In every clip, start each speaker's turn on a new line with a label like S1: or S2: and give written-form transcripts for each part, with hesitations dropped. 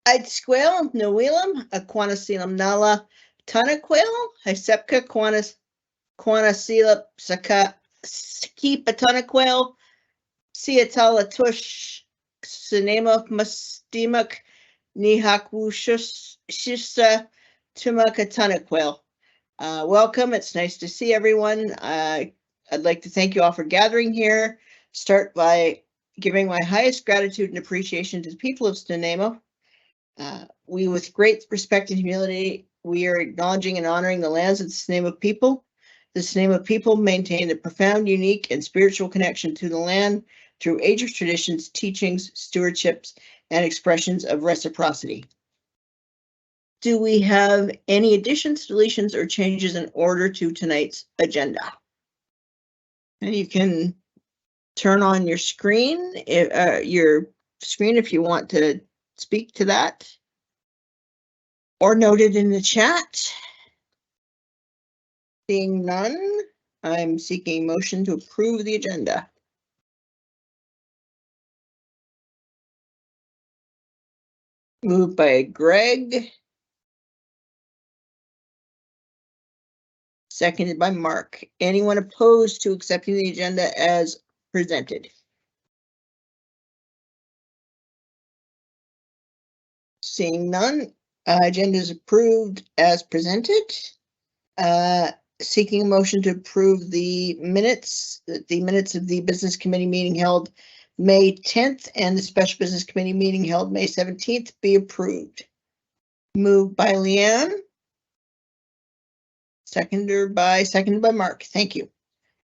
S1: Idsquil, Noelam, Aquanasilum nala, Tunaquil, Hysepka, Quanasila, Ski Patanaquil, Ciatala tush, Sinema mustimuk, Nihakwushisa, Tumakatanaquil. Welcome. It's nice to see everyone. I'd like to thank you all for gathering here. Start by giving my highest gratitude and appreciation to the people of Snuneymuxw. We, with great respect and humility, we are acknowledging and honoring the lands of the Snuneymuxw people. The Snuneymuxw people maintain a profound, unique, and spiritual connection to the land through ages, traditions, teachings, stewardships, and expressions of reciprocity. Do we have any additions, deletions, or changes in order to tonight's agenda? And you can turn on your screen, if you want to speak to that, or note it in the chat. Seeing none, I'm seeking motion to approve the agenda. Moved by Greg. Seconded by Mark. Anyone opposed to accepting the agenda as presented? Seeing none, agenda is approved as presented. Seeking a motion to approve the minutes of the business committee meeting held May 10th and the special business committee meeting held May 17th be approved. Moved by Leanne. Seconded by Mark. Thank you.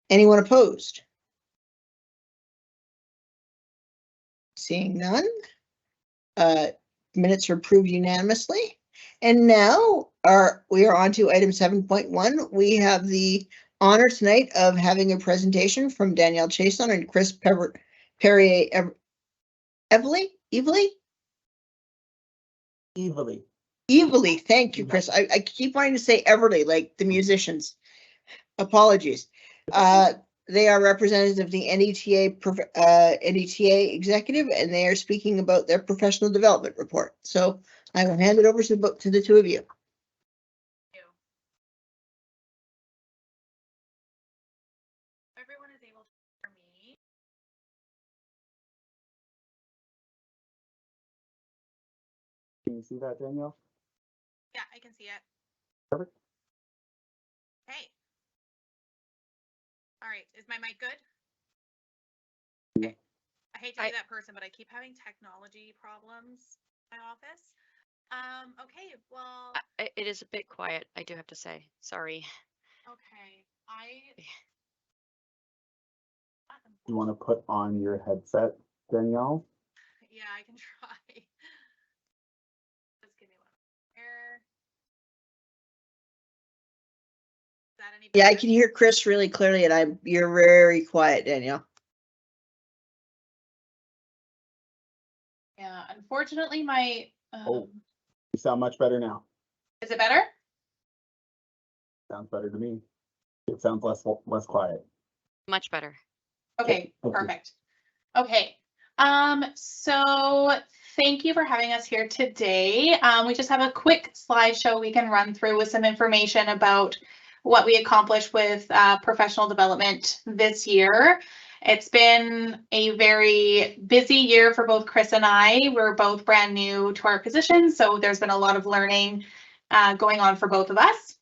S1: Anyone opposed? Seeing none. Minutes are approved unanimously. And now we are on to item 7.1. We have the honor tonight of having a presentation from Danielle Chason and Chris Perrier Evely. Thank you, Chris. I keep wanting to say Everly, like the musicians. Apologies. They are representatives of the NETA executive, and they are speaking about their professional development report. So I will hand it over to the two of you.
S2: Everyone is able to hear me.
S3: Can you see that, Danielle?
S2: Yeah, I can see it.
S3: Perfect.
S2: Hey. All right, is my mic good?
S3: Yeah.
S2: I hate to be that person, but I keep having technology problems in my office. Okay, well.
S4: It is a bit quiet, I do have to say. Sorry.
S2: Okay,
S3: You want to put on your headset, Danielle?
S2: Yeah, I can try. Just give me one. Error. Is that any better?
S1: Yeah, I can hear Chris really clearly, and you're very quiet, Danielle.
S2: Yeah, unfortunately, my.
S3: You sound much better now.
S2: Is it better?
S3: Sounds better to me. It sounds less quiet.
S4: Much better.
S2: Okay, perfect. Okay. So thank you for having us here today. We just have a quick slideshow we can run through with some information about what we accomplished with professional development this year. It's been a very busy year for both Chris and I. We're both brand new to our positions, so there's been a lot of learning going on for both of us.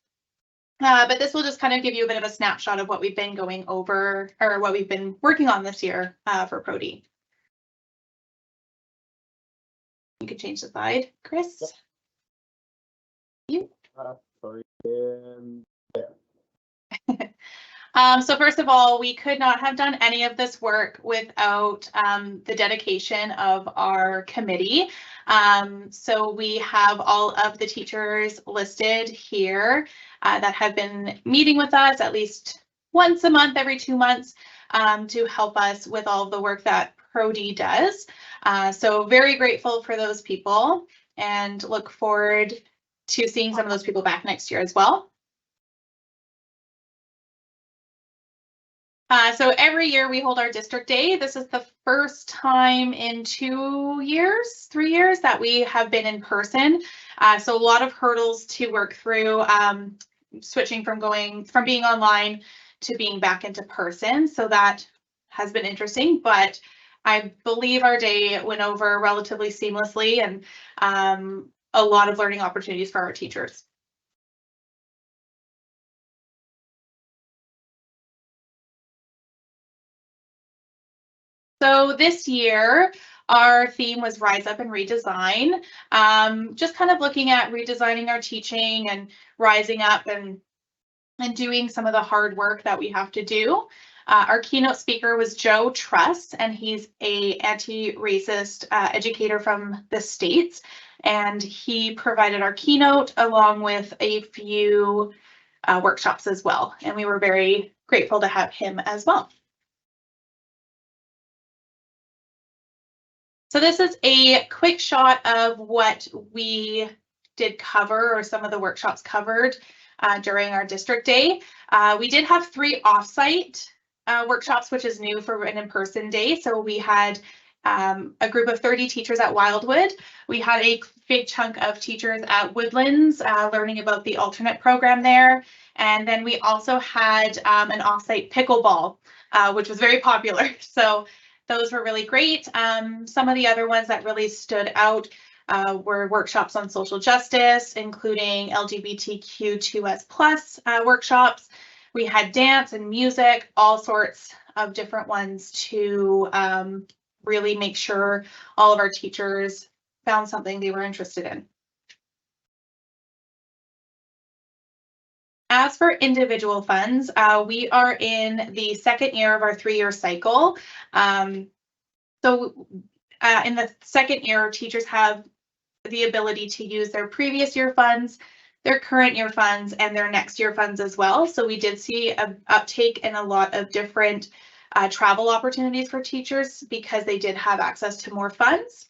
S2: But this will just kind of give you a bit of a snapshot of what we've been going over, or what we've been working on this year for Prody. You could change the slide, Chris.
S3: Yep. Sorry. And there.
S2: So first of all, we could not have done any of this work without the dedication of our committee. So we have all of the teachers listed here that have been meeting with us at least once a month, every 2 months, to help us with all of the work that Prody does. So very grateful for those people and look forward to seeing some of those people back next year as well. So every year we hold our district day. This is the first time in 3 years that we have been in person. So a lot of hurdles to work through, switching from being online to being back into person. So that has been interesting, but I believe our day went over relatively seamlessly, and a lot of learning opportunities for our teachers. So this year, our theme was Rise Up and Redesign. Just kind of looking at redesigning our teaching and rising up and doing some of the hard work that we have to do. Our keynote speaker was Joe Truss, and he's a anti-racist educator from the States. And he provided our keynote along with a few workshops as well. And we were very grateful to have him as well. So this is a quick shot of what we did cover, or some of the workshops covered during our district day. We did have 3 offsite workshops, which is new for an in-person day. So we had a group of 30 teachers at Wildwood. We had a big chunk of teachers at Woodlands learning about the alternate program there. And then we also had an offsite pickleball, which was very popular. So those were really great. Some of the other ones that really stood out were workshops on social justice, including LGBTQ2S+ workshops. We had dance and music, all sorts of different ones to really make sure all of our teachers found something they were interested in. As for individual funds, we are in the 2nd year of our 3-year cycle. In the 2nd year, teachers have the ability to use their previous year funds, their current year funds, and their next year funds as well. So we did see an uptake in a lot of different travel opportunities for teachers because they did have access to more funds.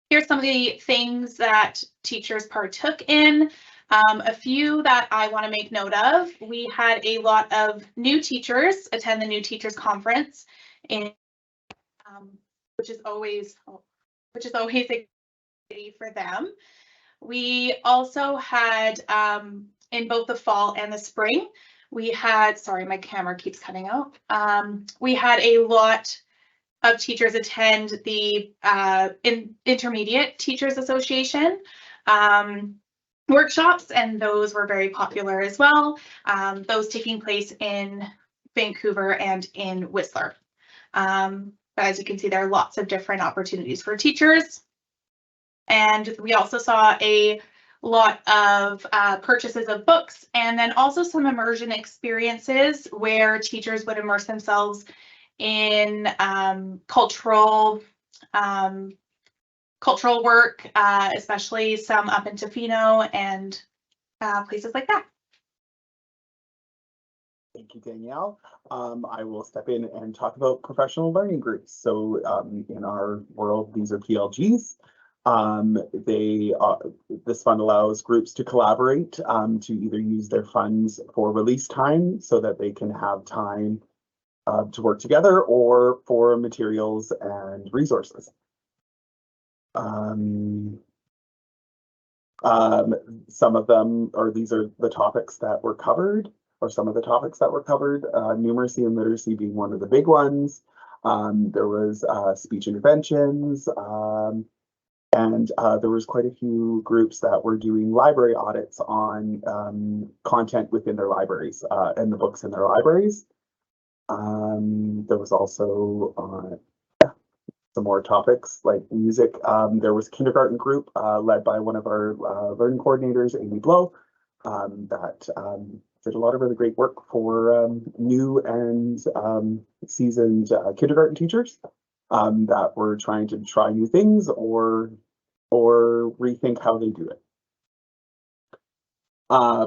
S2: Here's some of the things that teachers partook in. A few that I want to make note of. We had a lot of new teachers attend the New Teachers Conference, which is always a for them. We also had in both the fall and the spring, we had, sorry, my camera keeps cutting out. We had a lot of teachers attend the Intermediate Teachers Association workshops, and those were very popular as well. Those taking place in Vancouver and in Whistler. But as you can see, there are lots of different opportunities for teachers. And we also saw a lot of purchases of books, and then also some immersion experiences where teachers would immerse themselves in cultural work, especially some up in Tofino and places like that.
S3: Thank you, Danielle. I will step in and talk about professional learning groups. So in our world, these are PLGs. This fund allows groups to collaborate to either use their funds for release time so that they can have time to work together, or for materials and resources. Some of them, or these are the topics that were covered, or some of the topics that were covered, numeracy and literacy being one of the big ones. There was speech interventions, and there was quite a few groups that were doing library audits on content within their libraries and the books in their libraries. There was also some more topics like music. There was a kindergarten group led by one of our learning coordinators, Amy Blow, that did a lot of really great work for new and seasoned kindergarten teachers that were trying to try new things or rethink how they do it.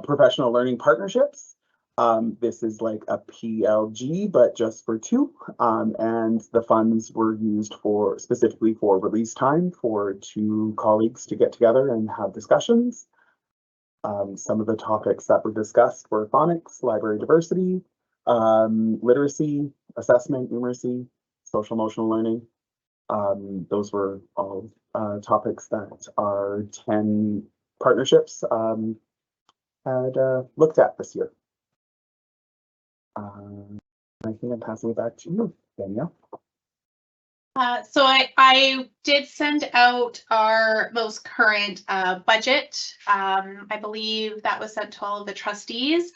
S3: Professional learning partnerships. This is like a PLG, but just for 2, and the funds were used specifically for release time for 2 colleagues to get together and have discussions. Some of the topics that were discussed were phonics, library diversity, literacy, assessment, numeracy, social emotional learning. Those were all topics that our 10 partnerships had looked at this year. I think I'm passing it back to you, Danielle.
S2: So I did send out our most current budget. I believe that was sent to all of the trustees.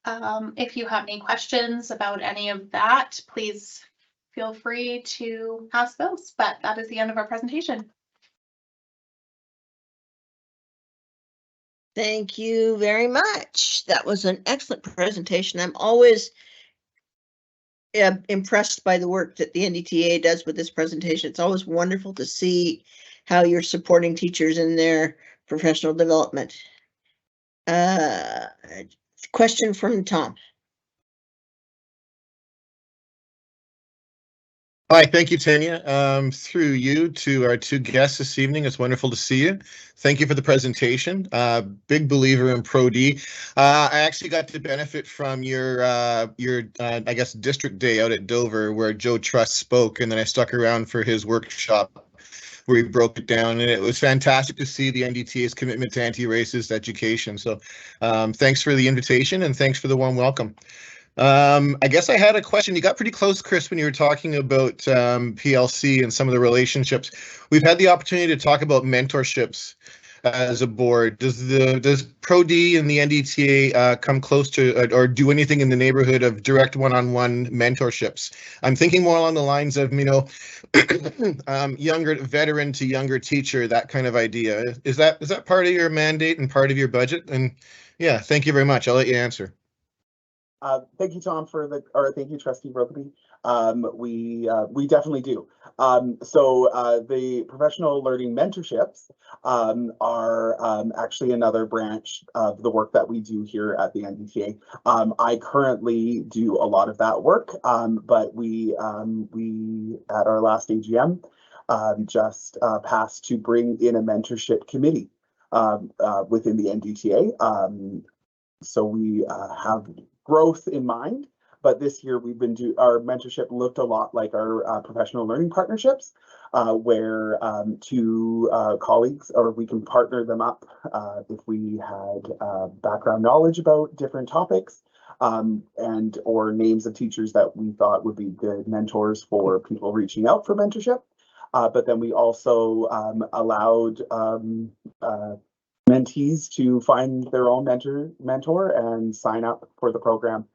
S2: If you have any questions about any of that, please feel free to ask those, but that is the end of our presentation.
S1: Thank you very much. That was an excellent presentation. I'm always impressed by the work that the NDTA does with this presentation. It's always wonderful to see how you're supporting teachers in their professional development. Question from Tom.
S5: Hi, thank you, Tanya. Through you to our two guests this evening, it's wonderful to see you. Thank you for the presentation. Big believer in Pro-D. I actually got to benefit from your I guess, district day out at Dover where Joe Truss spoke, and then I stuck around for his workshop where he broke it down, and it was fantastic to see the NDTA's commitment to anti-racist education. So thanks for the invitation and thanks for the warm welcome. I guess I had a question. You got pretty close, Chris, when you were talking about PLC and some of the relationships. We've had the opportunity to talk about mentorships as a board. Does Pro-D and the NDTA come close to or do anything in the neighborhood of direct one-on-one mentorships? I'm thinking more along the lines of, you know, younger veteran to younger teacher, that kind of idea. Is that part of your mandate and part of your budget? And yeah, thank you very much. I'll let you answer.
S3: Thank you, Tom, thank you, Trustee Rokeby. We definitely do. So the professional learning mentorships are actually another branch of the work that we do here at the NDTA. I currently do a lot of that work, but we at our last AGM just passed to bring in a mentorship committee within the NDTA. So we have growth in mind, but this year we've been our mentorship looked a lot like our professional learning partnerships, where two colleagues, or we can partner them up if we had background knowledge about different topics, and or names of teachers that we thought would be good mentors for people reaching out for mentorship. But then we also allowed mentees to find their own mentor and sign up for the program,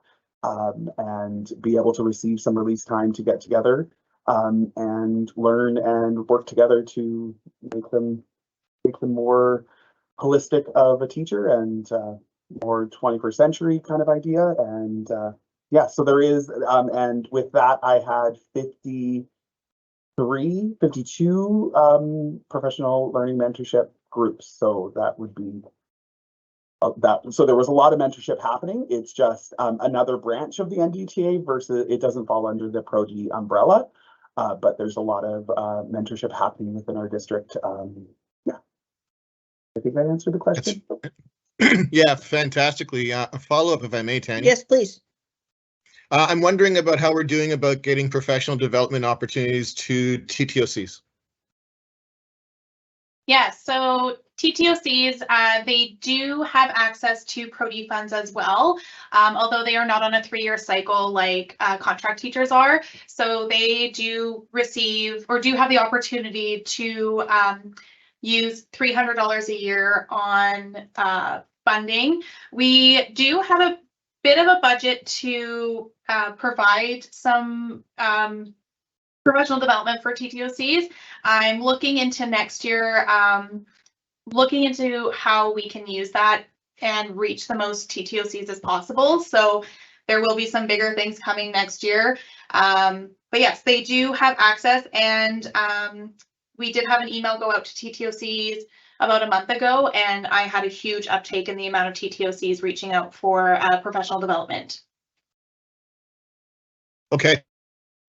S3: and be able to receive some release time to get together and learn and work together to make them more holistic of a teacher and more 21st century kind of idea. And yeah, so there is, and with that I had 52 professional learning mentorship groups. So that would be that. So there was a lot of mentorship happening. It's just another branch of the NDTA versus it doesn't fall under the Pro-D umbrella, but there's a lot of mentorship happening within our district. Yeah, I think I answered the question.
S5: Yeah, fantastically. A follow-up, if I may, Tanya.
S1: Yes, please.
S5: I'm wondering about how we're doing about getting professional development opportunities to TTOCs.
S2: Yeah, so TTOCs, they do have access to Pro-D funds as well, although they are not on a 3-year cycle like contract teachers are. So they do receive or do have the opportunity to use $300 a year on funding. We do have a bit of a budget to provide some professional development for TTOCs. I'm looking into next year, looking into how we can use that and reach the most TTOCs as possible. So there will be some bigger things coming next year. But yes, they do have access, and we did have an email go out to TTOCs about a month ago, and I had a huge uptake in the amount of TTOCs reaching out for professional development.
S5: Okay.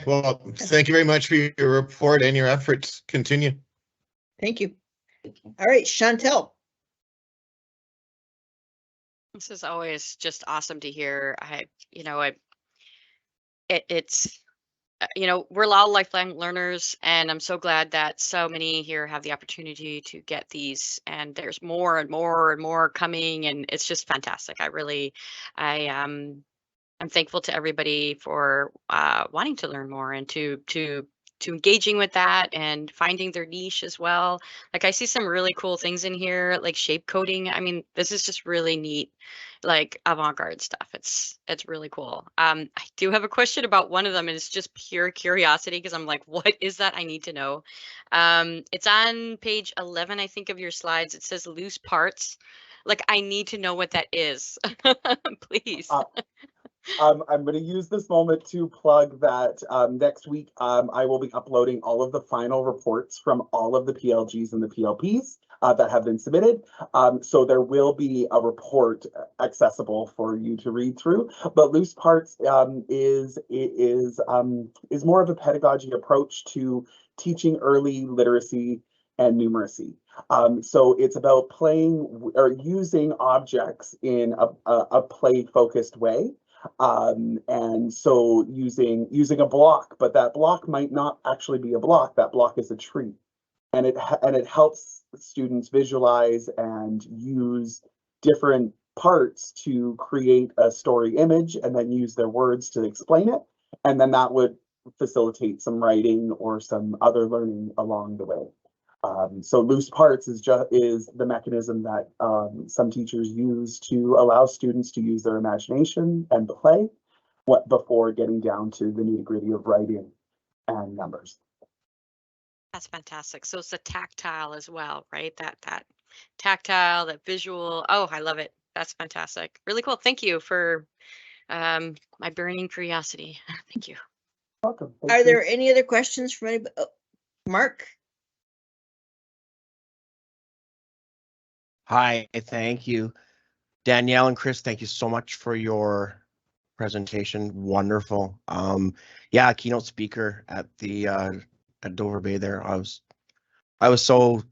S5: Well, thank you very much for your report and your efforts. Continue.
S1: Thank you. All right, Chantel.
S4: This is always just awesome to hear. It's we're all lifelong learners, and I'm so glad that so many here have the opportunity to get these, and there's more and more and more coming, and it's just fantastic. I'm thankful to everybody for wanting to learn more and to engaging with that and finding their niche as well. Like I see some really cool things in here, like shape coding. I mean, this is just really neat, like avant-garde stuff. It's really cool. I do have a question about one of them, and it's just pure curiosity because I'm like, what is that? I need to know. It's on page 11, I think, of your slides. It says loose parts. Like, I need to know what that is. Please.
S3: I'm going to use this moment to plug that next week I will be uploading all of the final reports from all of the PLGs and the PLPs that have been submitted. So there will be a report accessible for you to read through. But loose parts is more of a pedagogy approach to teaching early literacy and numeracy. So it's about playing or using objects in a play-focused way. And so using a block, but that block might not actually be a block. That block is a tree, and it helps students visualize and use different parts to create a story image, and then use their words to explain it, and then that would facilitate some writing or some other learning along the way. So loose parts is the mechanism that some teachers use to allow students to use their imagination and play before getting down to the nitty-gritty of writing and numbers.
S4: That's fantastic. So it's a tactile as well, right? That tactile, that visual. Oh, I love it. That's fantastic. Really cool. Thank you for my burning curiosity. Thank you.
S3: Welcome.
S1: Are there any other questions from anybody? Oh, Mark?
S6: Hi, thank you. Danielle and Chris, thank you so much for your presentation. Wonderful. Yeah, keynote speaker at the at Dover Bay there. There's so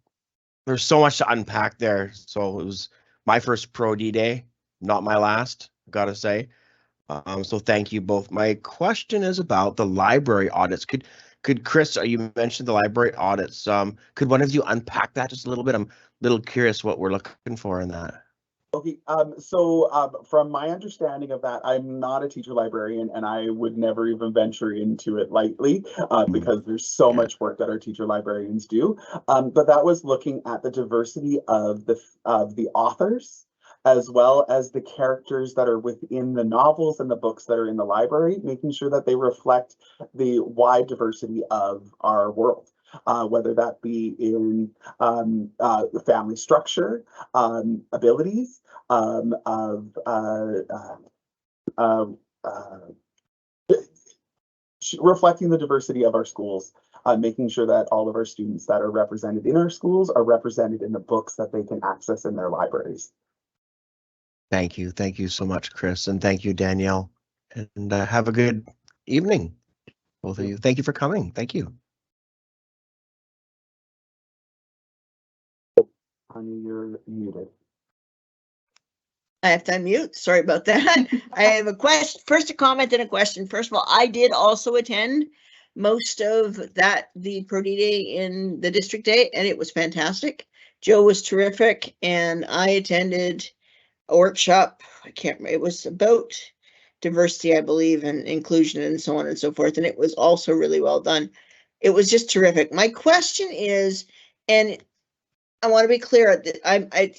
S6: much to unpack there. So it was my first Pro D day, not my last, gotta say. So thank you both. My question is about the library audits. Could Chris, you mentioned the library audits. Could one of you unpack that just a little bit? I'm a little curious what we're looking for in that.
S3: Okay, so from my understanding of that, I'm not a teacher librarian, and I would never even venture into it lightly because there's so much work that our teacher librarians do. But that was looking at the diversity of the authors, as well as the characters that are within the novels and the books that are in the library, making sure that they reflect the wide diversity of our world. Whether that be in family structure, abilities, reflecting the diversity of our schools, making sure that all of our students that are represented in our schools are represented in the books that they can access in their libraries.
S6: Thank you. Thank you so much, Chris. And thank you, Danielle. And have a good evening, both of you. Thank you for coming. Thank you.
S3: Honey, you're muted.
S1: I have to unmute. Sorry about that. I have a question. First, a comment and a question. First of all, I did also attend most of the Pro D Day in the district day, and it was fantastic. Joe was terrific, and I attended a workshop. I can't remember. It was about diversity, I believe, and inclusion and so on and so forth. And it was also really well done. It was just terrific. My question is, and I want to be clear,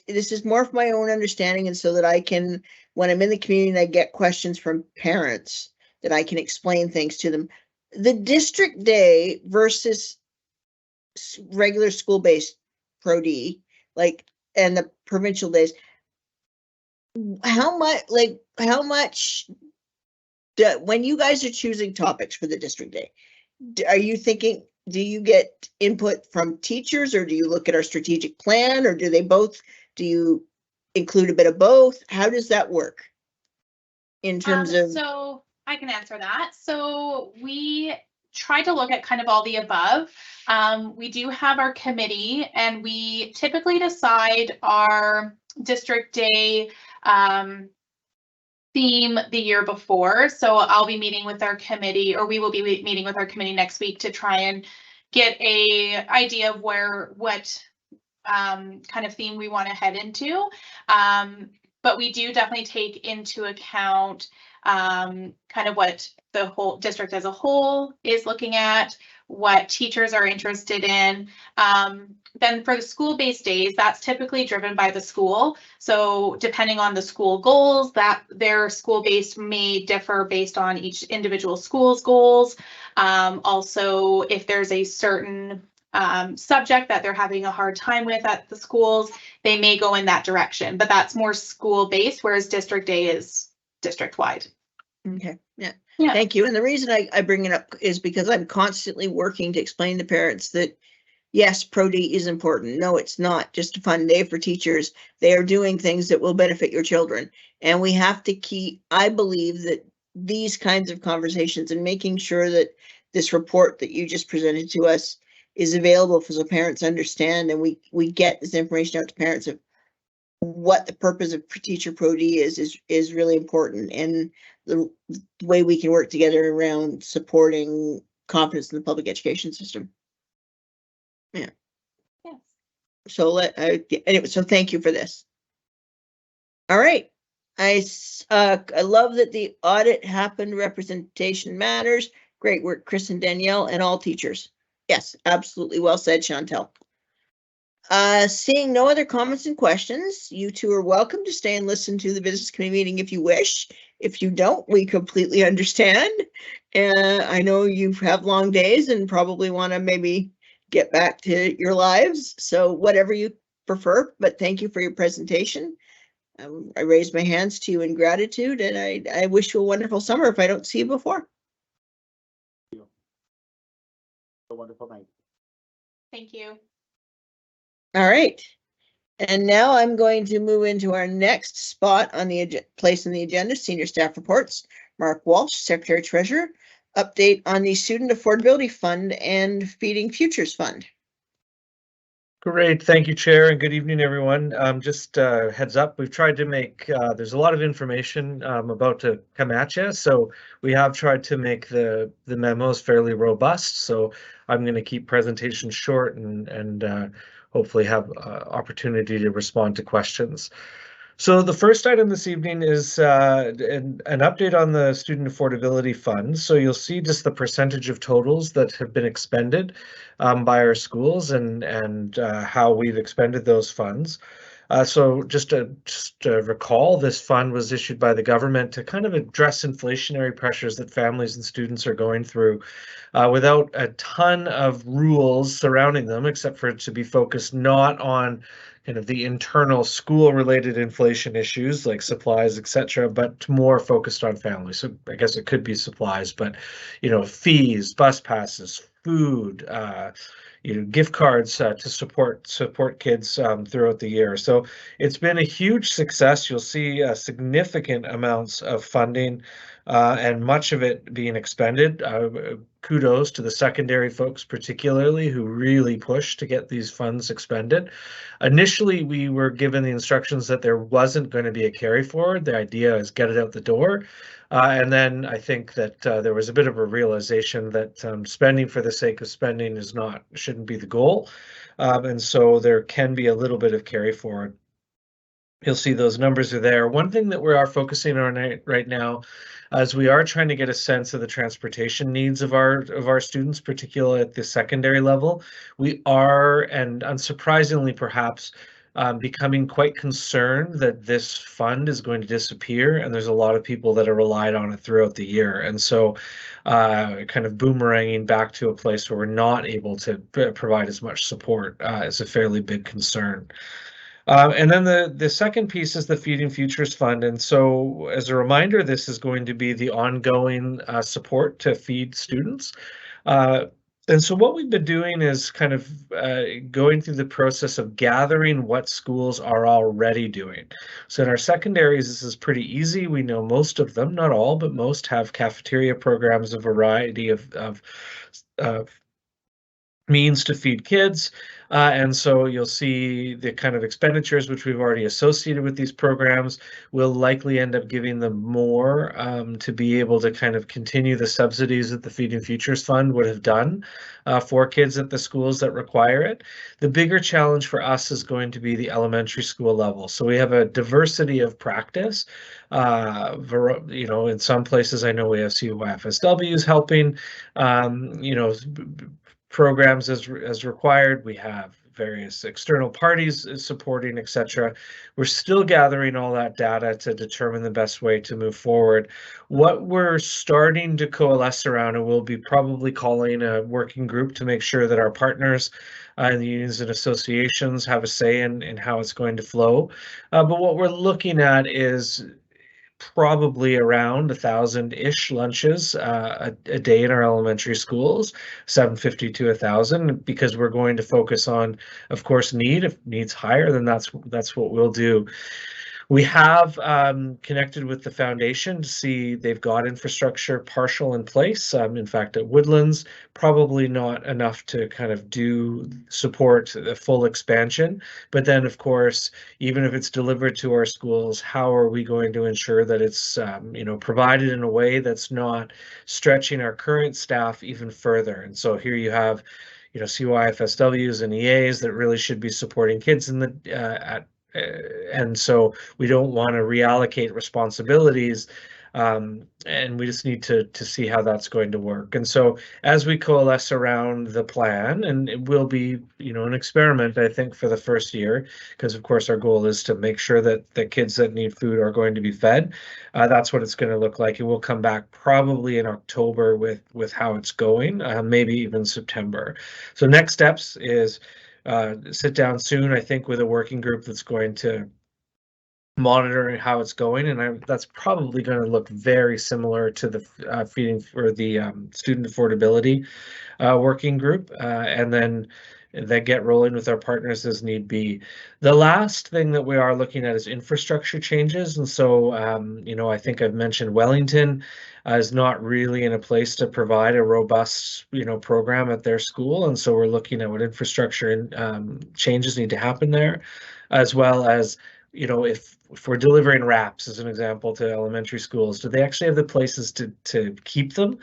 S1: this is more of my own understanding, and so that I can, when I'm in the community and I get questions from parents, that I can explain things to them. The district day versus regular school-based Pro D, and the provincial days, how much when you guys are choosing topics for the district day, are you thinking, do you get input from teachers, or do you look at our strategic plan, or do you include a bit of both? How does that work in terms of?
S2: So I can answer that. So we try to look at kind of all the above. We do have our committee, and we typically decide our district day theme the year before. So I'll be meeting with our committee, or we will be meeting with our committee next week to try and get a idea of what kind of theme we want to head into. But we do definitely take into account kind of what the whole district as a whole is looking at, what teachers are interested in. Then for the school-based days, that's typically driven by the school. So depending on the school goals, that their school-based may differ based on each individual school's goals. Also, if there's a certain subject that they're having a hard time with at the schools, they may go in that direction, but that's more school-based, whereas District Day is district-wide.
S1: Okay, yeah.
S2: Yeah.
S1: Thank you. And the reason I bring it up is because I'm constantly working to explain to parents that yes, Pro D is important. No, it's not just a fun day for teachers. They are doing things that will benefit your children. And we have to keep, I believe that these kinds of conversations and making sure that this report that you just presented to us is available for the parents to understand, and we get this information out to parents of what the purpose of Teacher Pro D is really important, and the way we can work together around supporting confidence in the public education system. Yeah.
S2: Yes.
S1: So anyway, so thank you for this. All right. I love that the audit happened. Representation matters. Great work, Chris and Danielle, and all teachers. Yes, absolutely well said, Chantel. Seeing no other comments and questions, you two are welcome to stay and listen to the business committee meeting if you wish. If you don't, we completely understand. I know you have long days and probably want to maybe get back to your lives. So whatever you prefer, but thank you for your presentation. I raise my hands to you in gratitude, and I wish you a wonderful summer if I don't see you before.
S3: A wonderful night.
S2: Thank you.
S1: All right. And now I'm going to move into our next spot on the place on the agenda, senior staff reports. Mark Walsh, Secretary Treasurer, update on the Student Affordability Fund and Feeding Futures Fund.
S7: Great, thank you, Chair, and good evening, everyone. Just heads up, we've tried to make, there's a lot of information about to come at you, so we have tried to make the memos fairly robust, so I'm going to keep presentations short and hopefully have opportunity to respond to questions. So the first item this evening is an update on the Student Affordability Fund. So you'll see just the percentage of totals that have been expended by our schools and how we've expended those funds. So just to recall, this fund was issued by the government to kind of address inflationary pressures that families and students are going through without a ton of rules surrounding them, except for it to be focused not on kind of the internal school-related inflation issues like supplies, etc., but more focused on families. So I guess it could be supplies, but fees, bus passes, food, gift cards to support kids throughout the year. So it's been a huge success. You'll see significant amounts of funding and much of it being expended. Kudos to the secondary folks particularly who really pushed to get these funds expended. Initially, we were given the instructions that there wasn't going to be a carry forward. The idea is get it out the door. And then I think that there was a bit of a realization that spending for the sake of spending shouldn't be the goal. And so there can be a little bit of carry forward. You'll see those numbers are there. One thing that we are focusing on right now is we are trying to get a sense of the transportation needs of our students, particularly at the secondary level. We are, and unsurprisingly perhaps, becoming quite concerned that this fund is going to disappear, and there's a lot of people that are relied on it throughout the year. And so kind of boomeranging back to a place where we're not able to provide as much support is a fairly big concern. And then the second piece is the Feeding Futures Fund. And so as a reminder, this is going to be the ongoing support to feed students. And so what we've been doing is kind of going through the process of gathering what schools are already doing. So in our secondaries, this is pretty easy. We know most of them, not all, but most have cafeteria programs, a variety of means to feed kids. And so you'll see the kind of expenditures which we've already associated with these programs. We'll likely end up giving them more to be able to kind of continue the subsidies that the Feeding Futures Fund would have done for kids at the schools that require it. The bigger challenge for us is going to be the elementary school level. So we have a diversity of practice. In some places I know we have CYFSWs helping, programs as required. We have various external parties supporting, etc. We're still gathering all that data to determine the best way to move forward. What we're starting to coalesce around, and we'll be probably calling a working group to make sure that our partners and the unions and associations have a say in how it's going to flow. But what we're looking at is probably around 1,000-ish lunches a day in our elementary schools, 750 to 1,000, because we're going to focus on, of course, need. If need's higher, then that's what we'll do. We have connected with the foundation to see they've got infrastructure partial in place. In fact, at Woodlands, probably not enough to kind of support the full expansion. But then, of course, even if it's delivered to our schools, how are we going to ensure that it's provided in a way that's not stretching our current staff even further? And so here you have, CYFSWs and EAs that really should be supporting kids in the and so we don't want to reallocate responsibilities, and we just need to see how that's going to work. And so as we coalesce around the plan, and it will be an experiment, I think, for the first year, because of course our goal is to make sure that the kids that need food are going to be fed. That's what it's going to look like, and we'll come back probably in October with how it's going, maybe even September. So next steps is sit down soon, I think, with a working group that's going to monitor how it's going, and that's probably going to look very similar to the feeding for the student affordability working group, and then get rolling with our partners as need be. The last thing that we are looking at is infrastructure changes, and so I think I've mentioned Wellington is not really in a place to provide a robust program at their school, and so we're looking at what infrastructure and changes need to happen there, as well as if we're delivering wraps, as an example, to elementary schools, do they actually have the places to keep them?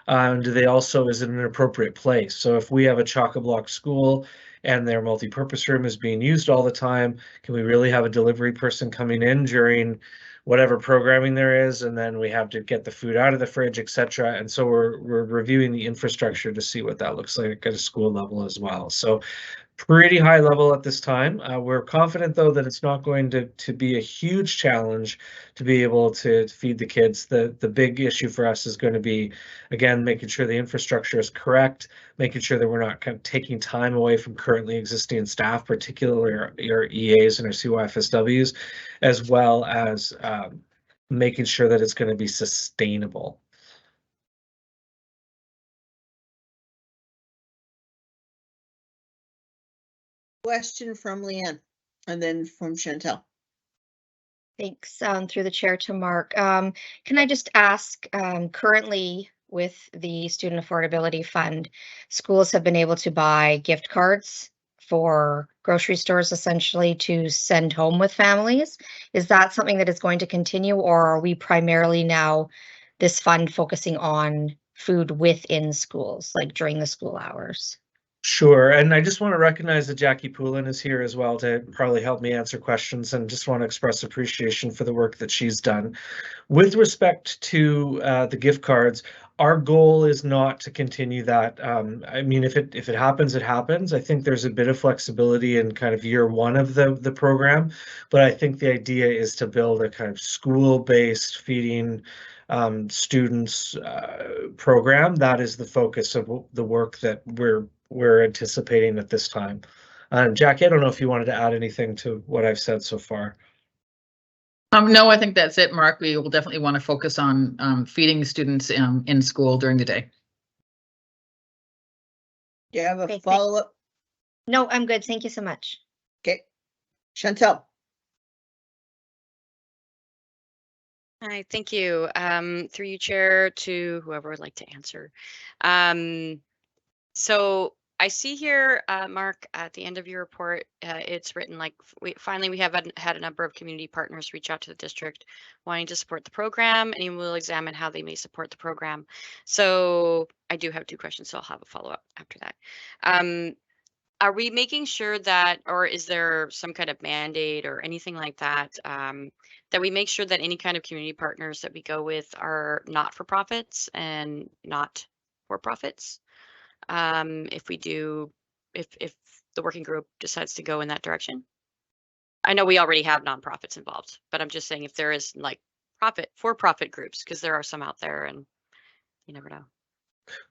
S7: Do they also, is it an appropriate place? So if we have a chock-a-block school and their multi-purpose room is being used all the time, can we really have a delivery person coming in during whatever programming there is, and then we have to get the food out of the fridge, etc. And so we're reviewing the infrastructure to see what that looks like at a school level as well. So pretty high level at this time. We're confident, though, that it's not going to be a huge challenge to be able to feed the kids. The big issue for us is going to be, again, making sure the infrastructure is correct, making sure that we're not kind of taking time away from currently existing staff, particularly our EAs and our CYFSWs, as well as making sure that it's going to be sustainable.
S1: Question from Leanne and then from Chantel.
S8: Thanks. Through the chair to Mark. Can I just ask, currently with the Student Affordability Fund, schools have been able to buy gift cards for grocery stores essentially to send home with families. Is that something that is going to continue, or are we primarily now this fund focusing on food within schools, like during the school hours?
S7: Sure, and I just want to recognize that Jackie Poulin is here as well to probably help me answer questions, and just want to express appreciation for the work that she's done. With respect to the gift cards, our goal is not to continue that. I mean, if it happens, it happens. I think there's a bit of flexibility in kind of year one of the program, but I think the idea is to build a kind of school-based feeding students program. That is the focus of the work that we're anticipating at this time. Jackie, I don't know if you wanted to add anything to what I've said so far.
S9: No, I think that's it, Mark. We will definitely want to focus on feeding students in school during the day.
S1: Do you have a follow-up?
S8: No, I'm good. Thank you so much.
S1: Okay. Chantel.
S4: Hi, thank you. Through you, Chair, to whoever would like to answer. So I see here, Mark, at the end of your report, it's written like, we have had a number of community partners reach out to the district wanting to support the program, and we'll examine how they may support the program. So I do have 2 questions, so I'll have a follow-up after that. Are we making sure that, or is there some kind of mandate or anything like that, that we make sure that any kind of community partners that we go with are not-for-profits and not for-profits? If the working group decides to go in that direction. I know we already have nonprofits involved, but I'm just saying if there is like for-profit groups, because there are some out there and you never know.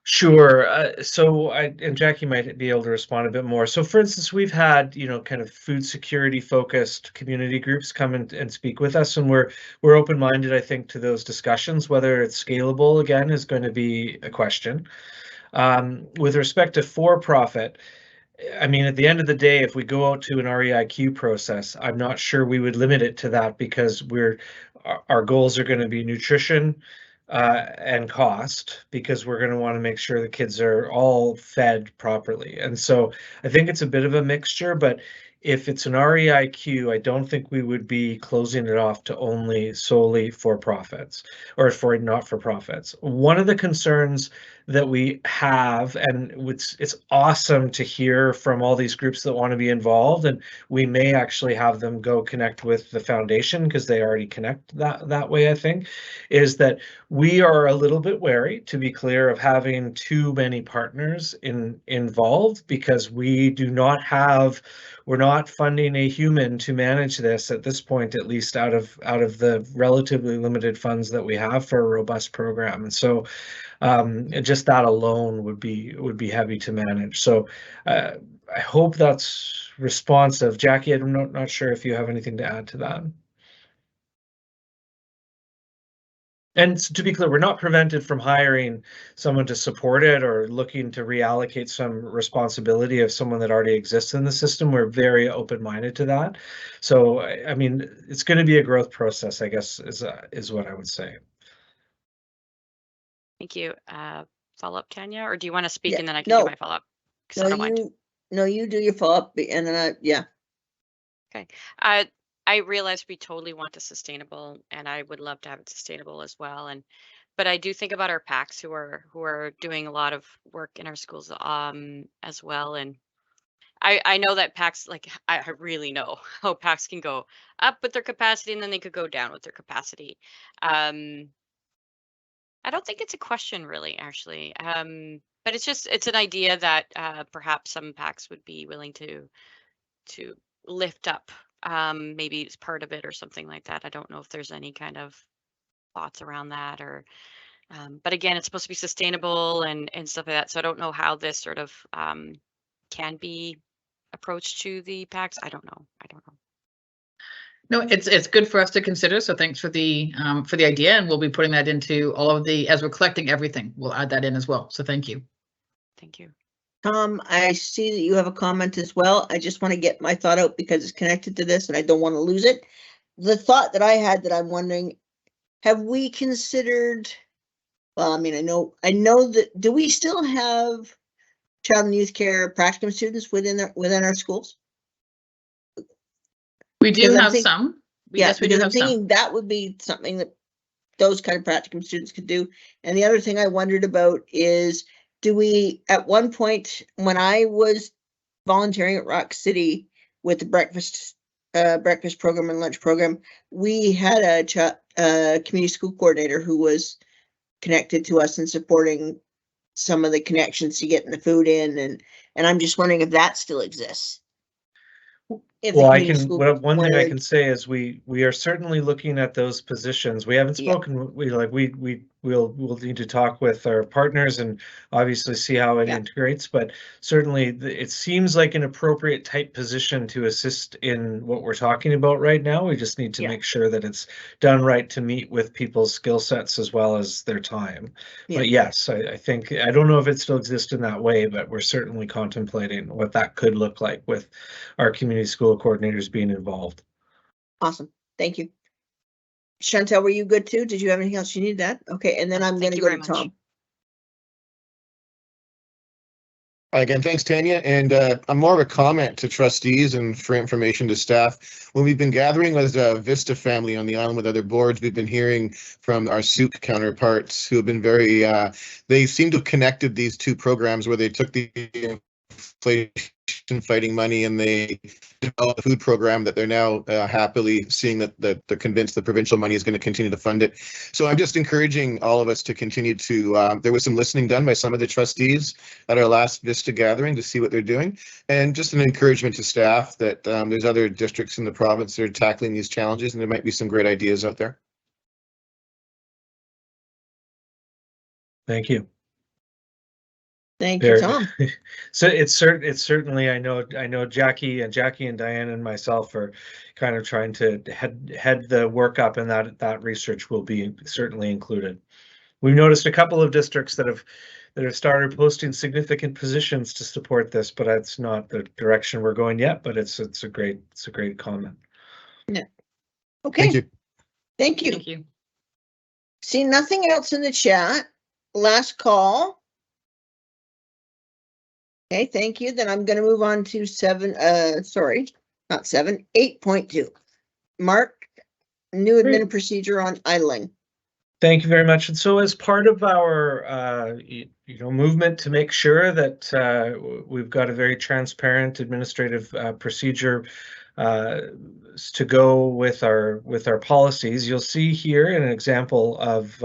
S7: Sure. So and Jackie might be able to respond a bit more. So for instance, we've had, kind of food security focused community groups come and speak with us, and we're open-minded, I think, to those discussions. Whether it's scalable, again, is going to be a question. With respect to for-profit, I mean, at the end of the day, if we go out to an REIQ process, I'm not sure we would limit it to that, because our goals are going to be nutrition and cost, because we're going to want to make sure the kids are all fed properly. And so I think it's a bit of a mixture, but if it's an REIQ, I don't think we would be closing it off to solely for profits or for not-for-profits. One of the concerns that we have, and it's awesome to hear from all these groups that want to be involved, and we may actually have them go connect with the foundation because they already connect that way, I think, is that we are a little bit wary, to be clear, of having too many partners involved, because we're not funding a human to manage this at this point, at least out of the relatively limited funds that we have for a robust program. And so just that alone would be heavy to manage. So I hope that's responsive. Jackie, I'm not sure if you have anything to add to that. And to be clear, we're not prevented from hiring someone to support it or looking to reallocate some responsibility of someone that already exists in the system. We're very open-minded to that. So, I mean, it's going to be a growth process, I guess, is what I would say.
S4: Thank you. Follow-up, Tanya, or do you want to speak
S1: Yeah,
S4: and then I can do my follow-up?
S1: No, you do your follow-up and then yeah.
S4: Okay. I realize we totally want it sustainable, and I would love to have it sustainable as well. But I do think about our PACs who are doing a lot of work in our schools as well. And I know that PACs, like, I really know how PACs can go up with their capacity and then they could go down with their capacity. I don't think it's a question really, actually. But it's an idea that perhaps some PACs would be willing to lift up. Maybe it's part of it or something like that. I don't know if there's any kind of thoughts around that, or but again, it's supposed to be sustainable and stuff like that. So I don't know how this sort of can be approached to the PACs. I don't know.
S9: No, it's good for us to consider. So thanks for the idea, and we'll be putting that into all of as we're collecting everything. We'll add that in as well. So thank you.
S4: Thank you.
S1: Tom, I see that you have a comment as well. I just want to get my thought out because it's connected to this and I don't want to lose it. The thought that I had that I'm wondering, have we considered, well, I mean, I know that, do we still have child and youth care practicum students within our schools?
S9: We do have some.
S1: Yes, we do have some. That would be something that those kind of practicum students could do. And the other thing I wondered about is, do we, at one point when I was volunteering at Rock City with the breakfast program and lunch program, we had a community school coordinator who was connected to us and supporting some of the connections to getting the food in, and I'm just wondering if that still exists.
S7: Well, one thing I can say is we are certainly looking at those positions. We haven't spoken. We'll need to talk with our partners and obviously see how it integrates. But certainly, it seems like an appropriate type position to assist in what we're talking about right now. We just need to make sure that it's done right to meet with people's skill sets as well as their time. But yes, I think, I don't know if it still exists in that way, but we're certainly contemplating what that could look like with our community school coordinators being involved.
S1: Awesome. Thank you. Chantel, were you good too? Did you have anything else you needed that? Okay, and then I'm going to go to Tom.
S5: Again, thanks, Tanya. And I'm more of a comment to trustees and for information to staff. When we've been gathering with Vista family on the island with other boards, we've been hearing from our SUC counterparts who have been very, they seem to have connected these two programs where they took the inflation fighting money and they developed a food program that they're now happily seeing that they're convinced the provincial money is going to continue to fund it. So I'm just encouraging all of us to continue to, there was some listening done by some of the trustees at our last Vista gathering to see what they're doing. And just an encouragement to staff that there's other districts in the province that are tackling these challenges and there might be some great ideas out there.
S7: Thank you.
S1: Thank you, Tom.
S7: So it's certainly, I know Jackie and Diane and myself are kind of trying to head the work up, and that research will be certainly included. We've noticed a couple of districts that have started posting significant positions to support this, but it's not the direction we're going yet. But it's a great comment.
S1: Yeah. Okay.
S5: Thank you.
S1: Thank you.
S9: Thank you.
S1: See nothing else in the chat. Last call. Okay, thank you. Then I'm going to move on to 8.2. Mark, new admin procedure on idling.
S7: Thank you very much. And so as part of our movement to make sure that we've got a very transparent administrative procedure to go with our policies, you'll see here an example of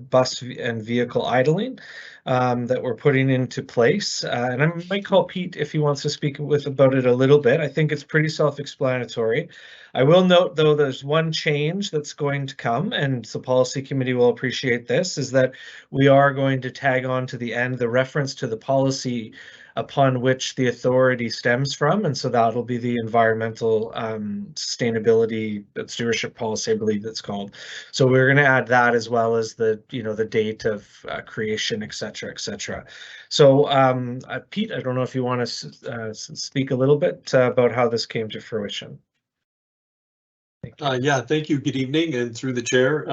S7: bus and vehicle idling that we're putting into place. And I might call Pete if he wants to speak about it a little bit. I think it's pretty self-explanatory. I will note, though, there's one change that's going to come, and the policy committee will appreciate this, is that we are going to tag on to the end the reference to the policy upon which the authority stems from, and so that'll be the environmental sustainability stewardship policy, I believe it's called. So we're going to add that as well as the the date of creation, etc., etc. So Pete, I don't know if you want to speak a little bit about how this came to fruition.
S10: Yeah, thank you. Good evening, and through the chair.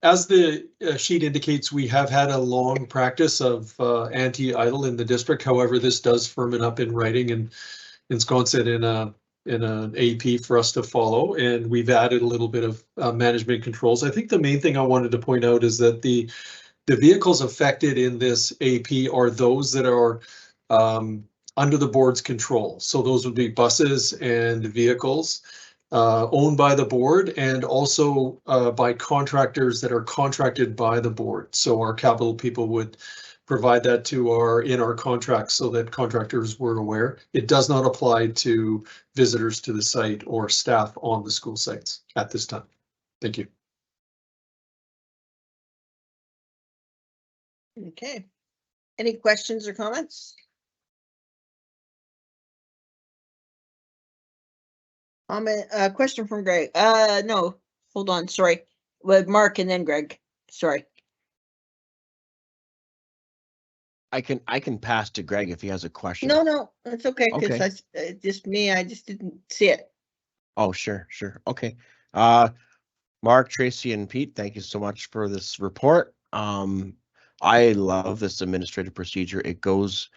S10: As the sheet indicates, we have had a long practice of anti-idle in the district. However, this does firm it up in writing and ensconce it in an AP for us to follow, and we've added a little bit of management controls. I think the main thing I wanted to point out is that the vehicles affected in this AP are those that are under the board's control. So those would be buses and vehicles owned by the board, and also by contractors that are contracted by the board. So our capital people would provide that in our contracts so that contractors were aware. It does not apply to visitors to the site or staff on the school sites at this time. Thank you.
S1: Okay. Any questions or comments? Question from Greg. No, hold on. Sorry. With Mark and then Greg. Sorry.
S6: I can pass to Greg if he has a question.
S1: No, that's okay. Because just me, I just didn't see it.
S6: Oh, sure. Okay. Mark, Tracy, and Pete, thank you so much for this report. I love this administrative procedure. It goes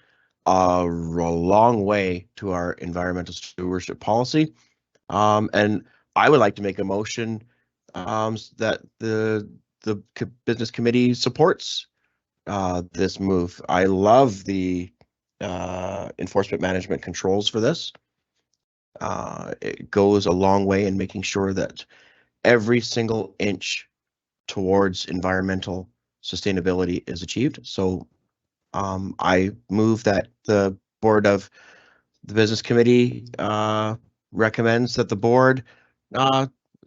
S6: a long way to our environmental stewardship policy. And I would like to make a motion that the business committee supports this move. I love the enforcement management controls for this. It goes a long way in making sure that every single inch towards environmental sustainability is achieved. So I move that the board of the business committee recommends that the board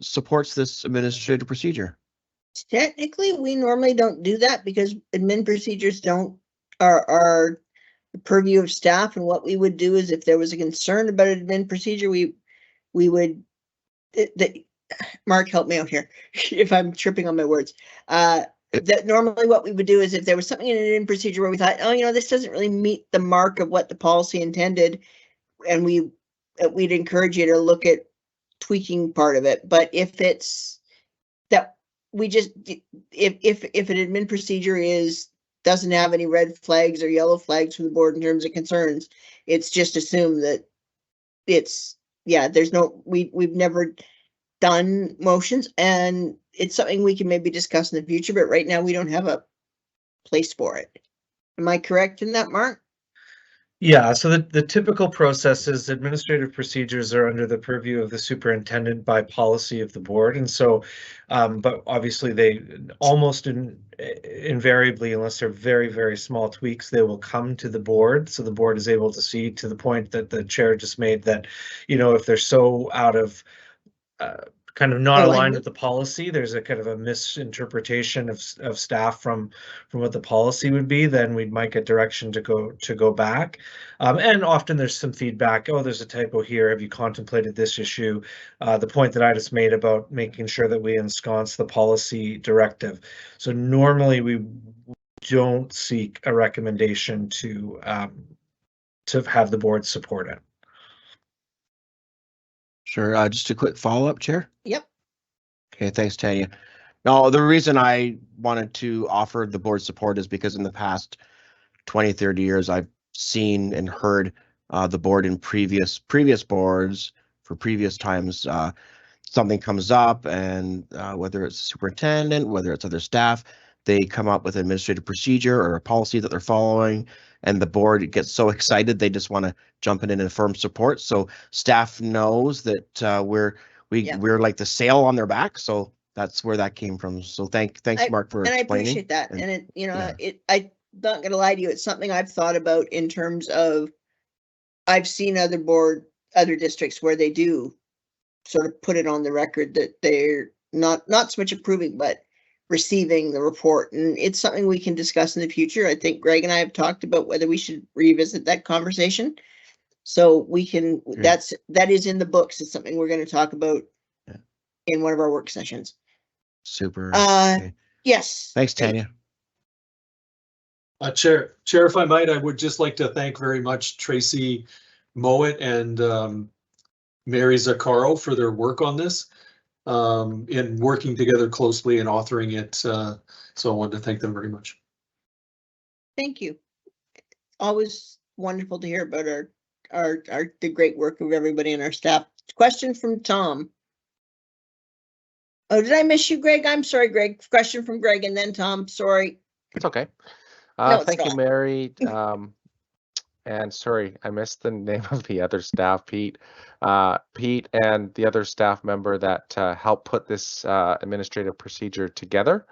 S6: supports this administrative procedure.
S1: Technically, we normally don't do that because admin procedures are the purview of staff. And what we would do is if there was a concern about an admin procedure, we would, Mark, help me out here if I'm tripping on my words. That normally what we would do is if there was something in an admin procedure where we thought, oh, this doesn't really meet the mark of what the policy intended, and we'd encourage you to look at tweaking part of it. But if it's that we just, if an admin procedure is doesn't have any red flags or yellow flags from the board in terms of concerns. It's just assumed that it's, yeah, there's no, we've never done motions, and it's something we can maybe discuss in the future, but right now we don't have a place for it. Am I correct in that, Mark?
S7: Yeah, so the typical process is administrative procedures are under the purview of the superintendent by policy of the board. And so, but obviously they almost invariably, unless they're very, very small tweaks, they will come to the board. So the board is able to see, to the point that the chair just made, that, you know, if they're so out of kind of not aligned with the policy, there's a kind of a misinterpretation of staff from what the policy would be, then we might get direction to go back. And often there's some feedback. Oh, there's a typo here. Have you contemplated this issue? The point that I just made about making sure that we ensconce the policy directive. So normally we don't seek a recommendation to have the board support it.
S6: Sure. Just a quick follow-up, Chair.
S1: Yep.
S6: Okay, thanks, Tanya. No, the reason I wanted to offer the board support is because in the past 20, 30 years, I've seen and heard the board in previous boards for previous times. Something comes up, and whether it's the superintendent, whether it's other staff, they come up with an administrative procedure or a policy that they're following, and the board gets so excited they just want to jump in and affirm support. So staff knows that we're like the sail on their back. So that's where that came from. So thanks, Mark, for explaining.
S1: I appreciate that. And it, you know, I'm not gonna lie to you, it's something I've thought about in terms of, I've seen other districts where they do sort of put it on the record that they're not so much approving, but receiving the report, and it's something we can discuss in the future. I think Greg and I have talked about whether we should revisit that conversation. So we can, that is in the books. It's something we're going to talk about in one of our work sessions.
S6: Super.
S1: Yes.
S6: Thanks, Tanya.
S10: Chair, if I might, I would just like to thank very much Tracy Mowat and Mary Zaccaro for their work on this, in working together closely and authoring it. So I wanted to thank them very much.
S1: Thank you. Always wonderful to hear about the great work of everybody in our staff. Question from Tom. Oh, did I miss you, Greg? I'm sorry, Greg. Question from Greg and then Tom. Sorry.
S11: It's okay.
S1: No, it's
S11: thank
S1: not.
S11: you, Mary. And sorry, I missed the name of the other staff, Pete. Pete and the other staff member that helped put this administrative procedure together.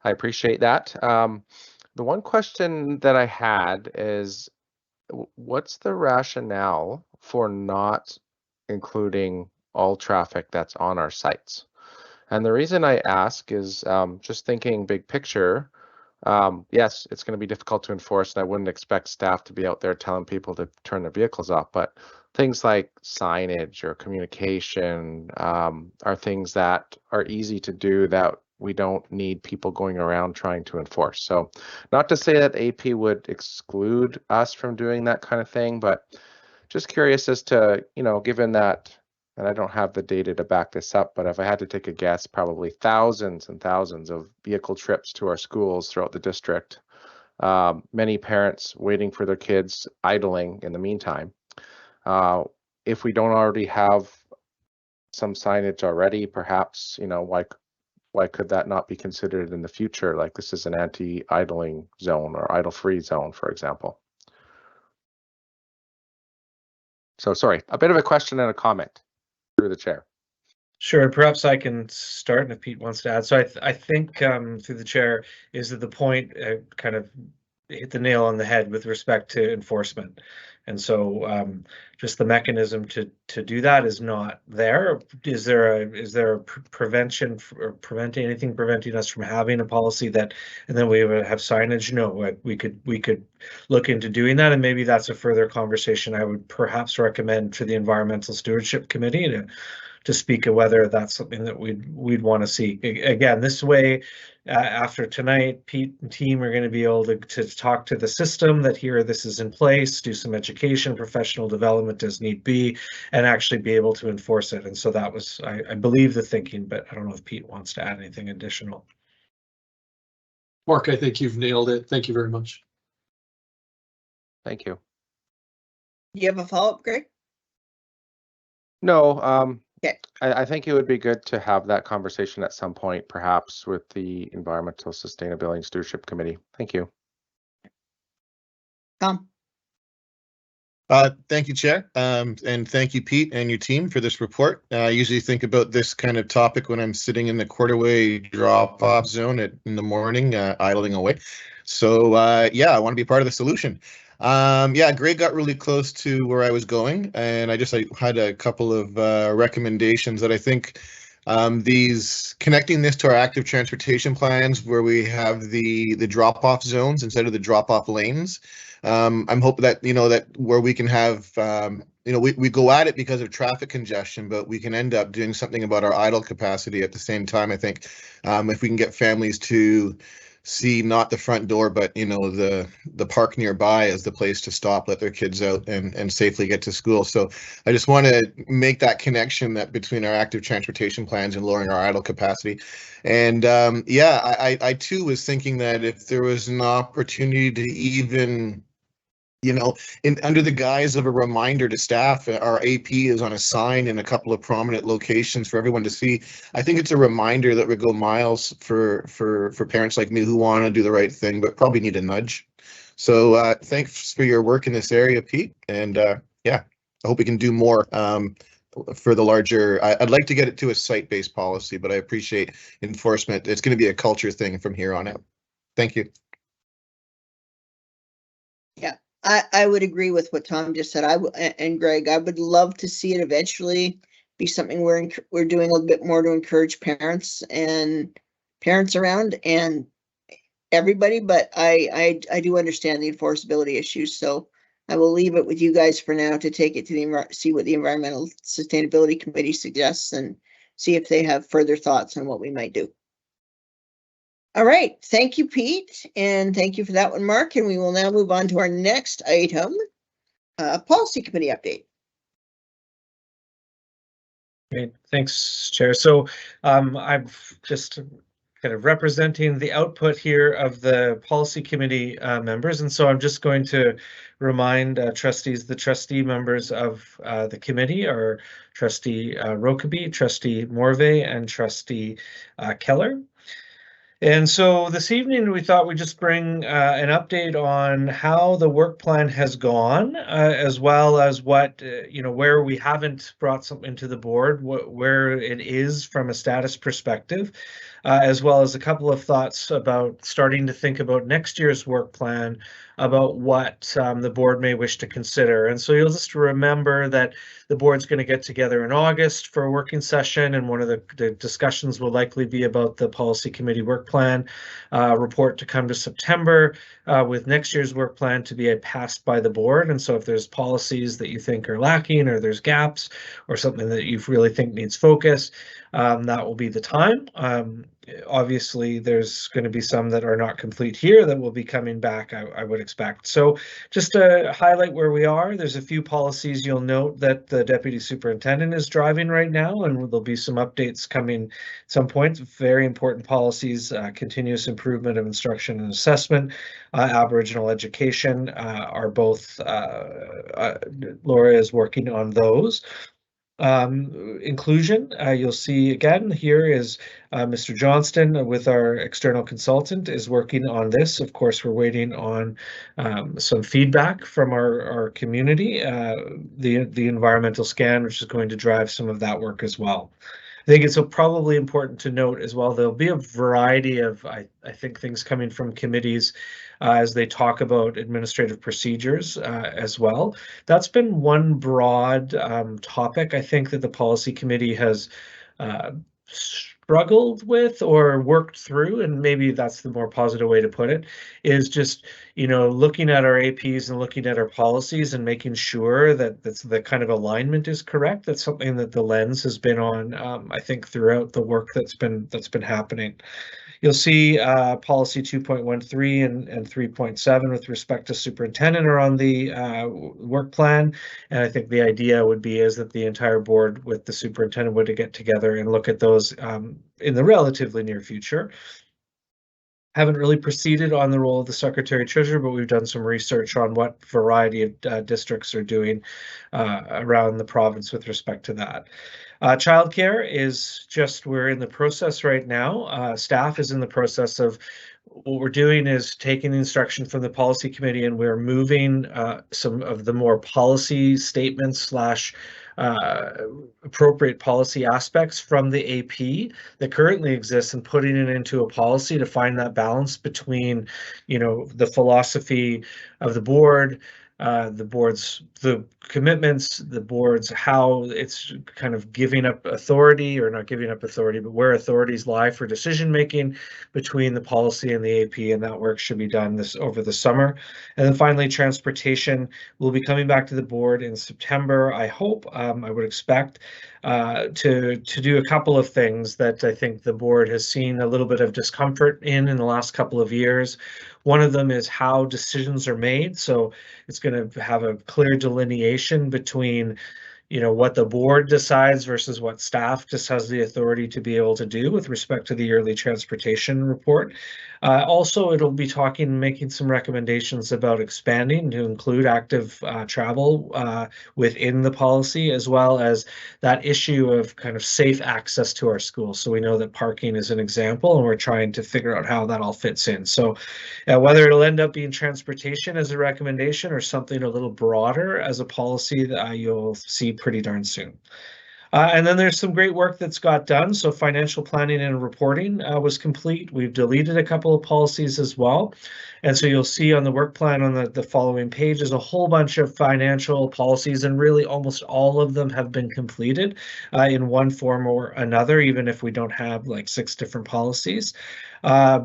S11: I appreciate that. The one question that I had is, what's the rationale for not including all traffic that's on our sites? And the reason I ask is just thinking big picture. Yes, it's going to be difficult to enforce, and I wouldn't expect staff to be out there telling people to turn their vehicles off, but things like signage or communication are things that are easy to do that we don't need people going around trying to enforce. So not to say that AP would exclude us from doing that kind of thing, but just curious as to, you know, given that, and I don't have the data to back this up, but if I had to take a guess, probably thousands and thousands of vehicle trips to our schools throughout the district, many parents waiting for their kids idling in the meantime. If we don't already have some signage already, perhaps, you know, why could that not be considered in the future? Like this is an anti-idling zone or idle-free zone, for example. So sorry, a bit of a question and a comment through the chair.
S7: Sure, perhaps I can start, and if Pete wants to add. So I think through the chair is that the point kind of hit the nail on the head with respect to enforcement. And so just the mechanism to do that is not there. Is there a prevention or preventing us from having a policy that, and then we would have signage? No, we could look into doing that, and maybe that's a further conversation I would perhaps recommend to the Environmental Stewardship Committee to speak of whether that's something that we'd want to see. Again, this way, after tonight, Pete and team are going to be able to talk to the system that here this is in place, do some education, professional development as need be, and actually be able to enforce it. And so that was, I believe, the thinking, but I don't know if Pete wants to add anything additional.
S10: Mark, I think you've nailed it. Thank you very much.
S11: Thank you.
S1: You have a follow-up, Greg?
S11: No,
S1: Okay.
S11: I think it would be good to have that conversation at some point, perhaps with the Environmental Sustainability and Stewardship Committee. Thank you.
S1: Tom?
S5: Thank you, Chair, and thank you, Pete, and your team for this report. I usually think about this kind of topic when I'm sitting in the Quarterway drop-off zone in the morning, idling away. So yeah, I want to be part of the solution. Yeah, Greg got really close to where I was going, and I had a couple of recommendations that I think connecting this to our active transportation plans, where we have the drop-off zones instead of the drop-off lanes. I'm hoping that, that where we can have, we go at it because of traffic congestion, but we can end up doing something about our idle capacity at the same time. I think if we can get families to see not the front door, but the park nearby as the place to stop, let their kids out and safely get to school. So I just want to make that connection that between our active transportation plans and lowering our idle capacity. And yeah, I too was thinking that if there was an opportunity to even under the guise of a reminder to staff, our AP is on a sign in a couple of prominent locations for everyone to see. I think it's a reminder that would go miles for parents like me who want to do the right thing, but probably need a nudge. So thanks for your work in this area, Pete. And yeah, I hope we can do more for the larger. I'd like to get it to a site-based policy, but I appreciate enforcement. It's going to be a culture thing from here on out. Thank you.
S1: Yeah, I would agree with what Tom just said. And Greg, I would love to see it eventually be something we're doing a little bit more to encourage parents around and everybody. But I do understand the enforceability issues, so I will leave it with you guys for now to take it to see what the Environmental Sustainability Committee suggests and see if they have further thoughts on what we might do. All right, thank you, Pete, and thank you for that one, Mark. And we will now move on to our next item, Policy Committee update.
S7: Great, thanks, Chair. So I'm just kind of representing the output here of the Policy Committee members, and so I'm just going to remind trustees, the trustee members of the committee are Trustee Rokeby, Trustee Morvay, and Trustee Keller. And so this evening, we thought we'd just bring an update on how the work plan has gone, as well as what, where we haven't brought something to the board, where it is from a status perspective, as well as a couple of thoughts about starting to think about next year's work plan, about what the board may wish to consider. And so you'll just remember that the board's going to get together in August for a working session, and one of the discussions will likely be about the Policy Committee work plan report to come to September, with next year's work plan to be passed by the board. And so if there's policies that you think are lacking, or there's gaps, or something that you really think needs focus, that will be the time. Obviously, there's going to be some that are not complete here that will be coming back, I would expect. So just to highlight where we are, there's a few policies you'll note that the Deputy Superintendent is driving right now, and there'll be some updates coming at some point. Very important policies, continuous improvement of instruction and assessment, Aboriginal education are both, Laura is working on those. Inclusion, you'll see again here is Mr. Johnston with our external consultant is working on this. Of course, we're waiting on some feedback from our community, the environmental scan, which is going to drive some of that work as well. I think it's probably important to note as well, there'll be a variety of, I think, things coming from committees as they talk about administrative procedures as well. That's been one broad topic, I think, that the Policy Committee has struggled with or worked through, and maybe that's the more positive way to put it, is just, looking at our APs and looking at our policies and making sure that the kind of alignment is correct. That's something that the lens has been on, I think, throughout the work that's been happening. You'll see policy 2.13 and 3.7 with respect to superintendent are on the work plan. And I think the idea would be is that the entire board with the superintendent would get together and look at those in the relatively near future. haven't really proceeded on the role of the Secretary Treasurer, but we've done some research on what variety of districts are doing around the province with respect to that. Childcare is just, we're in the process right now. Staff is in the process of, what we're doing is taking the instruction from the policy committee, and we're moving some of the more policy statements slash appropriate policy aspects from the AP that currently exists and putting it into a policy to find that balance between, you know, the philosophy of the board's the commitments, the board's how it's kind of giving up authority, or not giving up authority, but where authorities lie for decision making between the policy and the AP, and that work should be done over the summer. And then finally, transportation will be coming back to the board in September. I hope, I would expect to do a couple of things that I think the board has seen a little bit of discomfort in the last couple of years. One of them is how decisions are made. So it's going to have a clear delineation between, you know, what the board decides versus what staff just has the authority to be able to do with respect to the yearly transportation report. Also, it'll be making some recommendations about expanding to include active travel within the policy, as well as that issue of kind of safe access to our schools. So we know that parking is an example, and we're trying to figure out how that all fits in. So whether it'll end up being transportation as a recommendation or something a little broader as a policy, that you'll see pretty darn soon. And then there's some great work that's got done. So financial planning and reporting was complete. We've deleted a couple of policies as well. And so you'll see on the work plan on the following page is a whole bunch of financial policies, and really almost all of them have been completed in one form or another, even if we don't have like 6 different policies.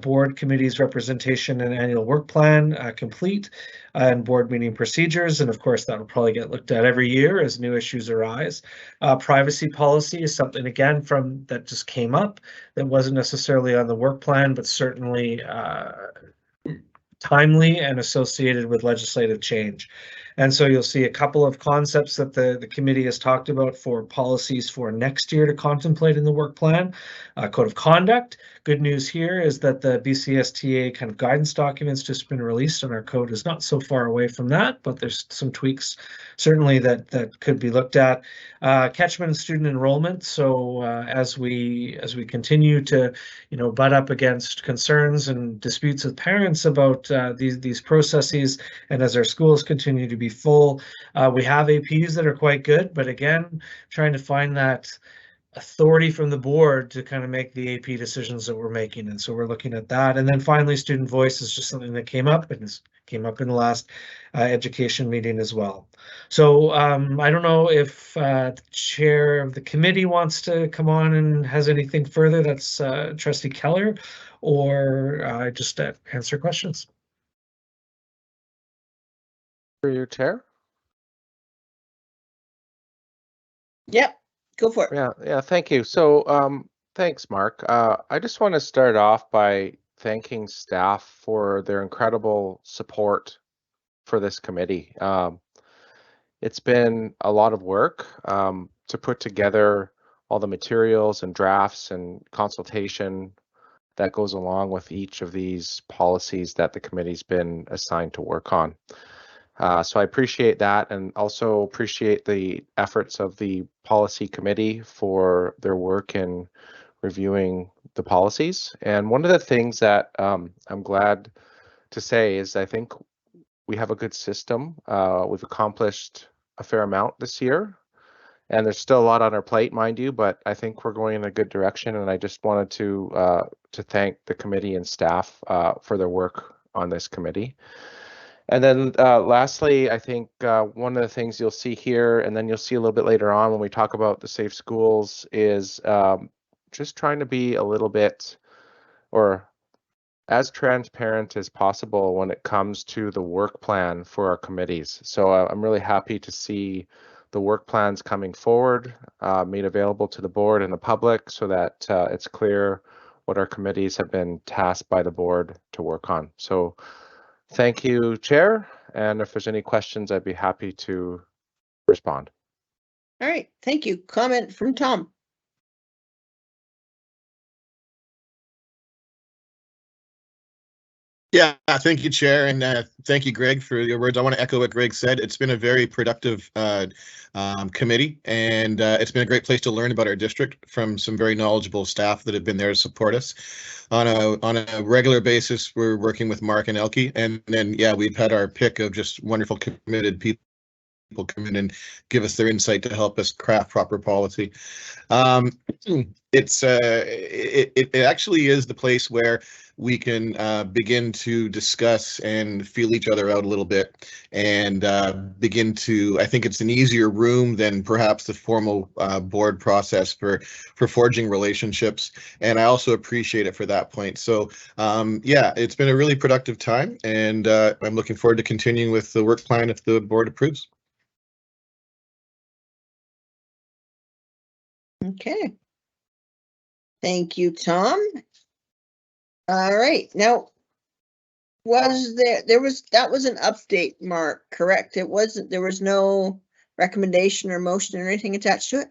S7: Board committees representation and annual work plan complete, and board meeting procedures. And of course, that will probably get looked at every year as new issues arise. Privacy policy is something, again, that just came up that wasn't necessarily on the work plan, but certainly timely and associated with legislative change. And so you'll see a couple of concepts that the committee has talked about for policies for next year to contemplate in the work plan. Code of conduct. Good news here is that the BCSTA kind of guidance documents just been released, and our code is not so far away from that, but there's some tweaks certainly that could be looked at. Catchment and student enrollment. So as we continue to, you know, butt up against concerns and disputes with parents about these processes, and as our schools continue to be full, we have APs that are quite good, but again, trying to find that authority from the board to kind of make the AP decisions that we're making. And so we're looking at that. And then finally, student voice is just something that came up in the last education meeting as well. So I don't know if the chair of the committee wants to come on and has anything further. That's Trustee Keller, or just answer questions.
S11: For your chair?
S1: Yep, go for it.
S11: Yeah, thank you. So thanks, Mark. I just want to start off by thanking staff for their incredible support for this committee. It's been a lot of work to put together all the materials and drafts and consultation that goes along with each of these policies that the committee's been assigned to work on. So I appreciate that, and also appreciate the efforts of the policy committee for their work in reviewing the policies. And one of the things that I'm glad to say is I think we have a good system. We've accomplished a fair amount this year, and there's still a lot on our plate, mind you, but I think we're going in a good direction. And I just wanted to thank the committee and staff for their work on this committee. And then lastly, I think one of the things you'll see here, and then you'll see a little bit later on when we talk about the safe schools, is just trying to be a little bit, or as transparent as possible when it comes to the work plan for our committees. So I'm really happy to see the work plans coming forward, made available to the board and the public, so that it's clear what our committees have been tasked by the board to work on. So thank you, Chair. And if there's any questions, I'd be happy to respond.
S1: All right, thank you. Comment from Tom.
S5: Yeah, thank you, Chair, and thank you, Greg, for your words. I want to echo what Greg said. It's been a very productive committee, and it's been a great place to learn about our district from some very knowledgeable staff that have been there to support us on a regular basis. We're working with Mark and Elke, and then yeah, we've had our pick of just wonderful, committed people come in and give us their insight to help us craft proper policy. It actually is the place where we can begin to discuss and feel each other out a little bit and begin to, I think it's an easier room than perhaps the formal board process for forging relationships. And I also appreciate it for that point. So yeah, it's been a really productive time, and I'm looking forward to continuing with the work plan if the board approves.
S1: Okay. Thank you, Tom. All right, now, that was an update, Mark, correct? There was no recommendation or motion or anything attached to it?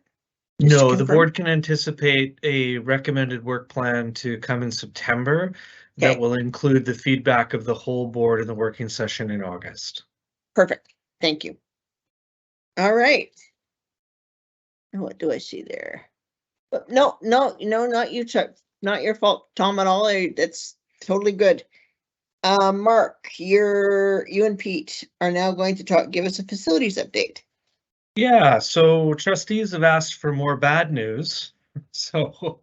S1: Just to
S7: No, the
S1: confirm.
S7: board can anticipate a recommended work plan to come in September that
S1: Okay.
S7: will include the feedback of the whole board in the working session in August.
S1: Perfect, thank you. All right. And what do I see there? But no, not you, Chuck. Not your fault, Tom, at all. That's totally good. Mark, you and Pete are now going to give us a facilities update.
S7: Yeah, so trustees have asked for more bad news. So,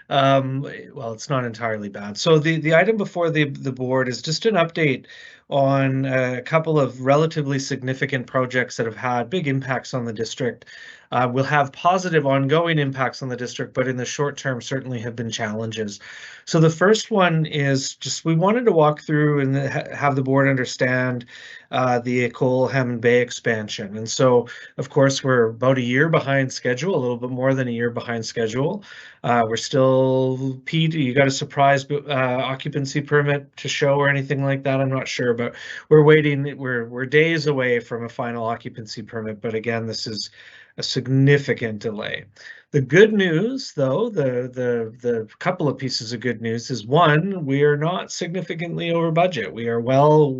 S7: well, it's not entirely bad. So the item before the board is just an update on a couple of relatively significant projects that have had big impacts on the district. Will have positive ongoing impacts on the district, but in the short term certainly have been challenges. So the first one is just we wanted to walk through and have the board understand the École Hammond Bay expansion. And so, of course, we're about a year behind schedule, a little bit more than a year behind schedule. We're still, Pete, you got a surprise occupancy permit to show or anything like that? I'm not sure, but we're waiting. We're days away from a final occupancy permit. But again, this is a significant delay. The good news, though, the couple of pieces of good news is, one, we are not significantly over budget. We are well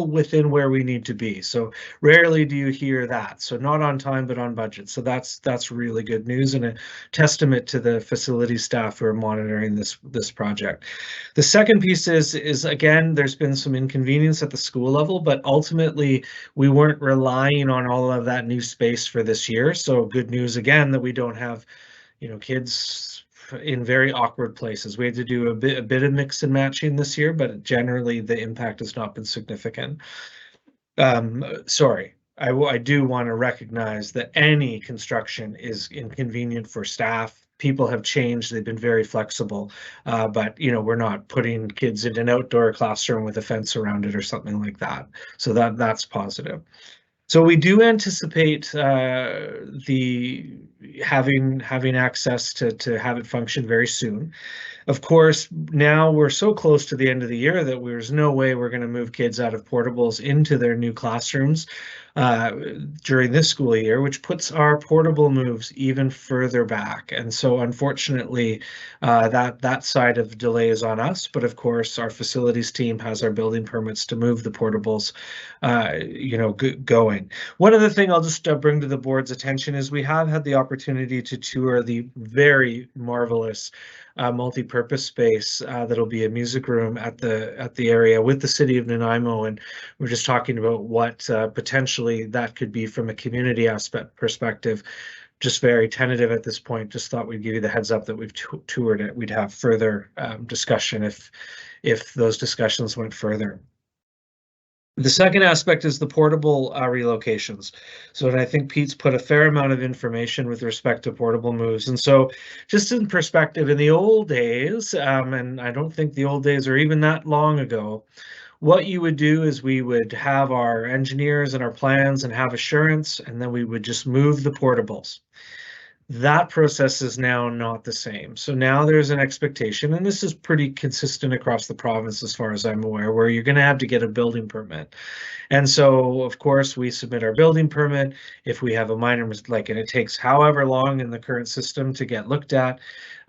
S7: within where we need to be. So rarely do you hear that. So not on time, but on budget. So that's really good news and a testament to the facility staff who are monitoring this project. The second piece is again, there's been some inconvenience at the school level, but ultimately we weren't relying on all of that new space for this year. So good news again that we don't have, kids in very awkward places. We had to do a bit of mix and matching this year, but generally the impact has not been significant. Sorry, I do want to recognize that any construction is inconvenient for staff. People have changed, they've been very flexible, but we're not putting kids in an outdoor classroom with a fence around it or something like that. So that's positive. So we do anticipate having access to have it function very soon. Of course, now we're so close to the end of the year that there's no way we're going to move kids out of portables into their new classrooms during this school year, which puts our portable moves even further back. And so unfortunately, that side of delay is on us. But of course, our facilities team has our building permits to move the portables, going. One other thing I'll just bring to the board's attention is we have had the opportunity to tour the very marvelous multi-purpose space that'll be a music room at the area with the city of Nanaimo, and we're just talking about what potentially that could be from a community aspect perspective. Just very tentative at this point. Just thought we'd give you the heads up that we've toured it. We'd have further discussion if those discussions went further. The second aspect is the portable relocations. So I think Pete's put a fair amount of information with respect to portable moves. And so just in perspective, in the old days, and I don't think the old days are even that long ago, what you would do is we would have our engineers and our plans and have assurance, and then we would just move the portables. That process is now not the same. So now there's an expectation, and this is pretty consistent across the province as far as I'm aware, where you're going to have to get a building permit. And so, of course, we submit our building permit. If we have a minor, and it takes however long in the current system to get looked at.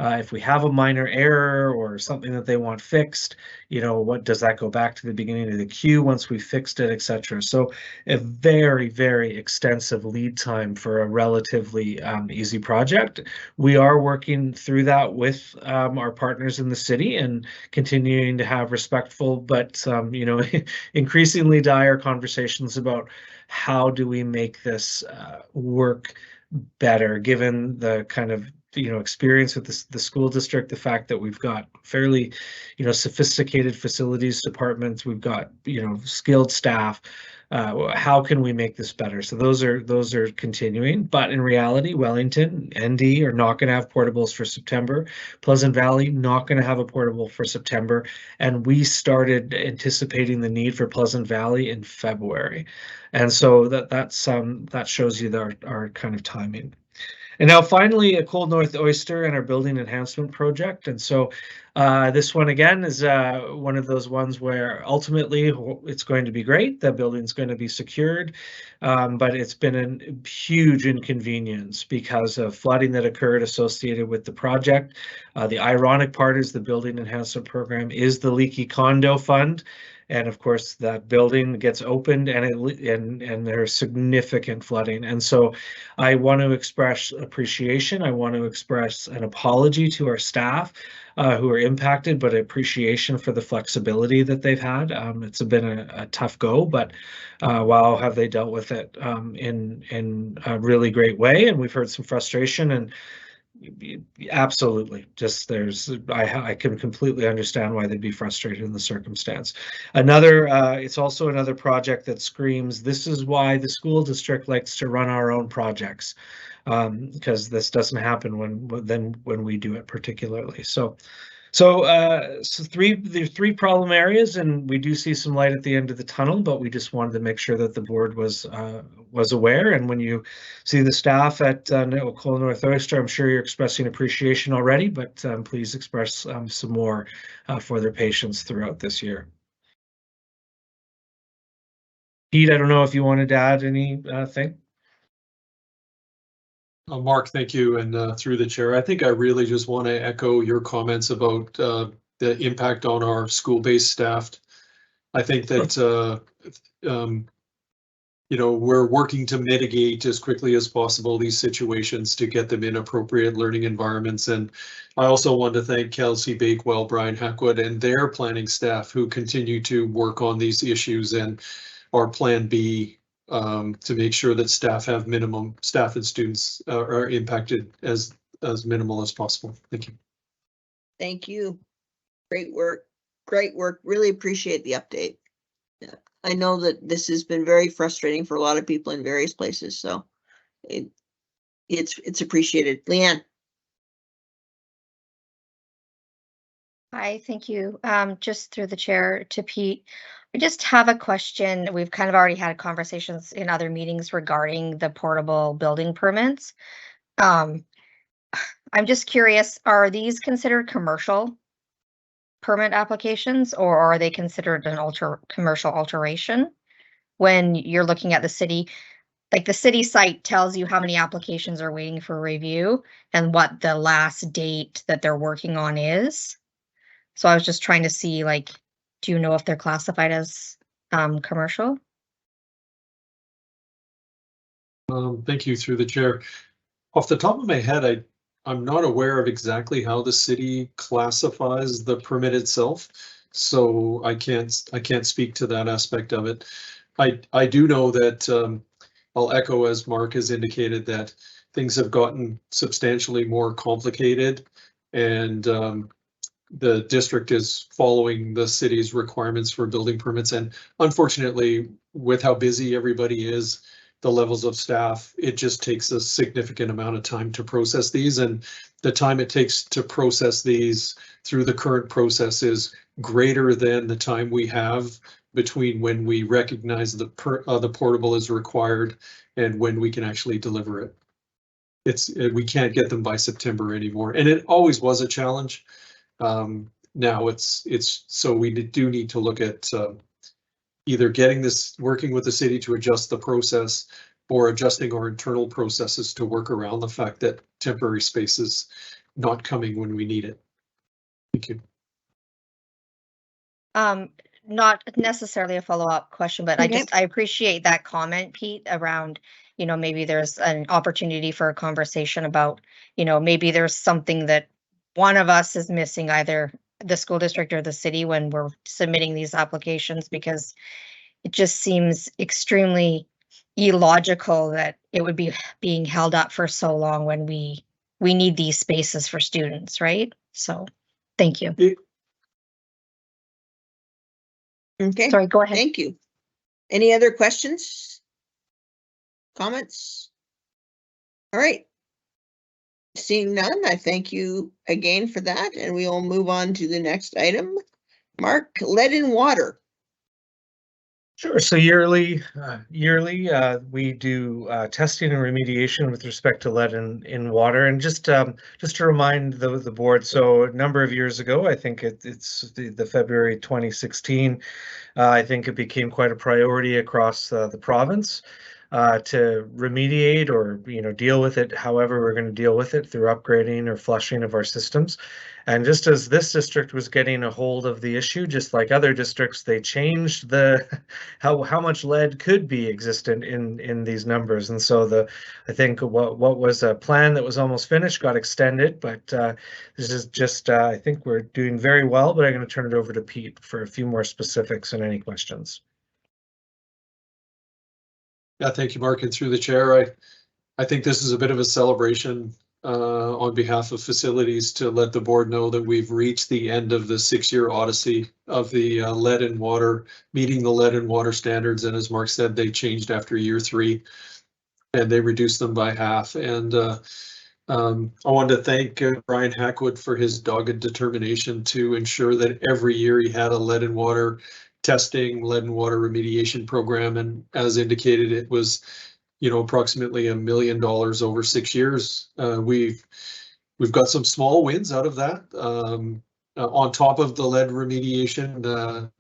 S7: If we have a minor error or something that they want fixed, what does that go back to the beginning of the queue once we fixed it, etc. So a very, very extensive lead time for a relatively easy project. We are working through that with our partners in the city and continuing to have respectful, but increasingly dire conversations about how do we make this work better, given the kind of experience with the school district, the fact that we've got fairly sophisticated facilities departments, we've got skilled staff. How can we make this better? So those are continuing, but in reality, Wellington, ND are not going to have portables for September. Pleasant Valley not going to have a portable for September, and we started anticipating the need for Pleasant Valley in February, and so that shows you our kind of timing. And now finally, a Cold North Oyster and our building enhancement project. And so this one again is one of those ones where ultimately it's going to be great. The building's going to be secured, but it's been a huge inconvenience because of flooding that occurred associated with the project. The ironic part is the building enhancement program is the leaky condo fund. And of course, that building gets opened and there's significant flooding. And so I want to express appreciation. I want to express an apology to our staff who are impacted, but appreciation for the flexibility that they've had. It's been a tough go, but wow, have they dealt with it in a really great way. And we've heard some frustration, and absolutely, just I can completely understand why they'd be frustrated in the circumstance. It's also another project that screams, this is why the school district likes to run our own projects, because this doesn't happen when we do it particularly. There's three problem areas, and we do see some light at the end of the tunnel, but we just wanted to make sure that the board was aware. And when you see the staff at Cold North Oyster, I'm sure you're expressing appreciation already, but please express some more for their patience throughout this year. Pete, I don't know if you wanted to add anything.
S10: Mark, thank you. And through the chair, I think I really just want to echo your comments about the impact on our school-based staff. I think that, we're working to mitigate as quickly as possible these situations to get them in appropriate learning environments. And I also want to thank Kelsey Bakewell, Brian Hackwood, and their planning staff who continue to work on these issues and our Plan B to make sure that staff and students are impacted as minimal as possible. Thank you.
S1: Thank you. Great work. Great work. Really appreciate the update. Yeah. I know that this has been very frustrating for a lot of people in various places, so it's appreciated. Leanne.
S8: Hi, thank you. Just through the chair to Pete. I just have a question. We've kind of already had conversations in other meetings regarding the portable building permits. I'm just curious, are these considered commercial permit applications, or are they considered an commercial alteration? When you're looking at the city, like the city site tells you how many applications are waiting for review and what the last date that they're working on is. So I was just trying to see, do you know if they're classified as commercial?
S10: Thank you, through the chair. Off the top of my head, I'm not aware of exactly how the city classifies the permit itself, so I can't speak to that aspect of it. I do know that I'll echo, as Mark has indicated, that things have gotten substantially more complicated, and the district is following the city's requirements for building permits. And unfortunately, with how busy everybody is, the levels of staff, it just takes a significant amount of time to process these. And the time it takes to process these through the current process is greater than the time we have between when we recognize the portable is required and when we can actually deliver it. we can't get them by September anymore, and it always was a challenge. Now it's so we do need to look at either working with the city to adjust the process, or adjusting our internal processes to work around the fact that temporary space is not coming when we need it. Thank you.
S8: Not necessarily a follow-up question, but
S1: Okay.
S8: I appreciate that comment, Pete, around, maybe there's an opportunity for a conversation about, maybe there's something that one of us is missing, either the school district or the city, when we're submitting these applications, because it just seems extremely illogical that it would be being held up for so long when we need these spaces for students, right? So, thank you.
S1: Okay,
S8: Sorry, go ahead.
S1: thank you. Any other questions? Comments? All right. Seeing none, I thank you again for that, and we will move on to the next item. Mark, lead in water.
S7: Sure. So yearly, we do testing and remediation with respect to lead in water. And just to remind the board, so a number of years ago, I think it's the February 2016, I think it became quite a priority across the province to remediate or deal with it however we're going to deal with it, through upgrading or flushing of our systems. And just as this district was getting a hold of the issue, just like other districts, they changed how much lead could be existent in these numbers. And so I think what was a plan that was almost finished got extended, but this is just I think we're doing very well. But I'm going to turn it over to Pete for a few more specifics and any questions.
S10: Yeah, thank you, Mark, and through the chair, I think this is a bit of a celebration on behalf of facilities to let the board know that we've reached the end of the 6-year odyssey of the lead and water, meeting the lead and water standards. And as Mark said, they changed after year 3 and they reduced them by half. And I wanted to thank Brian Hackwood for his dogged determination to ensure that every year he had a lead and water testing, lead and water remediation program. And as indicated, it was approximately $1 million over 6 years. We've got some small wins out of that. On top of the lead remediation,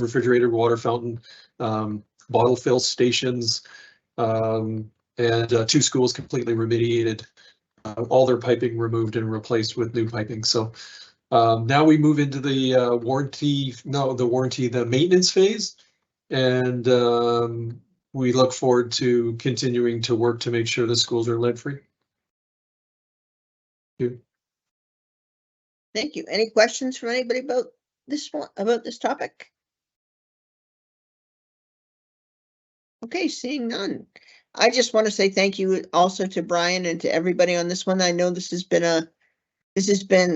S10: refrigerated water fountain, bottle fill stations, and 2 schools completely remediated, all their piping removed and replaced with new piping. So now we move into the maintenance phase. And we look forward to continuing to work to make sure the schools are lead-free. Thank you.
S1: Thank you. Any questions from anybody about this topic? Okay, seeing none. I just want to say thank you also to Brian and to everybody on this one. I know this has been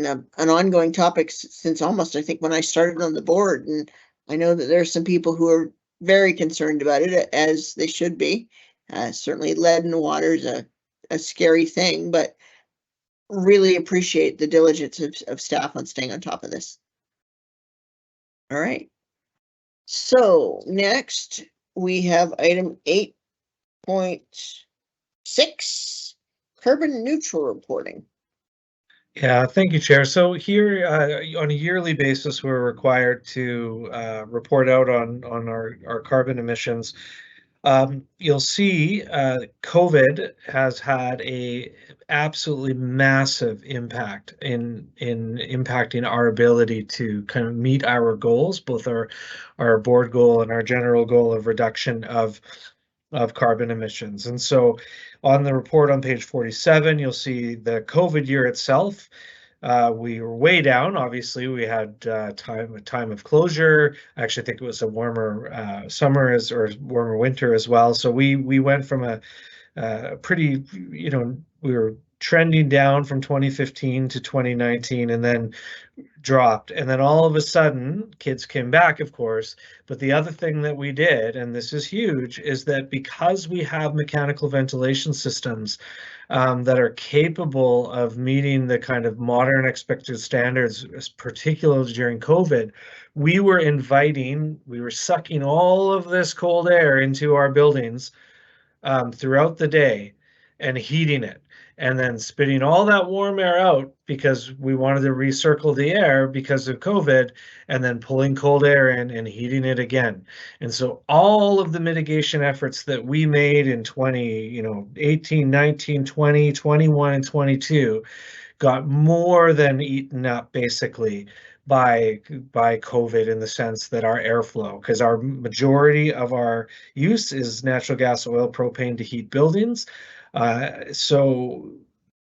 S1: an ongoing topic since almost, I think, when I started on the board, and I know that there's some people who are very concerned about it, as they should be. Certainly lead in the water is a scary thing, but really appreciate the diligence of staff on staying on top of this. All right. So next we have item 8.6, carbon neutral reporting.
S7: Yeah, thank you, Chair. So here on a yearly basis, we're required to report out on our carbon emissions. You'll see COVID has had a absolutely massive impact in impacting our ability to kind of meet our goals, both our board goal and our general goal of reduction of carbon emissions. And so on the report on page 47, you'll see the COVID year itself. We were way down. Obviously, we had a time of closure. I actually think it was a warmer summer or warmer winter as well. So we went from a pretty, we were trending down from 2015 to 2019 and then dropped. And then all of a sudden, kids came back, of course. But the other thing that we did, and this is huge, is that because we have mechanical ventilation systems that are capable of meeting the kind of modern expected standards, particularly during COVID, we were sucking all of this cold air into our buildings throughout the day and heating it, and then spitting all that warm air out because we wanted to recircle the air because of COVID, and then pulling cold air in and heating it again. And so all of the mitigation efforts that we made in 18, 19, 20, 21, and 22 got more than eaten up basically by COVID, in the sense that our airflow, because our majority of our use is natural gas, oil, propane to heat buildings. So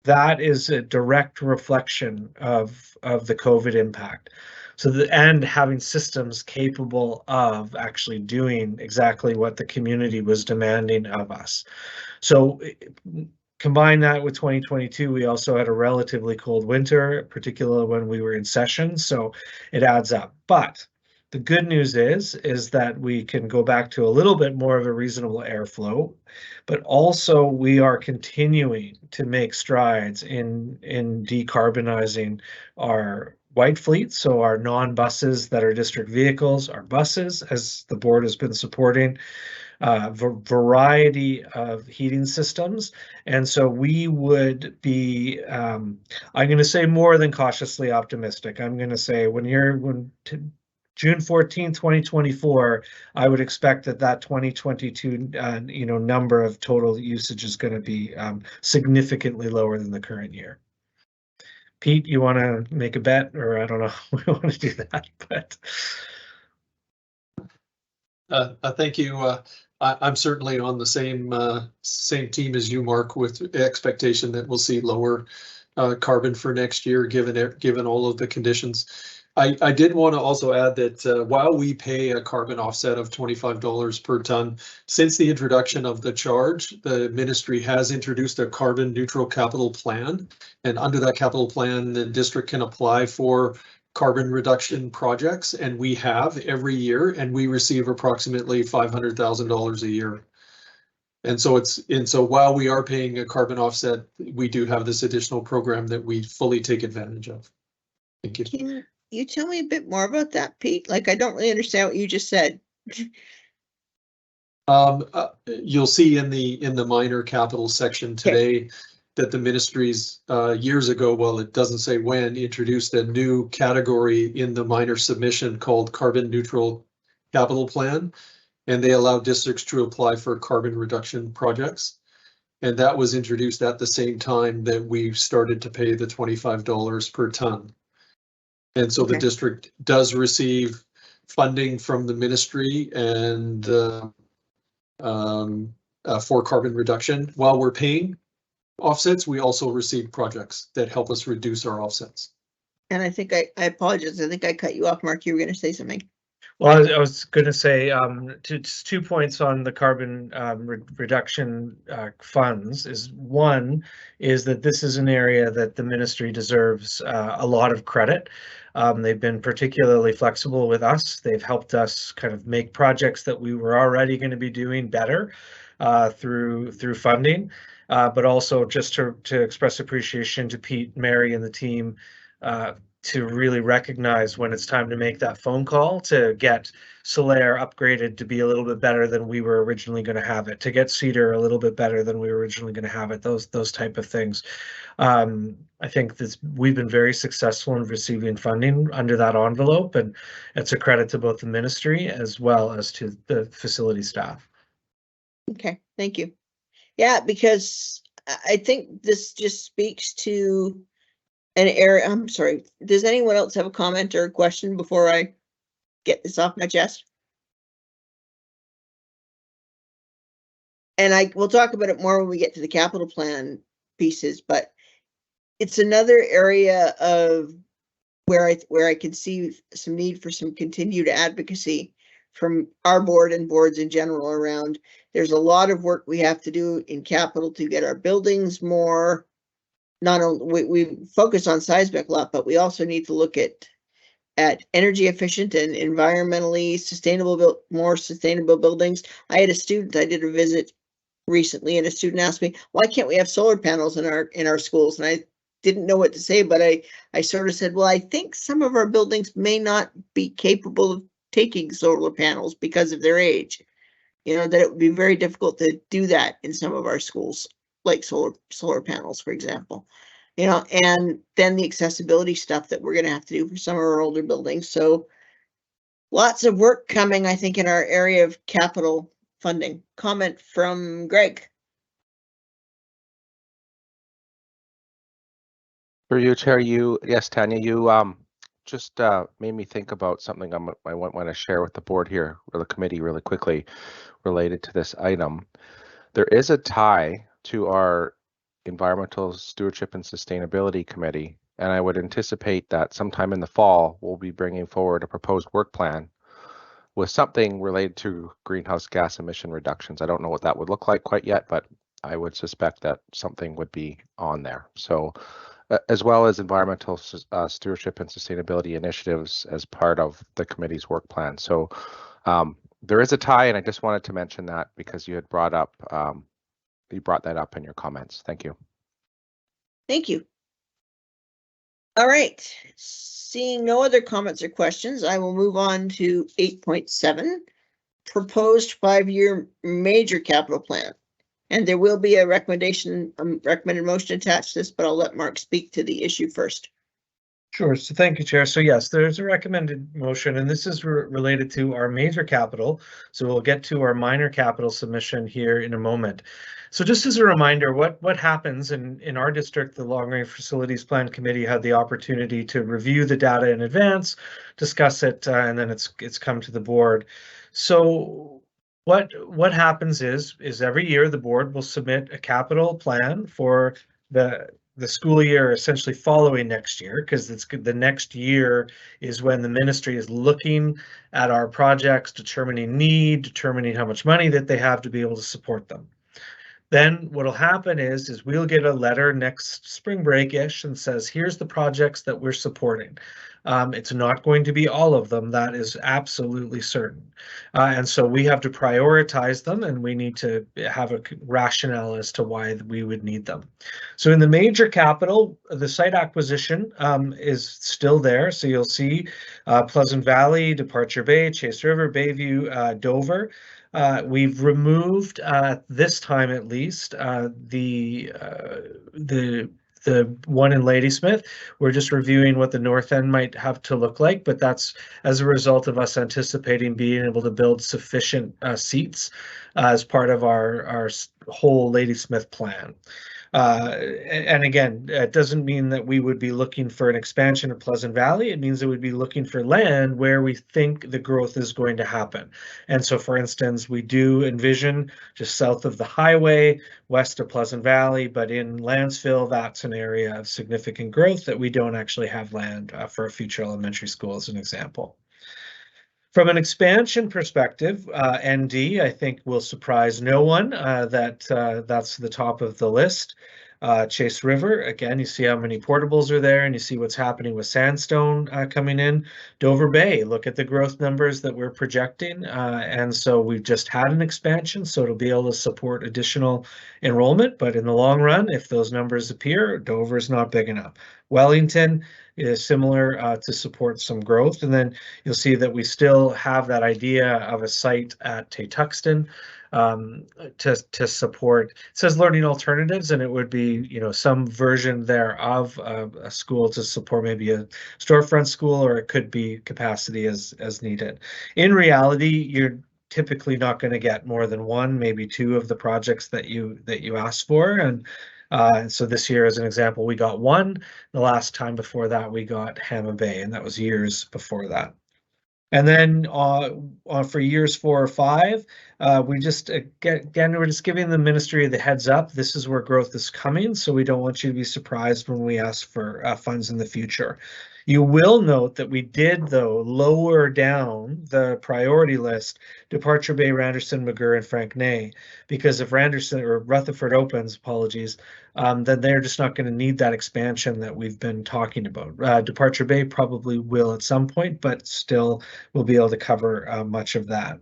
S7: that is a direct reflection of the COVID impact. So and having systems capable of actually doing exactly what the community was demanding of us. So combine that with 2022, we also had a relatively cold winter, particularly when we were in session. So it adds up. But the good news is that we can go back to a little bit more of a reasonable airflow, but also we are continuing to make strides in decarbonizing our white fleet, so our non-buses that are district vehicles, our buses, as the board has been supporting, variety of heating systems. And so we would be, I'm going to say more than cautiously optimistic. I'm going to say June 14, 2024, I would expect that 2022 number of total usage is going to be significantly lower than the current year. Pete, you want to make a bet, or I don't know if we want to do that, but.
S10: Thank you. I'm certainly on the same team as you, Mark, with the expectation that we'll see lower carbon for next year, given all of the conditions. I did want to also add that while we pay a carbon offset of $25 per ton, since the introduction of the charge, the ministry has introduced a carbon neutral capital plan. And under that capital plan, the district can apply for carbon reduction projects, and we have every year, and we receive approximately $500,000 a year. And so while we are paying a carbon offset, we do have this additional program that we fully take advantage of. Thank you.
S1: Can you tell me a bit more about that, Pete? Like, I don't really understand what you just said.
S10: You'll see in the minor capital section today that the ministries years ago, well, it doesn't say when, introduced a new category in the minor submission called carbon neutral capital plan. And they allow districts to apply for carbon reduction projects. And that was introduced at the same time that we started to pay the $25 per ton. And so the district does receive funding from the ministry and for carbon reduction. While we're paying offsets, we also receive projects that help us reduce our offsets.
S1: And I think I apologize. I think I cut you off, Mark. You were going to say something.
S7: Well, I was going to say just 2 points on the carbon reduction funds. One is that this is an area that the ministry deserves a lot of credit. They've been particularly flexible with us. They've helped us kind of make projects that we were already going to be doing better through funding, but also just to express appreciation to Pete, Mary, and the team to really recognize when it's time to make that phone call to get Solaire upgraded to be a little bit better than we were originally going to have it, to get Cedar a little bit better than we were originally going to have it, those type of things. I think we've been very successful in receiving funding under that envelope, and it's a credit to both the ministry as well as to the facility staff.
S1: Okay, thank you. Yeah, because I think this just speaks to an area. I'm sorry. Does anyone else have a comment or a question before I get this off my chest? And we'll talk about it more when we get to the capital plan pieces, but it's another area of where I can see some need for some continued advocacy from our board and boards in general around. There's a lot of work we have to do in capital to get our buildings more. Not only we focus on seismic a lot, but we also need to look at energy efficient and environmentally sustainable, more sustainable buildings. I had a student, I did a visit recently, and a student asked me, why can't we have solar panels in our schools? And I didn't know what to say, but I sort of said, well, I think some of our buildings may not be capable of taking solar panels because of their age. you know, that it would be very difficult to do that in some of our schools, like solar panels, for example. You know, and then the accessibility stuff that we're going to have to do for some of our older buildings. So lots of work coming, I think, in our area of capital funding. Comment from Greg.
S11: For you, Chair, yes, Tanya, you just made me think about something I want to share with the board here, or the committee really quickly, related to this item. There is a tie to our Environmental Stewardship and Sustainability Committee, and I would anticipate that sometime in the fall, we'll be bringing forward a proposed work plan with something related to greenhouse gas emission reductions. I don't know what that would look like quite yet, but I would suspect that something would be on there. So as well as environmental stewardship and sustainability initiatives as part of the committee's work plan. So there is a tie, and I just wanted to mention that because you had brought up that up in your comments. Thank you.
S1: Thank you. All right. Seeing no other comments or questions, I will move on to 8.7, proposed 5-year major capital plan. And there will be a recommended motion attached to this, but I'll let Mark speak to the issue first.
S7: Sure. So thank you, Chair. So yes, there's a recommended motion, and this is related to our major capital. So we'll get to our minor capital submission here in a moment. So just as a reminder, what happens in our district, the Long Range Facilities Plan Committee had the opportunity to review the data in advance, discuss it, and then it's come to the board. So what happens is every year the board will submit a capital plan for the school year essentially following next year, because it's the next year is when the ministry is looking at our projects, determining need, determining how much money that they have to be able to support them. Then what'll happen is we'll get a letter next spring break-ish and says, here's the projects that we're supporting. It's not going to be all of them, that is absolutely certain. And so we have to prioritize them, and we need to have a rationale as to why we would need them. So in the major capital, the site acquisition is still there. So you'll see Pleasant Valley, Departure Bay, Chase River, Bayview, Dover. We've removed, this time at least, the one in Ladysmith. We're just reviewing what the north end might have to look like, but that's as a result of us anticipating being able to build sufficient seats as part of our whole Ladysmith plan. And again, it doesn't mean that we would be looking for an expansion of Pleasant Valley. It means that we'd be looking for land where we think the growth is going to happen. And so, for instance, we do envision just south of the highway, west of Pleasant Valley, but in Landsville, that's an area of significant growth that we don't actually have land for a future elementary school, as an example. From an expansion perspective, ND, I think, will surprise no one that that's the top of the list. Chase River, again, you see how many portables are there, and you see what's happening with Sandstone coming in. Dover Bay, look at the growth numbers that we're projecting. And so we've just had an expansion, so it'll be able to support additional enrollment. But in the long run, if those numbers appear, Dover is not big enough. Wellington is similar to support some growth. And then you'll see that we still have that idea of a site at Tay-Tuxton to support. It says learning alternatives, and it would be, you know, some version there of a school to support maybe a storefront school, or it could be capacity as needed. In reality, you're typically not going to get more than one, maybe two of the projects that you asked for. And so this year, as an example, we got one. The last time before that, we got Hammond Bay, and that was years before that. And then for years 4 or 5, we just, again, we're just giving the ministry the heads up. This is where growth is coming, so we don't want you to be surprised when we ask for funds in the future. You will note that we did, though, lower down the priority list Departure Bay, Randerson, McGurr, and Frank-Ney, because if Randerson or Rutherford opens, apologies, then they're just not going to need that expansion that we've been talking about. Departure Bay probably will at some point, but still will be able to cover much of that.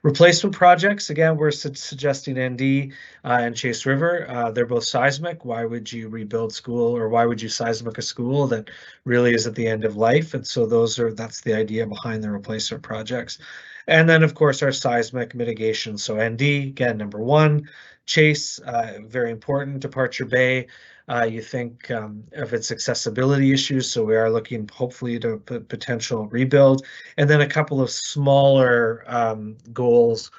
S7: Replacement projects, again, we're suggesting ND and Chase River. They're both seismic. Why would you rebuild school, or why would you seismic a school that really is at the end of life. And so that's the idea behind the replacement projects. And then, of course, our seismic mitigation. So ND, again, number one. Chase, very important. Departure Bay, you think of its accessibility issues. So we are looking hopefully to potential rebuild. And then a couple of smaller goals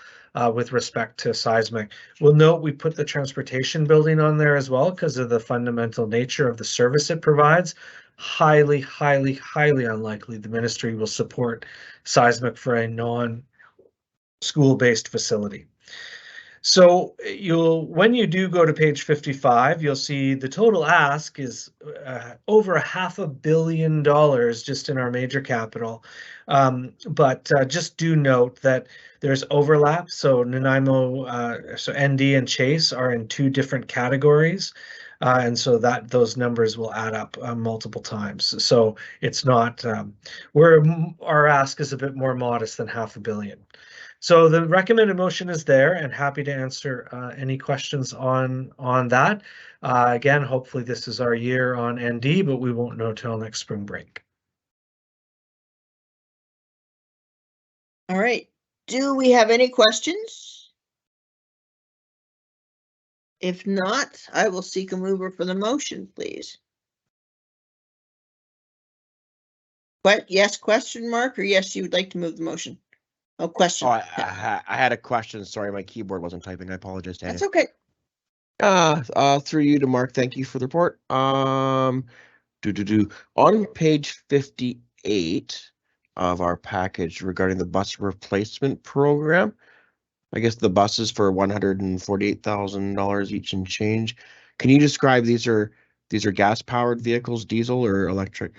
S7: with respect to seismic. We'll note we put the transportation building on there as well because of the fundamental nature of the service it provides. Highly, highly, highly unlikely the ministry will support seismic for a non-school-based facility. So when you do go to page 55, you'll see the total ask is over $500 million just in our major capital. But just do note that there's overlap. So Nanaimo, so ND and Chase are in two different categories. And so those numbers will add up multiple times. So it's not our ask is a bit more modest than $500 million. So the recommended motion is there, and happy to answer any questions on that. Again, hopefully this is our year on ND, but we won't know till next spring break.
S1: All right. Do we have any questions? If not, I will seek a mover for the motion, please. But yes, question mark, or yes, you would like to move the motion? Oh, question.
S6: Oh, I had a question. Sorry, my keyboard wasn't typing. I apologize, Tanya.
S1: That's okay.
S6: Through you to Mark, thank you for the report. On page 58 of our package regarding the bus replacement program, I guess the buses for $148,000 each and change. Can you describe these are gas powered vehicles, diesel or electric?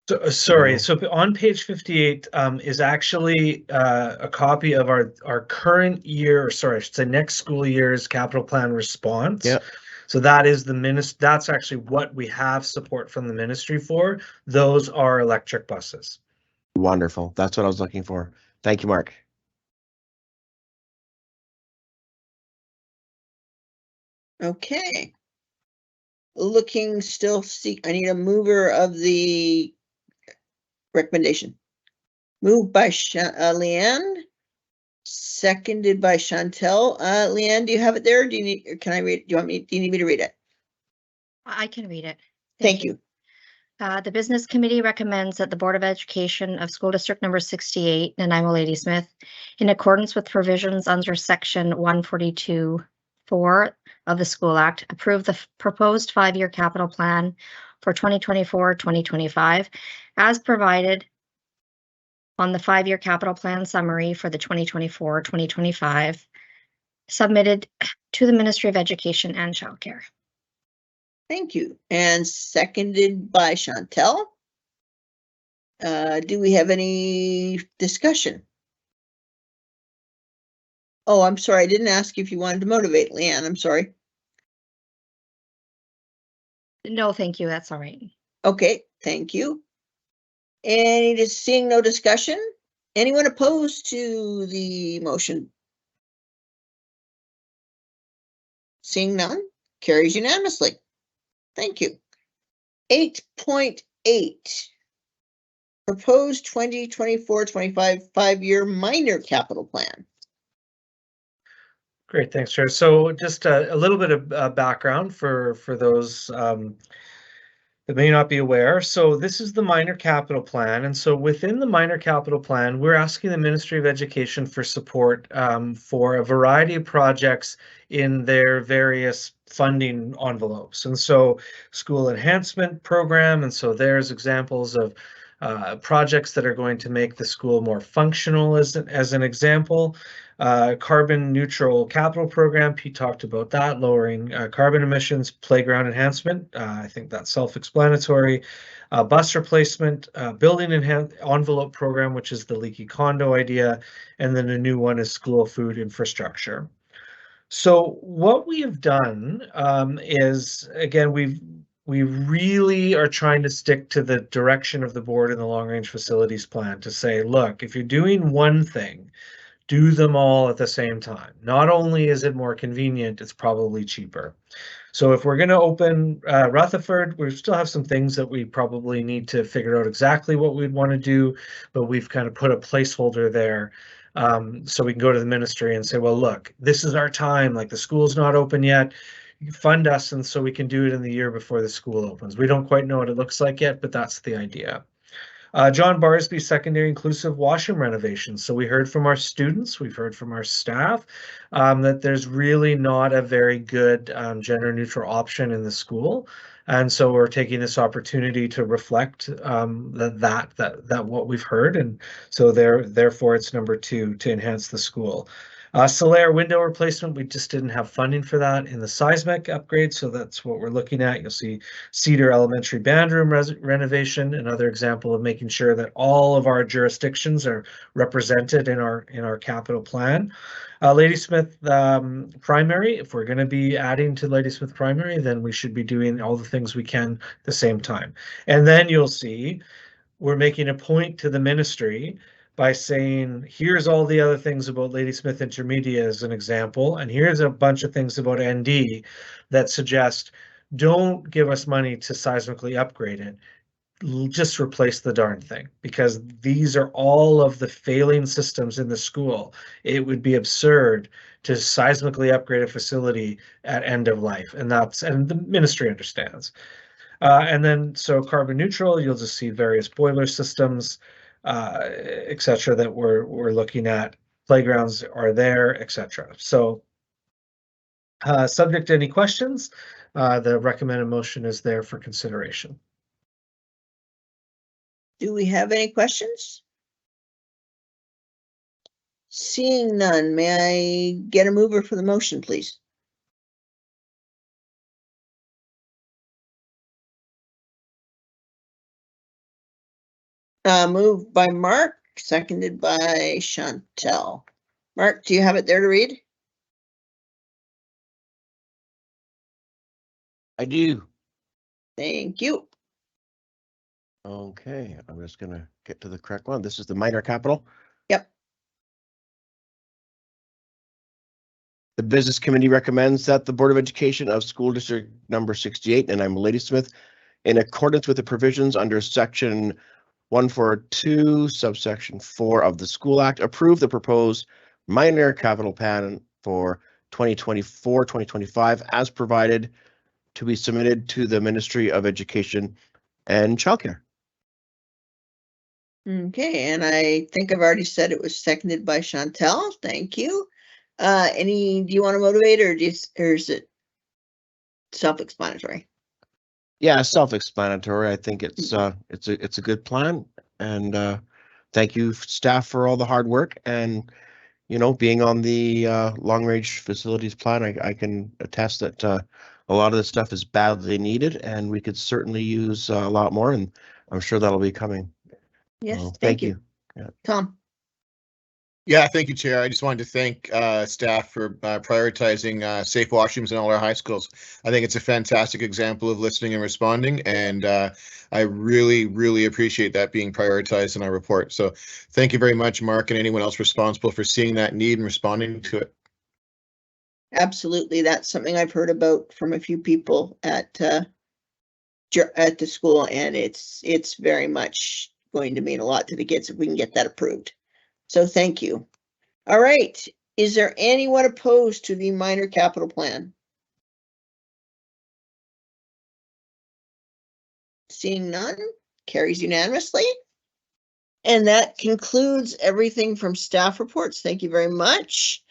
S7: So, sorry, so on page 58 is actually a copy of our current year, or sorry, I should say next school year's capital plan response.
S6: Yep.
S7: So that is that's actually what we have support from the ministry for. Those are electric buses.
S6: Wonderful. That's what I was looking for. Thank you, Mark.
S1: Okay. Looking still I need a mover of the recommendation. Moved by Leanne, seconded by Chantel. Leanne, do you have it there? Or do you need? Or can I read? Do you need me to read it?
S8: I can read it.
S1: Thank you.
S8: The Business Committee recommends that the Board of Education of School District Number 68, Nanaimo Ladysmith, in accordance with provisions under Section 142(4) of the School Act, approve the proposed 5-year capital plan for 2024-2025 as provided on the 5-year capital plan summary for the 2024-2025 submitted to the Ministry of Education and Childcare.
S1: Thank you. And seconded by Chantel. Do we have any discussion? Oh, I'm sorry. I didn't ask if you wanted to motivate, Leanne. I'm sorry.
S8: No, thank you. That's all right.
S1: Okay, thank you. Seeing no discussion? Anyone opposed to the motion? Seeing none, carries unanimously. Thank you. 8.8. Proposed 2024-25 5-year minor capital plan.
S7: Great, thanks, Chair. So just a little bit of background for those that may not be aware. So this is the minor capital plan. And so within the minor capital plan, we're asking the Ministry of Education for support for a variety of projects in their various funding envelopes. And so school enhancement program. And so there's examples of projects that are going to make the school more functional as an example. Carbon neutral capital program, Pete talked about that, lowering carbon emissions, playground enhancement. I think that's self-explanatory. Bus replacement, building envelope program, which is the leaky condo idea. And then a new one is school food infrastructure. So what we have done is, again, we really are trying to stick to the direction of the board in the long range facilities plan to say, look, if you're doing one thing, do them all at the same time. Not only is it more convenient, it's probably cheaper. So if we're going to open Rutherford, we still have some things that we probably need to figure out exactly what we'd want to do, but we've kind of put a placeholder there. So we can go to the ministry and say, well, look, this is our time. Like the school's not open yet. You fund us, and so we can do it in the year before the school opens. We don't quite know what it looks like yet, but that's the idea. John Barsby Secondary Inclusive Washroom renovations. So we heard from our students, we've heard from our staff that there's really not a very good gender neutral option in the school. And so we're taking this opportunity to reflect that what we've heard. And so therefore it's number 2 to enhance the school. Solaire window replacement, we just didn't have funding for that in the seismic upgrade, so that's what we're looking at. You'll see Cedar Elementary band room renovation, another example of making sure that all of our jurisdictions are represented in our capital plan. Ladysmith Primary, if we're going to be adding to Ladysmith Primary, then we should be doing all the things we can at the same time. And then you'll see we're making a point to the ministry by saying, here's all the other things about Ladysmith Intermediate as an example, and here's a bunch of things about ND that suggest don't give us money to seismically upgrade it. Just replace the darn thing, because these are all of the failing systems in the school. It would be absurd to seismically upgrade a facility at end of life, and the ministry understands. And then so carbon neutral, you'll just see various boiler systems, etc. that we're looking at. Playgrounds are there, etc. So subject to any questions, the recommended motion is there for consideration.
S1: Do we have any questions? Seeing none, may I get a mover for the motion, please? Moved by Mark, seconded by Chantel. Mark, do you have it there to read?
S6: I do.
S1: Thank you.
S6: Okay, I'm just gonna get to the correct one. This is the minor capital.
S1: Yep.
S6: The Business Committee recommends that the Board of Education of School District number 68, and I'm Ladysmith, in accordance with the provisions under section 142, subsection 4 of the School Act, approve the proposed minor capital plan for 2024-2025 as provided, to be submitted to the Ministry of Education and Childcare.
S1: Okay, and I think I've already said it was seconded by Chantel. Thank you. Do you want to motivate, or is it self-explanatory?
S6: Yeah, self-explanatory. I think it's a good plan, and thank you staff for all the hard work. And being on the long-range facilities plan, I can attest that a lot of this stuff is badly needed, and we could certainly use a lot more. And I'm sure that'll be coming.
S1: Yes,
S6: So,
S1: thank you.
S6: Yeah.
S1: Tom.
S5: Yeah, thank you, Chair. I just wanted to thank staff for prioritizing safe washrooms in all our high schools. I think it's a fantastic example of listening and responding, and I really, really appreciate that being prioritized in our report. So thank you very much, Mark, and anyone else responsible for seeing that need and responding to it.
S1: Absolutely, that's something I've heard about from a few people at the school, and it's very much going to mean a lot to the kids if we can get that approved. So thank you. All right. Is there anyone opposed to the minor capital plan? Seeing none, carries unanimously. And that concludes everything from staff reports. Thank you very much.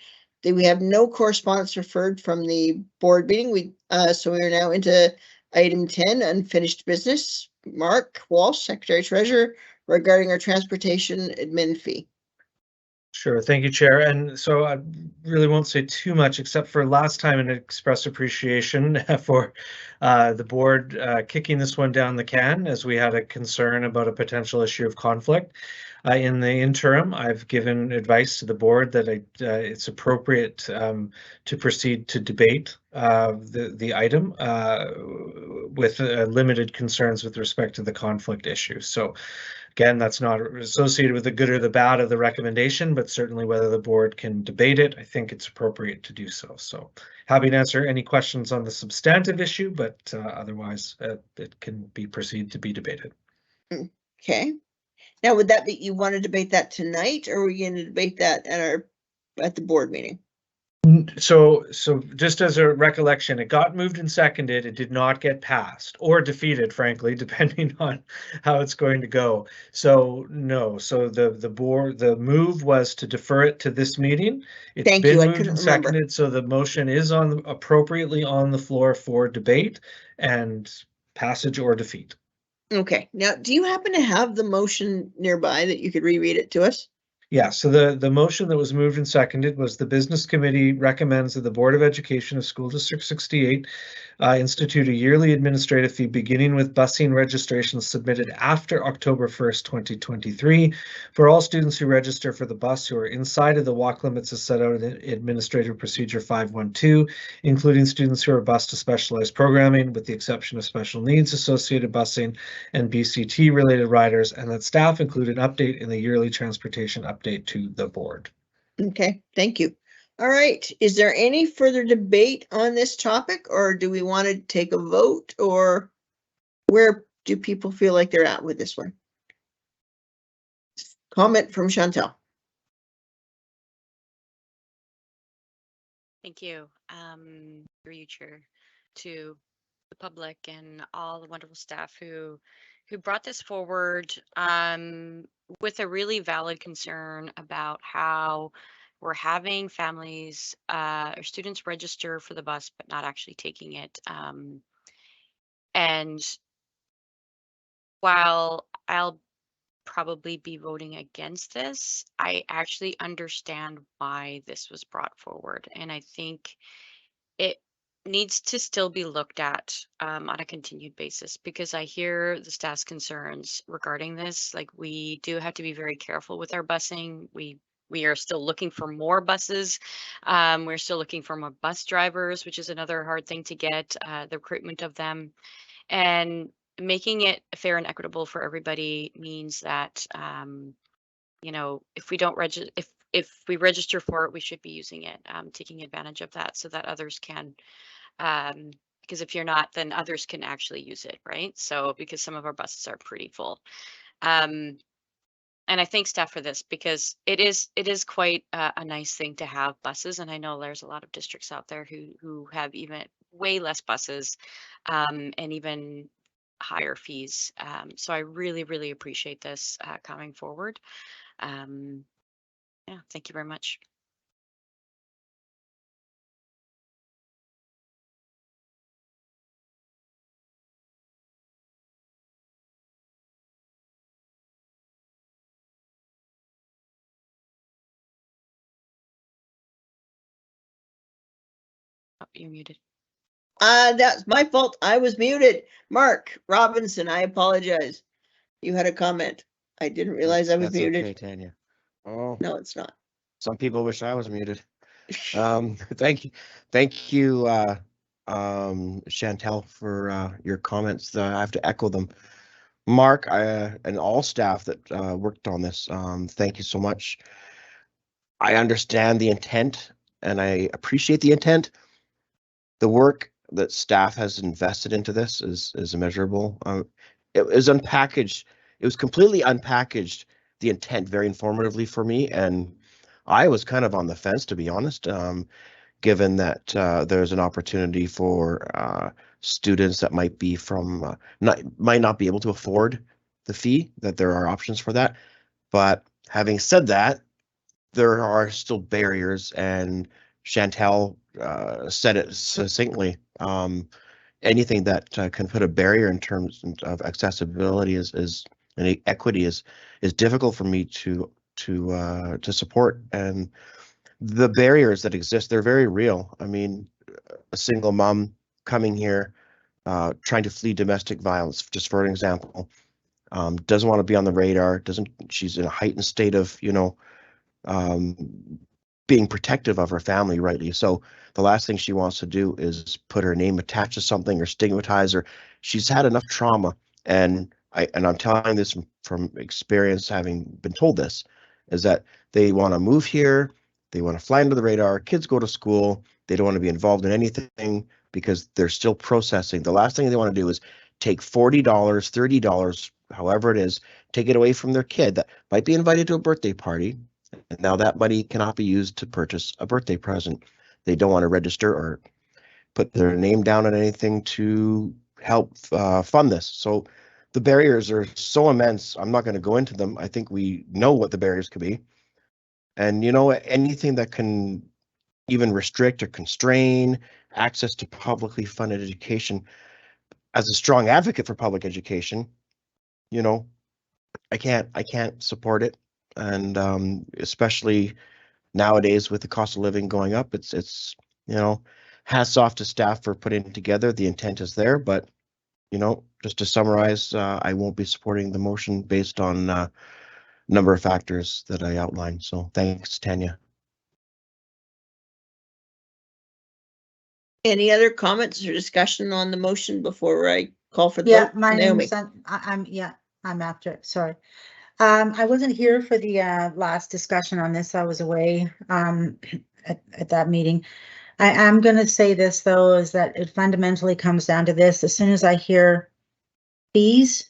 S1: We have no correspondence referred from the board meeting. So we are now into item 10, unfinished business. Mark Walsh, Secretary Treasurer, regarding our transportation admin fee.
S7: Sure, thank you, Chair. And so I really won't say too much, except for last time and express appreciation for the board kicking this one down the can, as we had a concern about a potential issue of conflict. In the interim, I've given advice to the board that it's appropriate to proceed to debate the item with limited concerns with respect to the conflict issue. So Again, that's not associated with the good or the bad of the recommendation, but certainly whether the board can debate it, I think it's appropriate to do so. So happy to answer any questions on the substantive issue, but otherwise it can proceed to be debated.
S1: Okay. Now, would that be, you want to debate that tonight, or are we going to debate that at the board meeting?
S7: So just as a recollection, it got moved and seconded. It did not get passed or defeated, frankly, depending on how it's going to go. So no. So the move was to defer it to this meeting. It's
S1: Thank
S7: been
S1: you. I
S7: moved
S1: couldn't
S7: and
S1: remember.
S7: seconded. So the motion is appropriately on the floor for debate and passage or defeat.
S1: Okay. Now, do you happen to have the motion nearby that you could reread it to us?
S7: Yeah, so the motion that was moved and seconded was the business committee recommends that the Board of Education of School District 68 institute a yearly administrative fee beginning with busing registrations submitted after October 1st, 2023 for all students who register for the bus who are inside of the walk limits as set out in Administrative Procedure 512, including students who are bused to specialized programming with the exception of special needs associated busing and BCT related riders, and that staff include an update in the yearly transportation update to the board.
S1: Okay, thank you. All right, is there any further debate on this topic, or do we want to take a vote, or where do people feel like they're at with this one? Comment from Chantel.
S4: Thank you. Through you, Chair, to the public and all the wonderful staff who brought this forward with a really valid concern about how we're having families or students register for the bus but not actually taking it. And while I'll probably be voting against this, I actually understand why this was brought forward. And I think it needs to still be looked at on a continued basis, because I hear the staff's concerns regarding this. Like, we do have to be very careful with our busing. We are still looking for more buses. We're still looking for more bus drivers, which is another hard thing to get, the recruitment of them. And making it fair and equitable for everybody means that, you know, if we don't register, if we register for it, we should be using it, taking advantage of that so that others can, because if you're not, then others can actually use it, right? So, because some of our buses are pretty full. And I thank staff for this, because it is quite a nice thing to have buses. And I know there's a lot of districts out there who have even way less buses and even higher fees. So I really, really appreciate this coming forward. Yeah, thank you very much. Oh, you're muted.
S1: That's my fault. I was muted. Mark Robinson, I apologize. You had a comment. I didn't realize I was
S6: That's
S1: muted.
S6: okay, Tanya. Oh,
S1: No, it's not.
S6: some people wish I was muted. Thank you, Chantel, for your comments. I have to echo them. Mark, and all staff that worked on this, thank you so much. I understand the intent and I appreciate the intent. The work that staff has invested into this is immeasurable. It was unpackaged. It was completely unpackaged, the intent, very informatively for me. And I was kind of on the fence, to be honest, given that there's an opportunity for students that might be from might not be able to afford the fee, that there are options for that. But having said that, there are still barriers, and Chantel said it succinctly. Anything that can put a barrier in terms of accessibility is and equity is difficult for me to support. And the barriers that exist, they're very real. I mean, a single mom coming here, trying to flee domestic violence, just for an example, doesn't want to be on the radar. She's in a heightened state of, being protective of her family, rightly so. The last thing she wants to do is put her name attached to something or stigmatize her. She's had enough trauma, and and I'm telling this from experience, having been told this, is that they want to move here, they want to fly under the radar, kids go to school, they don't want to be involved in anything because they're still processing. The last thing they want to do is take $40, $30, however it is, take it away from their kid that might be invited to a birthday party, and now that money cannot be used to purchase a birthday present. They don't want to register or put their name down on anything to help fund this. So the barriers are so immense. I'm not going to go into them. I think we know what the barriers could be. And, you know, anything that can even restrict or constrain access to publicly funded education, as a strong advocate for public education, you know, I can't support it. And especially nowadays with the cost of living going up, it's you know, hats off to staff for putting it together. The intent is there, but you know, just to summarize, I won't be supporting the motion based on a number of factors that I outlined. So thanks, Tanya.
S1: Any other comments or discussion on the motion before I call for the
S12: Yeah,
S1: vote?
S12: my
S1: Naomi.
S12: name's, I'm after it, sorry. I wasn't here for the last discussion on this. I was away at that meeting. I am gonna say this though, is that it fundamentally comes down to this. As soon as I hear fees,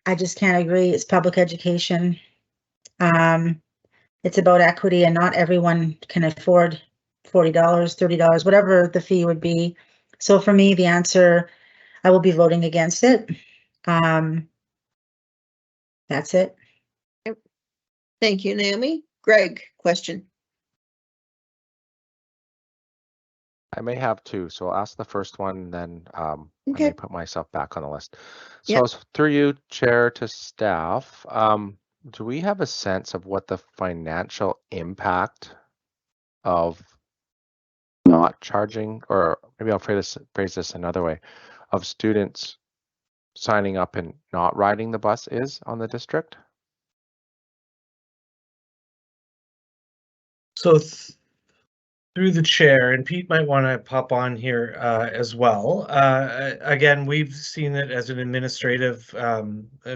S12: I just can't agree. It's public education. It's about equity, and not everyone can afford $40, $30, whatever the fee would be. So for me, the answer, I will be voting against it. That's it.
S1: Thank you, Naomi. Greg, question.
S11: I may have two, so I'll ask the first one, then I
S1: Okay.
S11: may put myself back on the list. So
S1: Yep.
S11: through you, Chair, to staff, do we have a sense of what the financial impact of not charging, or maybe I'll phrase this another way, of students signing up and not riding the bus is on the district?
S7: So through the chair, and Pete might want to pop on here as well. Again, we've seen it as an administrative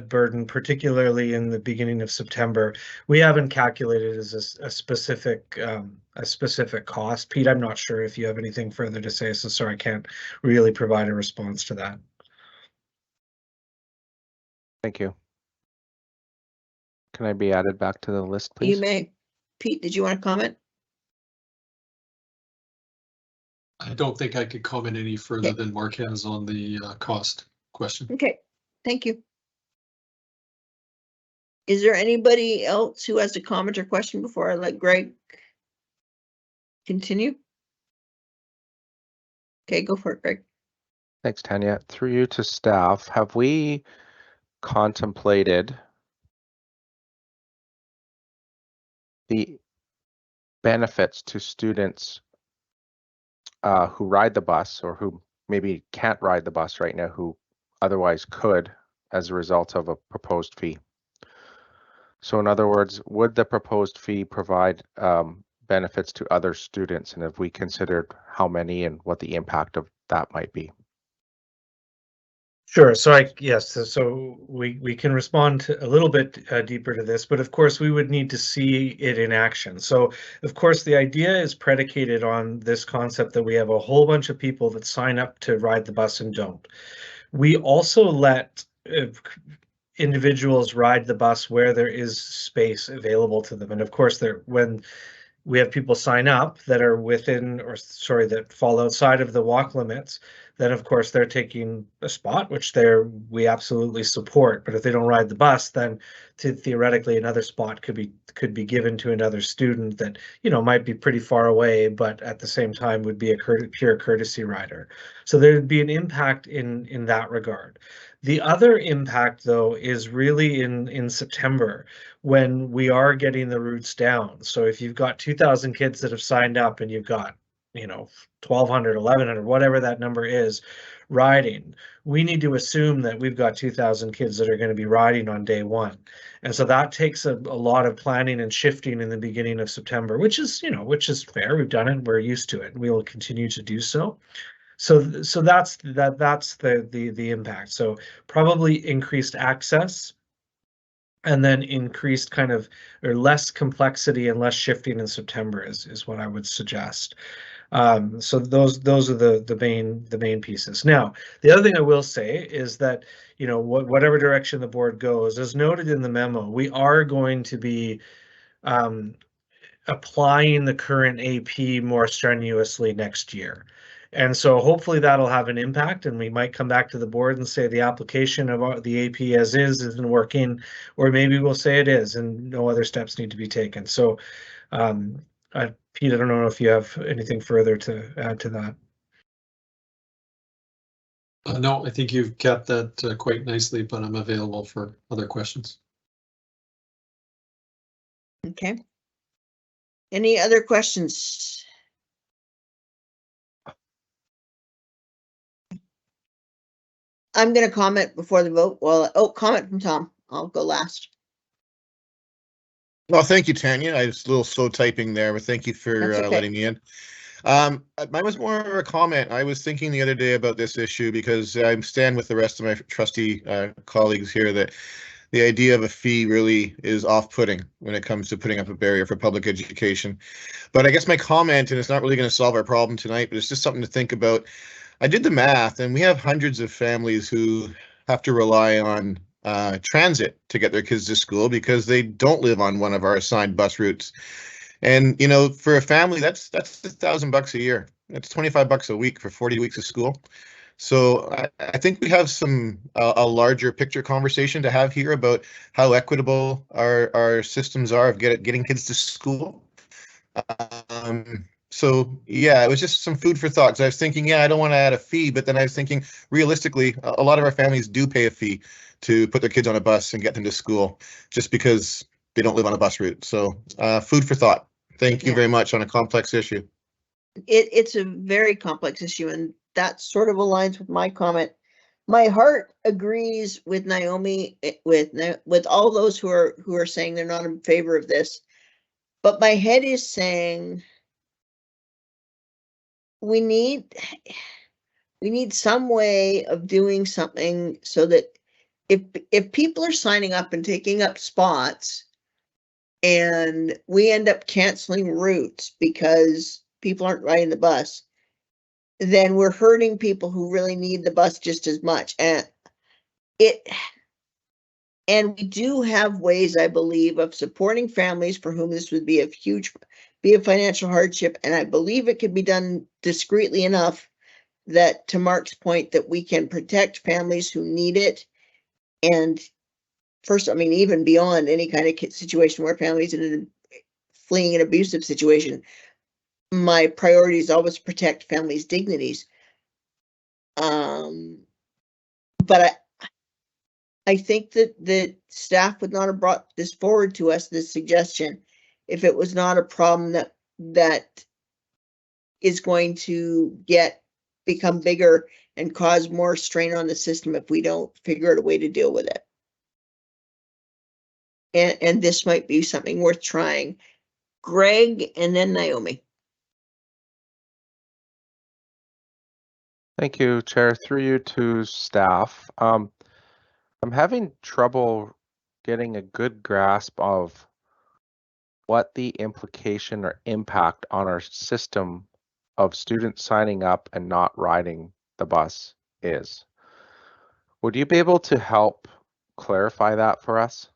S7: burden, particularly in the beginning of September. We haven't calculated as a specific cost. Pete, I'm not sure if you have anything further to say, so sorry, I can't really provide a response to that.
S11: Thank you. Can I be added back to the list, please?
S1: You may. Pete, did you want to comment?
S10: I don't think I could comment any further
S1: Okay.
S10: than Mark has on the cost question.
S1: Okay, thank you. Is there anybody else who has a comment or question before I let Greg continue? Okay, go for it, Greg.
S11: Thanks, Tanya. Through you to staff, have we contemplated the benefits to students who ride the bus, or who maybe can't ride the bus right now, who otherwise could as a result of a proposed fee? So in other words, would the proposed fee provide benefits to other students? And have we considered how many and what the impact of that might be?
S7: Sure. So so we can respond a little bit deeper to this, but of course we would need to see it in action. So of course the idea is predicated on this concept that we have a whole bunch of people that sign up to ride the bus and don't. We also let individuals ride the bus where there is space available to them. And of course, when we have people sign up that are within, or sorry, that fall outside of the walk limits, then of course they're taking a spot, which we absolutely support. But if they don't ride the bus, then theoretically another spot could be given to another student that, you know, might be pretty far away, but at the same time would be a pure courtesy rider. So there'd be an impact in that regard. The other impact, though, is really in September, when we are getting the routes down. So if you've got 2,000 kids that have signed up, and you've got, you know, 1,200, 1,100, whatever that number is, riding, we need to assume that we've got 2,000 kids that are going to be riding on day one. And so that takes a lot of planning and shifting in the beginning of September, which is fair. We've done it. We're used to it, and we will continue to do so. So that's the impact. So probably increased access, and then increased kind of, or less complexity and less shifting in September is what I would suggest. So those are the main pieces. Now, the other thing I will say is that, you know, whatever direction the board goes, as noted in the memo, we are going to be applying the current AP more strenuously next year. And so hopefully that'll have an impact, and we might come back to the board and say the application of the AP as is isn't working, or maybe we'll say it is and no other steps need to be taken. So Pete, I don't know if you have anything further to add to that.
S10: No, I think you've kept that quite nicely, but I'm available for other questions.
S1: Okay. Any other questions? I'm going to comment before the vote. Well, comment from Tom. I'll go last.
S5: Well, thank you, Tanya. I was a little slow typing there, but thank you for
S1: That's okay.
S5: letting me in. Mine was more of a comment. I was thinking the other day about this issue because I stand with the rest of my trustee colleagues here that the idea of a fee really is off-putting when it comes to putting up a barrier for public education. But I guess my comment, and it's not really going to solve our problem tonight, but it's just something to think about. I did the math, and we have hundreds of families who have to rely on transit to get their kids to school because they don't live on one of our assigned bus routes. And, you know, for a family, that's $1,000 a year. That's $25 a week for 40 weeks of school. So I think we have a larger picture conversation to have here about how equitable our systems are of getting kids to school. So yeah, it was just some food for thought. 'Cause I was thinking, yeah, I don't want to add a fee, but then I was thinking realistically, a lot of our families do pay a fee to put their kids on a bus and get them to school just because they don't live on a bus route. So food for thought. Thank you very much on a complex issue.
S1: It's a very complex issue, and that sort of aligns with my comment. My heart agrees with Naomi, with all those who are saying they're not in favor of this, but my head is saying we need some way of doing something so that if people are signing up and taking up spots and we end up canceling routes because people aren't riding the bus, then we're hurting people who really need the bus just as much. And we do have ways, I believe, of supporting families for whom this would be a financial hardship. And I believe it can be done discreetly enough that, to Mark's point, that we can protect families who need it. And first, I mean, even beyond any kind of situation where families fleeing an abusive situation, my priority is always protect families' dignities. But I think that the staff would not have brought this forward to us, this suggestion, if it was not a problem that is going to become bigger and cause more strain on the system if we don't figure out a way to deal with it. And this might be something worth trying. Greg and then Naomi.
S11: Thank you, Chair. Through you to staff. I'm having trouble getting a good grasp of what the implication or impact on our system of students signing up and not riding the bus is. Would you be able to help clarify that for us?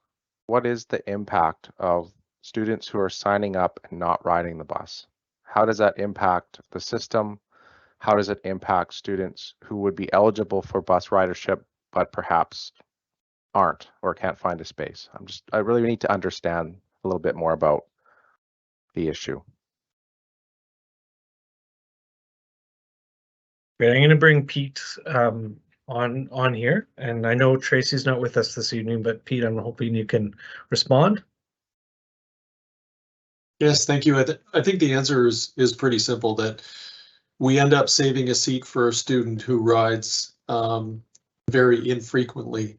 S11: What is the impact of students who are signing up and not riding the bus? How does that impact the system? How does it impact students who would be eligible for bus ridership, but perhaps aren't or can't find a space? I really need to understand a little bit more about the issue.
S7: Great. I'm going to bring Pete on here, and I know Tracy's not with us this evening, but Pete, I'm hoping you can respond.
S10: Yes, thank you. I think the answer is pretty simple, that we end up saving a seat for a student who rides very infrequently.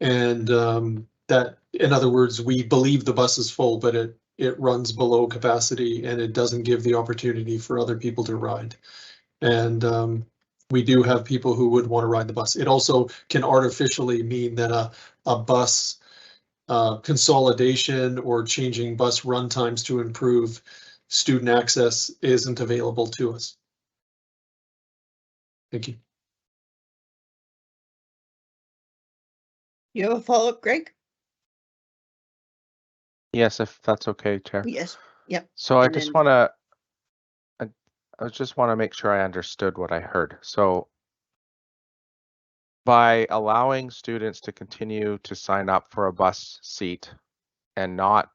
S10: And that, in other words, we believe the bus is full, but it runs below capacity and it doesn't give the opportunity for other people to ride. And we do have people who would want to ride the bus. It also can artificially mean that a bus consolidation or changing bus run times to improve student access isn't available to us. Thank you.
S1: You have a follow-up, Greg?
S11: Yes, if that's okay, Chair.
S1: Yes. Yep.
S11: So I
S1: and
S11: just
S1: then-
S11: want to, I just want to make sure I understood what I heard. So by allowing students to continue to sign up for a bus seat and not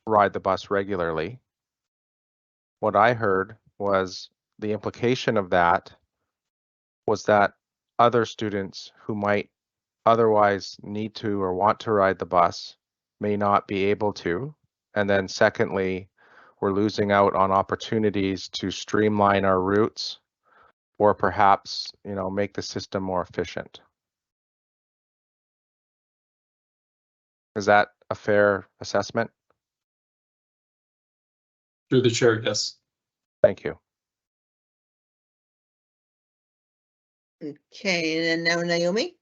S11: ride the bus regularly, what I heard was the implication of that was that other students who might otherwise need to or want to ride the bus may not be able to. And then secondly, we're losing out on opportunities to streamline our routes or perhaps, make the system more efficient. Is that a fair assessment?
S10: Through the chair, yes.
S11: Thank you.
S1: Okay, and then now Naomi?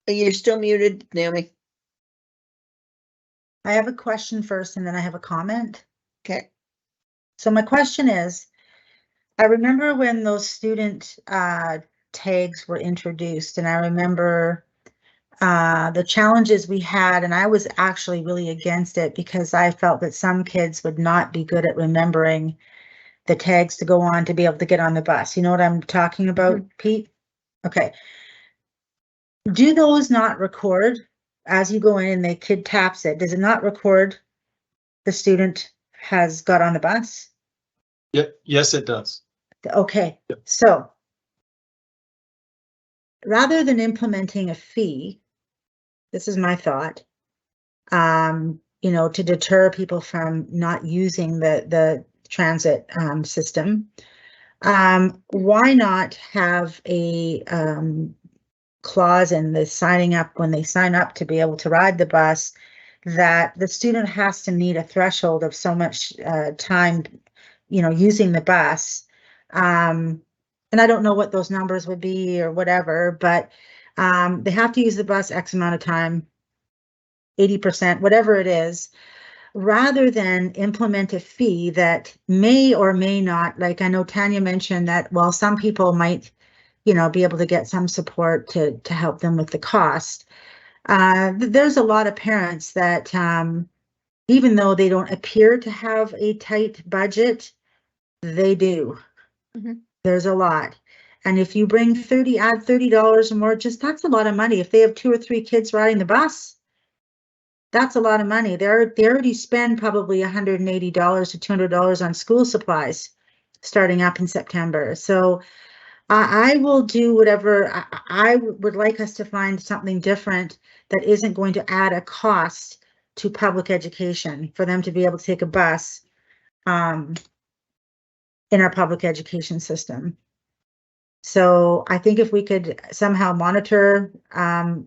S1: You're still muted, Naomi.
S12: I have a question first and then I have a comment.
S1: Okay.
S12: So my question is, I remember when those student tags were introduced, and I remember the challenges we had, and I was actually really against it because I felt that some kids would not be good at remembering the tags to go on to be able to get on the bus. You know what I'm talking about, Pete? Okay. Do those not record as you go in and the kid taps it? Does it not record the student has got on the bus?
S10: Yep. Yes, it does.
S12: Okay,
S10: Yep.
S12: So rather than implementing a fee, this is my thought, to deter people from not using the transit system, why not have a clause in the signing up when they sign up to be able to ride the bus that the student has to meet a threshold of so much time, using the bus. And I don't know what those numbers would be or whatever, but they have to use the bus X amount of time, 80%, whatever it is, rather than implement a fee that may or may not, like I know Tanya mentioned that, well, some people might, be able to get some support to help them with the cost. There's a lot of parents that, even though they don't appear to have a tight budget, they do.
S1: Mm-hmm.
S12: There's a lot. And if you add $30 or more, that's a lot of money. If they have 2 or 3 kids riding the bus, that's a lot of money. They already spend probably $180 to $200 on school supplies starting up in September. So I will do whatever. I would like us to find something different that isn't going to add a cost to public education for them to be able to take a bus in our public education system. So I think if we could somehow monitor,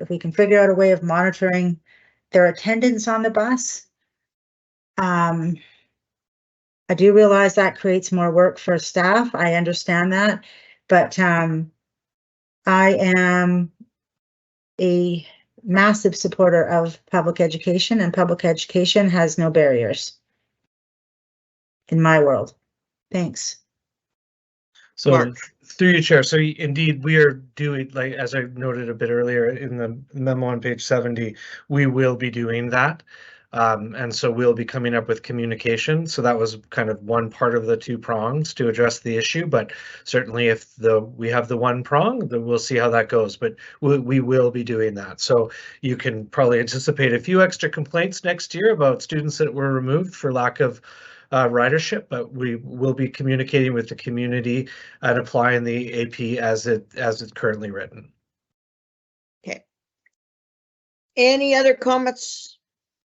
S12: if we can figure out a way of monitoring their attendance on the bus. I do realize that creates more work for staff. I understand that, but I am a massive supporter of public education, and public education has no barriers in my world. Thanks.
S7: So
S1: Mark.
S7: through you, Chair. So indeed, we are doing, like, as I noted a bit earlier in the memo on page 70, we will be doing that. And so we'll be coming up with communication. So that was kind of one part of the 2 prongs to address the issue. But certainly if we have the 1 prong, then we'll see how that goes. But we will be doing that. So you can probably anticipate a few extra complaints next year about students that were removed for lack of ridership, but we will be communicating with the community and applying the AP as it's currently written.
S1: Okay. Any other comments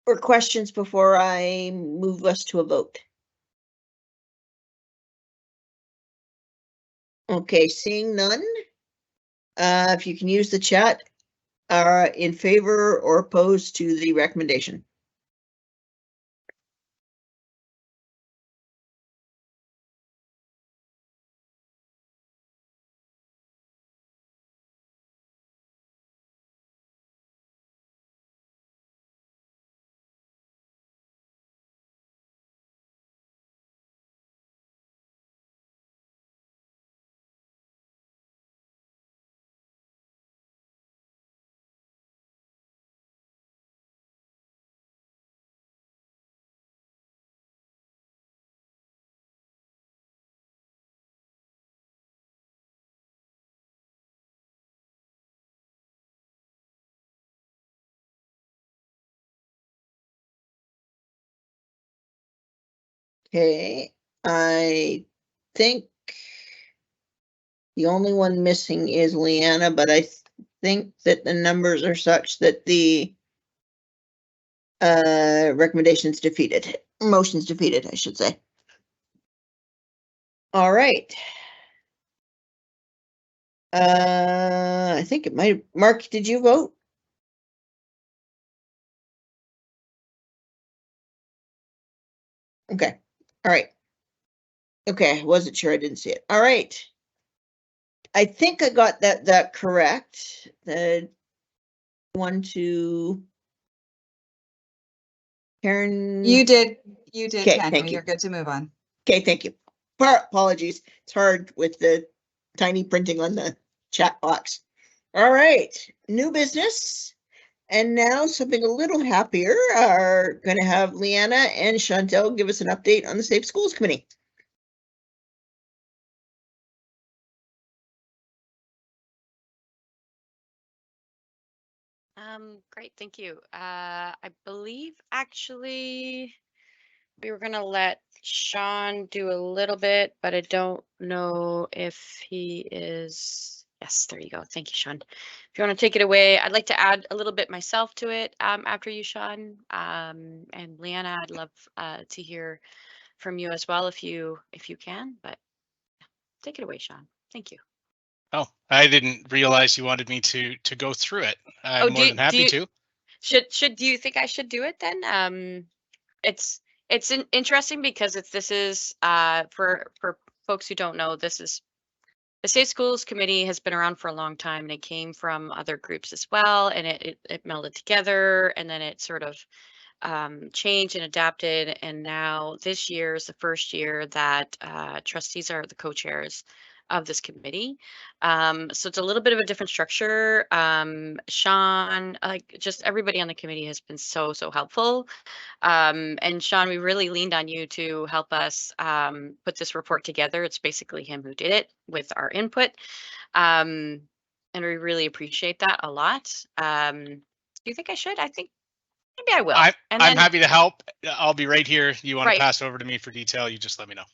S1: or questions before I move us to a vote? Okay, seeing none. If you can use the chat, in favor or opposed to the recommendation. Okay, I think the only one missing is Leanna, but I think that the numbers are such that the recommendation's defeated, motion's defeated, I should say. All right. I think it might, Mark, did you vote? Okay, all right. Okay, I wasn't sure, I didn't see it. All right. I think I got that correct. The 1, 2. Karen.
S13: You did,
S1: Okay,
S13: Tanya.
S1: thank you.
S13: You're good to move on.
S1: Okay, thank you. Apologies. It's hard with the tiny printing on the chat box. All right, new business. And now something a little happier. Are going to have Leanna and Chantel give us an update on the Safe Schools Committee.
S4: Great, thank you. I believe actually we were gonna let Sean do a little bit, but I don't know if he is. Yes, there you go. Thank you, Sean. If you want to take it away, I'd like to add a little bit myself to it after you, Sean. And Leanna, I'd love to hear from you as well if you can. But take it away, Sean. Thank you.
S14: Oh, I didn't realize you wanted me to go through it. I'm more than happy to.
S4: Do you think I should do it then? It's interesting because this is for folks who don't know, this is the Safe Schools Committee has been around for a long time, and it came from other groups as well, and it melded together, and then it sort of changed and adapted, and now this year is the first year that trustees are the co-chairs of this committee. So it's a little bit of a different structure. Sean, like just everybody on the committee has been so helpful. And Sean, we really leaned on you to help us put this report together. It's basically him who did it with our input. And we really appreciate that a lot. Do you think I should? I think maybe I will.
S14: I'm happy to help. I'll be right here. You want
S4: Right.
S14: to pass over to me for detail, you just let me know.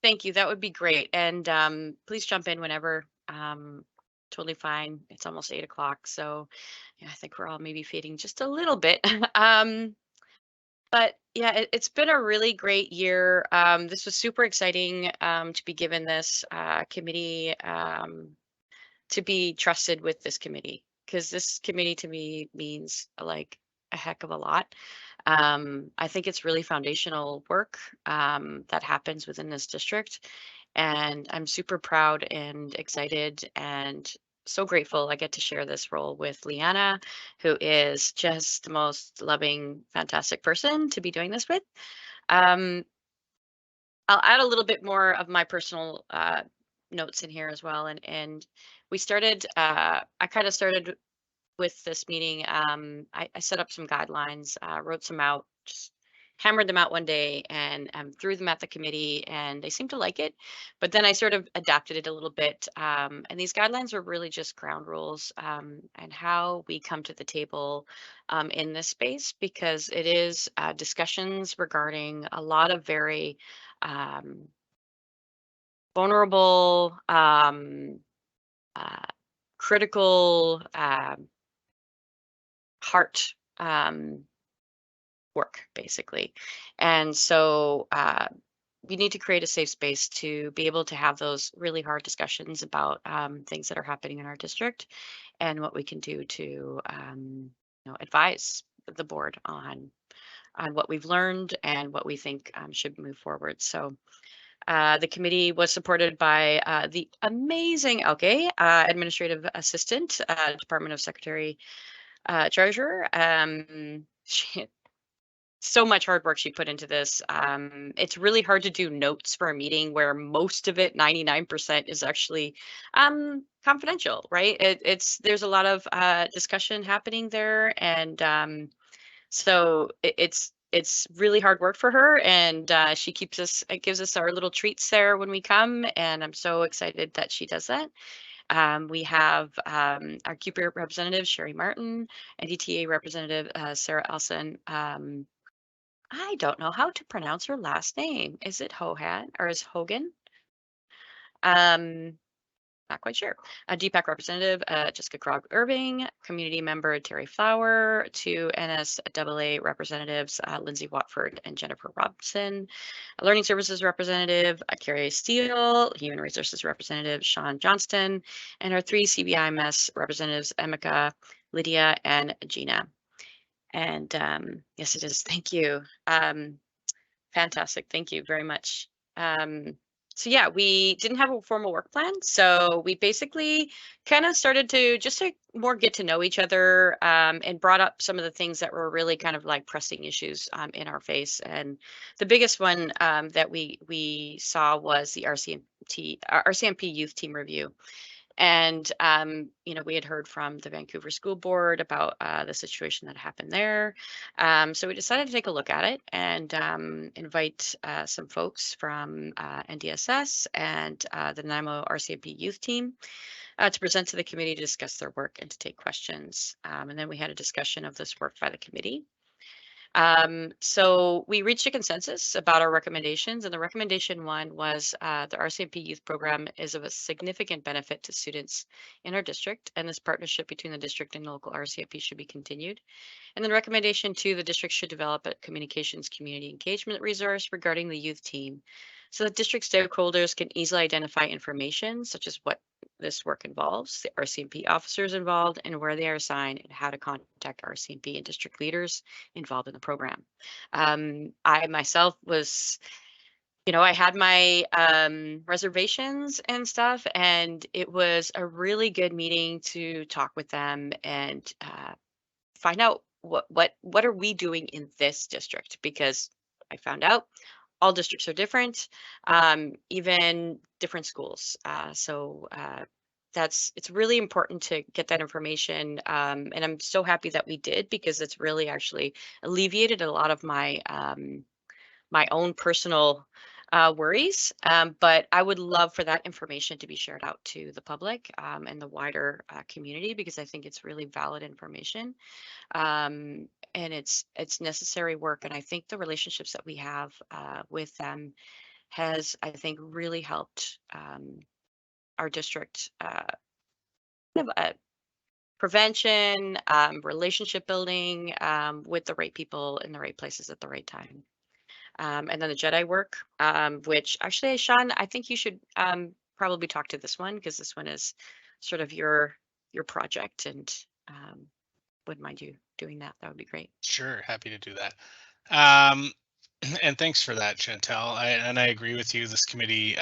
S4: Thank you. That would be great. And please jump in whenever. Totally fine. It's almost 8 o'clock. So yeah, I think we're all maybe fading just a little bit. But yeah, it's been a really great year. This was super exciting to be given this committee, to be trusted with this committee, because this committee to me means like a heck of a lot. I think it's really foundational work that happens within this district, and I'm super proud and excited and so grateful I get to share this role with Leanna, who is just the most loving, fantastic person to be doing this with. I'll add a little bit more of my personal notes in here as well, and we started. I kind of started with this meeting. I set up some guidelines, wrote some out, just hammered them out one day, and threw them at the committee, and they seemed to like it. But then I sort of adapted it a little bit, and these guidelines are really just ground rules and how we come to the table in this space, because it is discussions regarding a lot of very vulnerable, critical heart work, basically. And so we need to create a safe space to be able to have those really hard discussions about things that are happening in our district and what we can do to advise the board on what we've learned and what we think should move forward. So the committee was supported by the amazing Elke, administrative assistant, Department of Secretary Treasurer. So much hard work she put into this. It's really hard to do notes for a meeting where most of it, 99%, is actually confidential, right? There's a lot of discussion happening there, and so it's really hard work for her, and she gives us our little treats there when we come, and I'm so excited that she does that. We have our CUPE representative, Sherry Martin, NDTA representative, Sarah Elson, I don't know how to pronounce her last name. Is it Hohan or is Hogan? Not quite sure. DPAC representative, Jessica Krog Irving, community member Terry Flower, 2 NSAA representatives, Lindsay Watford and Jennifer Robson, learning services representative, Carrie Steele, human resources representative, Sean Johnston, and our 3 CBIMS representatives, Emeka, Lydia, and Gina. And yes, it is. Thank you. Fantastic. Thank you very much. So yeah, we didn't have a formal work plan. So we basically kind of started to just to more get to know each other and brought up some of the things that were really kind of like pressing issues in our face. And the biggest one that we saw was the RCMP youth team review. And, you know, we had heard from the Vancouver School Board about the situation that happened there. So we decided to take a look at it and invite some folks from NDSS and the Nanaimo RCMP youth team to present to the committee to discuss their work and to take questions. And then we had a discussion of this work by the committee. So we reached a consensus about our recommendations, and the recommendation one was the RCMP youth program is of a significant benefit to students in our district, and this partnership between the district and local RCMP should be continued. And then recommendation 2, the district should develop a communications community engagement resource regarding the youth team, so that district stakeholders can easily identify information such as what this work involves, the RCMP officers involved, and where they are assigned, and how to contact RCMP and district leaders involved in the program. I myself was, you know, I had my reservations and stuff, and it was a really good meeting to talk with them and find out what are we doing in this district, because I found out all districts are different, even different schools. It's really important to get that information. And I'm so happy that we did, because it's really actually alleviated a lot of my my own personal worries. But I would love for that information to be shared out to the public and the wider community, because I think it's really valid information. And it's necessary work. And I think the relationships that we have with them has, I think, really helped our district prevention, relationship building with the right people in the right places at the right time. And then the JEDI work, which actually, Sean, I think you should probably talk to this one, because this one is sort of your project, and wouldn't mind you doing that. That would be great.
S14: Sure, happy to do that. And thanks for that, Chantel. I agree with you. This committee,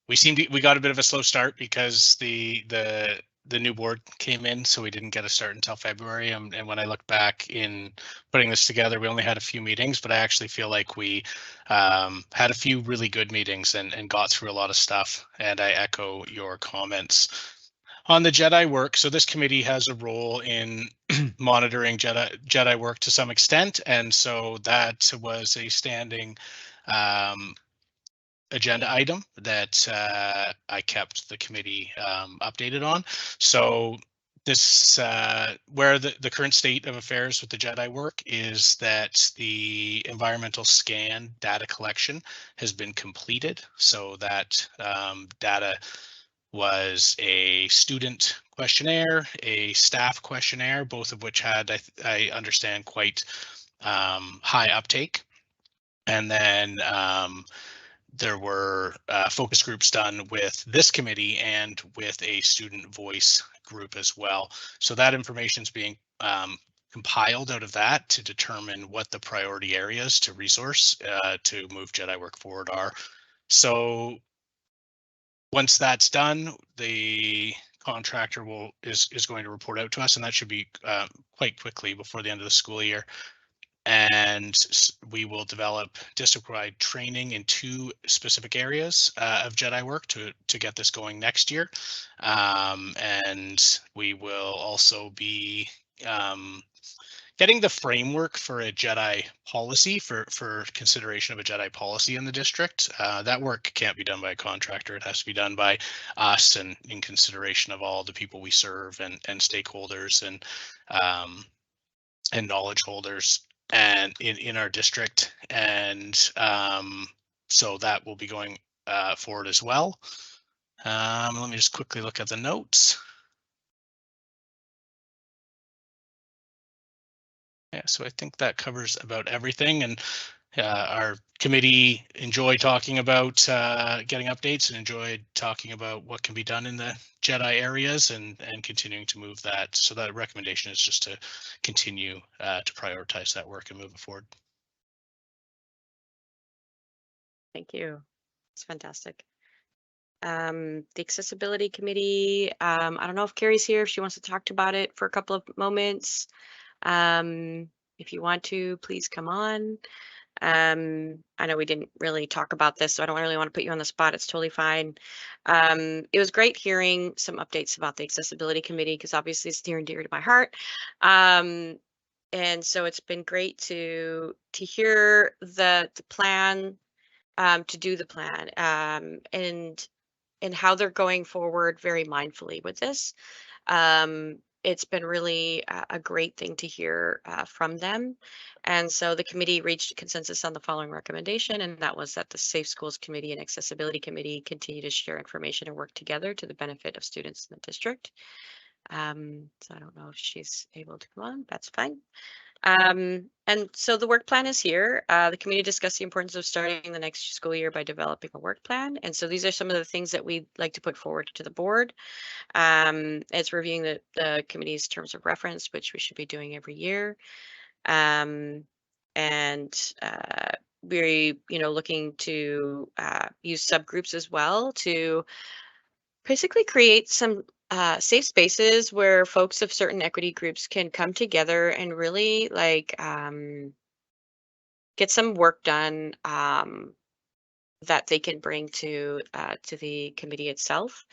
S14: we got a bit of a slow start because the new board came in, so we didn't get a start until February. And when I look back in putting this together, we only had a few meetings, but I actually feel like we had a few really good meetings and got through a lot of stuff. And I echo your comments on the JEDI work. So this committee has a role in monitoring JEDI work to some extent. And so that was a standing agenda item that I kept the committee updated on. So this where the current state of affairs with the JEDI work is that the environmental scan data collection has been completed. So that data was a student questionnaire, a staff questionnaire, both of which had, I understand, quite high uptake. And then there were focus groups done with this committee and with a student voice group as well. So that information is being compiled out of that to determine what the priority areas to resource to move JEDI work forward are. So once that's done, the contractor is going to report out to us, and that should be quite quickly before the end of the school year. And we will develop district-wide training in 2 specific areas of JEDI work to get this going next year. And we will also be getting the framework for a JEDI policy for consideration of a JEDI policy in the district. That work can't be done by a contractor. It has to be done by us and in consideration of all the people we serve and stakeholders. And knowledge holders and in our district. And so that will be going forward as well. Let me just quickly look at the notes. Yeah, so I think that covers about everything, and our committee enjoyed talking about getting updates and enjoyed talking about what can be done in the JEDI areas and continuing to move that. So that recommendation is just to continue to prioritize that work and move it forward.
S4: Thank you. It's fantastic. The accessibility committee, I don't know if Carrie's here, if she wants to talk about it for a couple of moments. If you want to, please come on. I know we didn't really talk about this, so I don't really want to put you on the spot. It's totally fine. It was great hearing some updates about the accessibility committee, because obviously it's near and dear to my heart. And so it's been great to hear the plan, to do the plan, and how they're going forward very mindfully with this. It's been really a great thing to hear from them. And so the committee reached consensus on the following recommendation, and that was that the Safe Schools Committee and Accessibility Committee continue to share information and work together to the benefit of students in the district. So I don't know if she's able to come on, that's fine. And so the work plan is here. The committee discussed the importance of starting the next school year by developing a work plan. And so these are some of the things that we'd like to put forward to the board. It's reviewing the committee's terms of reference, which we should be doing every year. And we're looking to use subgroups as well to basically create some safe spaces where folks of certain equity groups can come together and really get some work done that they can bring to the committee itself,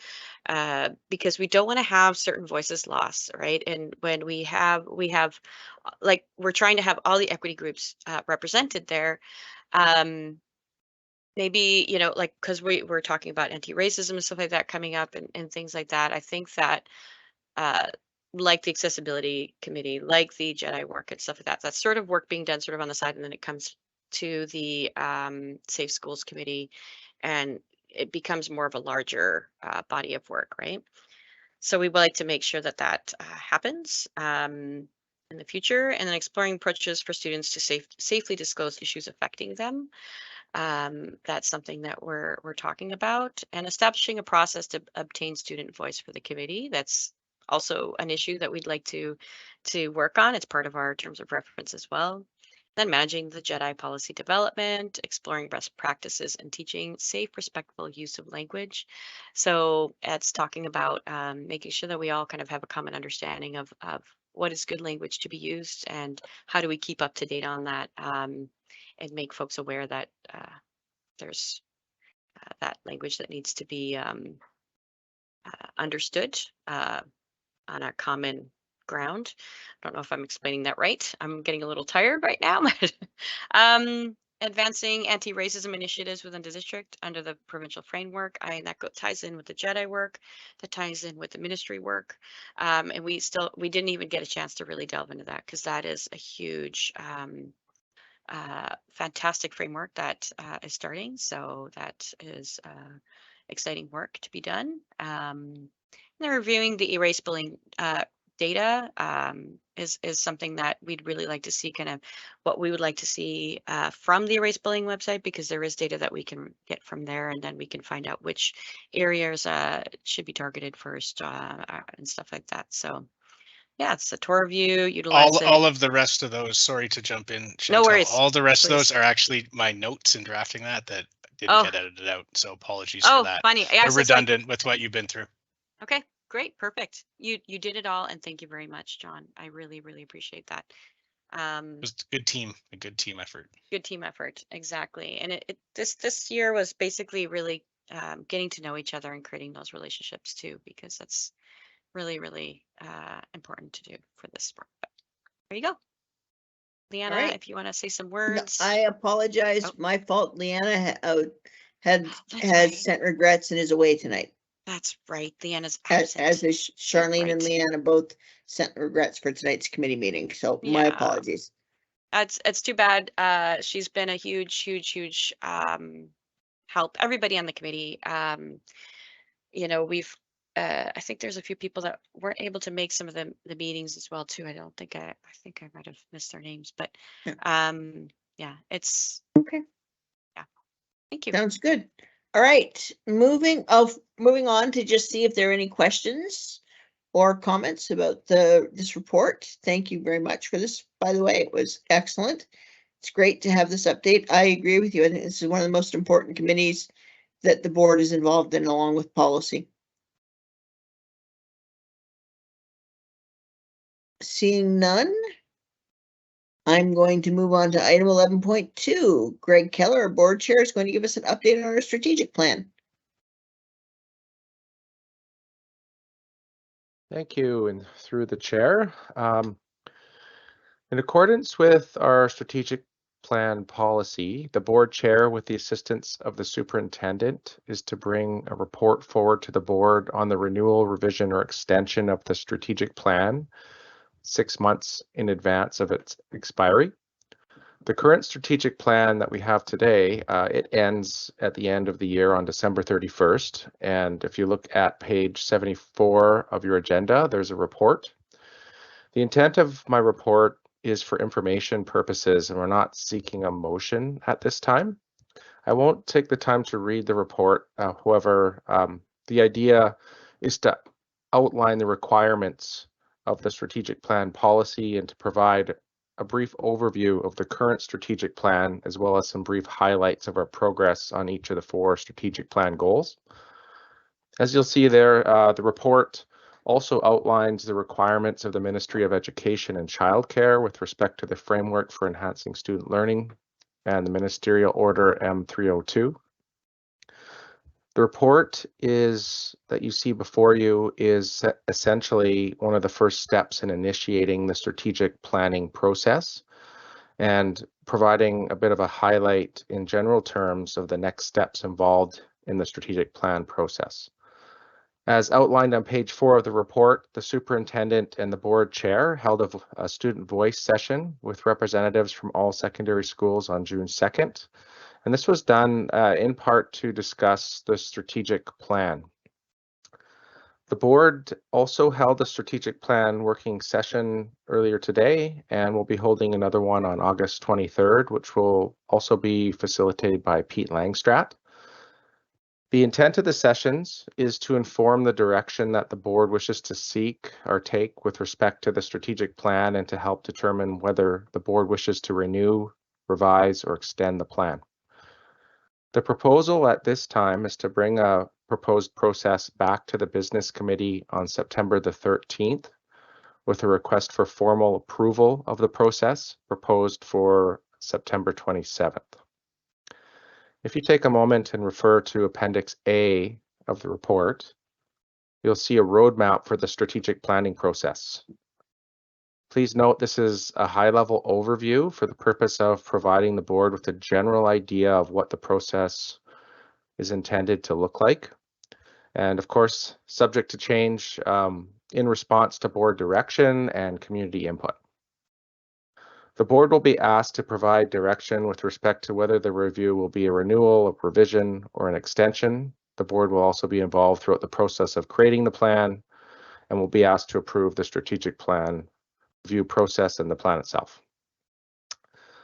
S4: because we don't want to have certain voices lost, right? And when we have we're trying to have all the equity groups represented there. Maybe, because we're talking about anti-racism and stuff like that coming up and things like that. I think that like the accessibility committee, like the JEDI work and stuff like that, that's sort of work being done sort of on the side, and then it comes to the Safe Schools Committee, and it becomes more of a larger body of work, right? So we would like to make sure that that happens in the future, and then exploring approaches for students to safely disclose issues affecting them. That's something that we're talking about, and establishing a process to obtain student voice for the committee. That's also an issue that we'd like to work on. It's part of our terms of reference as well. Then managing the JEDI policy development, exploring best practices, and teaching safe, respectful use of language. So it's talking about making sure that we all kind of have a common understanding of what is good language to be used, and how do we keep up to date on that, and make folks aware that there's that language that needs to be understood on a common ground. I don't know if I'm explaining that right. I'm getting a little tired right now. But advancing anti-racism initiatives within the district under the provincial framework. That ties in with the JEDI work, that ties in with the ministry work. And we didn't even get a chance to really delve into that, because that is a huge fantastic framework that is starting. So that is exciting work to be done. And then reviewing the erase bullying data is something that we'd really like to see, kind of what we would like to see from the Erase Bullying website, because there is data that we can get from there, and then we can find out which areas should be targeted first and stuff like that. So yeah, it's a tour view, utilizing
S14: all of the rest of those, sorry to jump in, Chantal,
S4: no worries,
S14: all the rest
S4: please.
S14: of those are actually my notes in drafting that didn't get edited out, so apologies for that.
S4: Funny. Yeah,
S14: they're redundant with what you've been through.
S4: Okay, great, perfect. You did it all, and thank you very much, John. I really appreciate that.
S14: It was a good team effort.
S4: Good team effort, exactly. And this year was basically really getting to know each other and creating those relationships too, because that's really important to do for this sport. But there you go. Leanna,
S1: right.
S4: If you want to say some words.
S1: No, I apologize. My fault. Leanna had sent regrets and is away tonight.
S4: That's right. Leanna's
S1: as
S4: absent.
S1: is Charlene and
S4: Right.
S1: Leanna both sent regrets for tonight's committee meeting. So my
S4: Yeah.
S1: apologies.
S4: It's too bad. She's been a huge help. Everybody on the committee. You know, we've I think there's a few people that weren't able to make some of the meetings as well too. I think I might have missed their names, but yeah, it's
S1: Okay.
S4: Yeah. Thank you.
S1: Sounds good. All right, moving on to just see if there are any questions or comments about this report. Thank you very much for this. By the way, it was excellent. It's great to have this update. I agree with you. I think this is one of the most important committees that the board is involved in, along with policy. Seeing none, I'm going to move on to item 11.2. Greg Keller, our board chair, is going to give us an update on our strategic plan.
S11: Thank you, and through the chair. In accordance with our strategic plan policy, the board chair, with the assistance of the superintendent, is to bring a report forward to the board on the renewal, revision, or extension of the strategic plan 6 months in advance of its expiry. The current strategic plan that we have today, it ends at the end of the year on December 31st. And if you look at page 74 of your agenda, there's a report. The intent of my report is for information purposes, and we're not seeking a motion at this time. I won't take the time to read the report. However, the idea is to outline the requirements of the strategic plan policy and to provide a brief overview of the current strategic plan, as well as some brief highlights of our progress on each of the 4 strategic plan goals. As you'll see there, the report also outlines the requirements of the Ministry of Education and Childcare with respect to the framework for enhancing student learning and the Ministerial Order M302. The report that you see before you is essentially one of the first steps in initiating the strategic planning process and providing a bit of a highlight in general terms of the next steps involved in the strategic plan process. As outlined on page 4 of the report, the superintendent and the board chair held a student voice session with representatives from all secondary schools on June 2nd. And this was done in part to discuss the strategic plan. The board also held a strategic plan working session earlier today, and we'll be holding another one on August 23rd, which will also be facilitated by Pete Langstrat. The intent of the sessions is to inform the direction that the board wishes to seek or take with respect to the strategic plan and to help determine whether the board wishes to renew, revise, or extend the plan. The proposal at this time is to bring a proposed process back to the business committee on September the 13th with a request for formal approval of the process proposed for September 27th. If you take a moment and refer to Appendix A of the report, you'll see a roadmap for the strategic planning process. Please note this is a high-level overview for the purpose of providing the board with a general idea of what the process is intended to look like. And of course, subject to change in response to board direction and community input. The board will be asked to provide direction with respect to whether the review will be a renewal, a revision, or an extension. The board will also be involved throughout the process of creating the plan and will be asked to approve the strategic plan review process and the plan itself.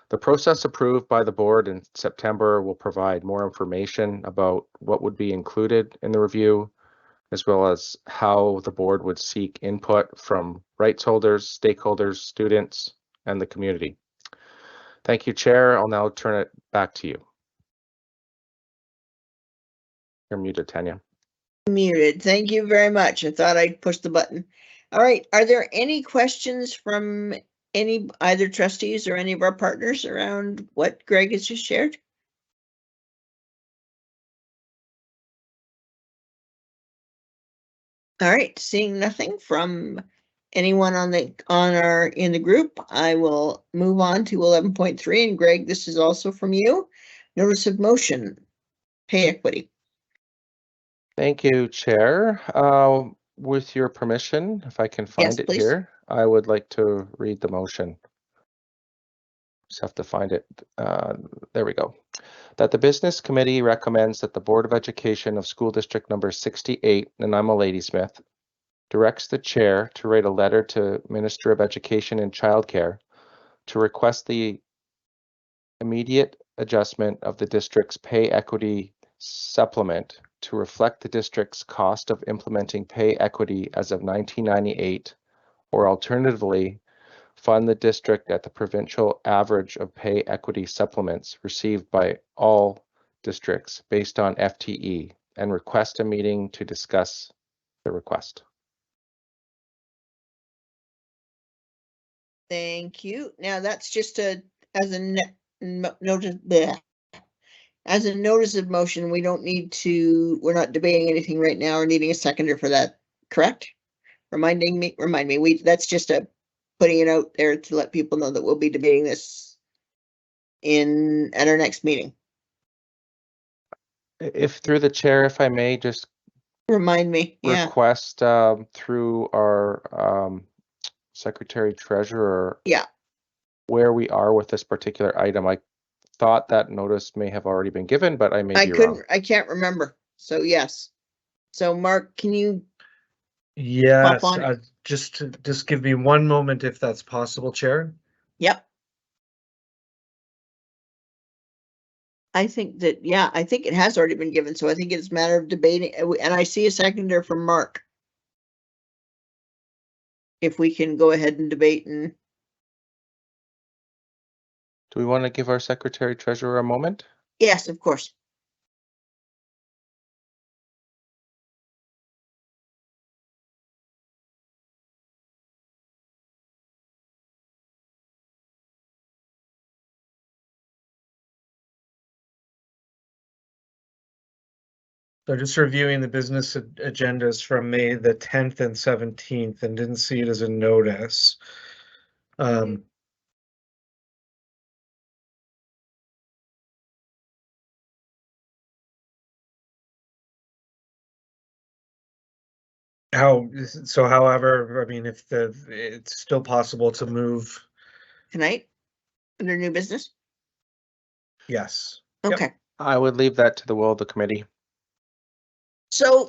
S11: The process approved by the board in September will provide more information about what would be included in the review, as well as how the board would seek input from rights holders, stakeholders, students, and the community. Thank you, Chair. I'll now turn it back to you. You're muted, Tanya.
S1: Muted. Thank you very much. I thought I'd push the button. All right. Are there any questions from either trustees or any of our partners around what Greg has just shared? All right. Seeing nothing from anyone in the group, I will move on to 11.3. And Greg, this is also from you. Notice of motion, pay equity.
S11: Thank you, Chair. With your permission, if I can find
S1: Yes,
S11: it
S1: please.
S11: here, I would like to read the motion. Just have to find it. There we go. That the Business Committee recommends that the Board of Education of School District number 68, Nanaimo Ladysmith, directs the Chair to write a letter to Minister of Education and Childcare to request the immediate adjustment of the district's pay equity supplement to reflect the district's cost of implementing pay equity as of 1998, or alternatively, fund the district at the provincial average of pay equity supplements received by all districts based on FTE, and request a meeting to discuss the request.
S1: Thank you. Now that's just as a notice. Bleh. As a notice of motion, we don't need to. We're not debating anything right now or needing a seconder for that. Correct? Remind me. That's just a putting it out there to let people know that we'll be debating this at our next meeting.
S11: If through the chair, if I may, just
S1: remind me. Yeah.
S11: Request through our secretary treasurer.
S1: Yeah.
S11: Where we are with this particular item. I thought that notice may have already been given, but I may be wrong.
S1: I can't remember. So yes. So Mark, can you?
S7: Yes,
S1: pop on?
S7: just give me one moment if that's possible, Chair.
S1: Yep. I think that, yeah, I think it has already been given, so I think it's a matter of debating, and I see a seconder from Mark. If we can go ahead and debate and.
S11: Do we want to give our secretary treasurer a moment?
S1: Yes, of course.
S7: So just reviewing the business agendas from May the 10th and 17th and didn't see it as a notice. However, I mean, if it's still possible to move
S1: tonight under new business.
S7: Yes.
S1: Okay.
S7: Yep.
S11: I would leave that to the will of the committee.
S1: So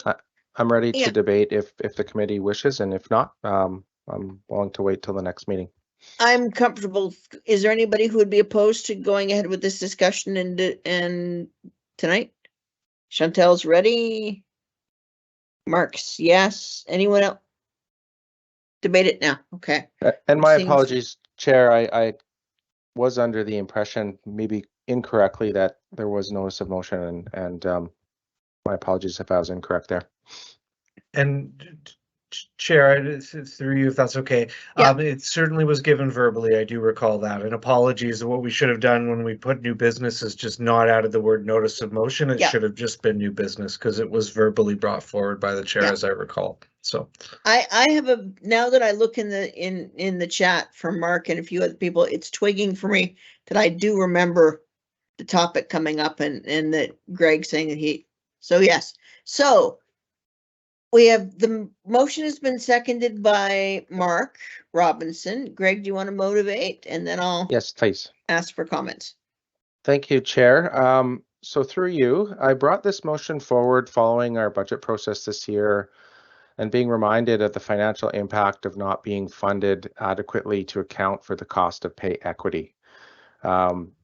S11: I'm ready to debate if the committee wishes, and if not, I'm willing to wait till the next meeting.
S1: I'm comfortable. Is there anybody who would be opposed to going ahead with this discussion and tonight? Chantel's ready. Mark's yes. Anyone else? Debate it now. Okay.
S11: And my apologies, Chair. I was under the impression, maybe incorrectly, that there was notice of motion, and my apologies if I was incorrect there.
S7: And Chair, through you, if that's okay.
S1: Yeah.
S7: It certainly was given verbally. I do recall that. And apologies. What we should have done when we put new business is just not added the word notice of motion. It should have just been new business because it was verbally brought forward by the chair, as I recall. So
S1: I have now that I look in the chat from Mark and a few other people, it's twigging for me that I do remember the topic coming up and that Greg saying that so yes. So we have the motion has been seconded by Mark Robinson. Greg, do you want to motivate? And then I'll
S11: please
S1: ask for comments.
S11: Thank you, Chair. So through you, I brought this motion forward following our budget process this year and being reminded of the financial impact of not being funded adequately to account for the cost of pay equity.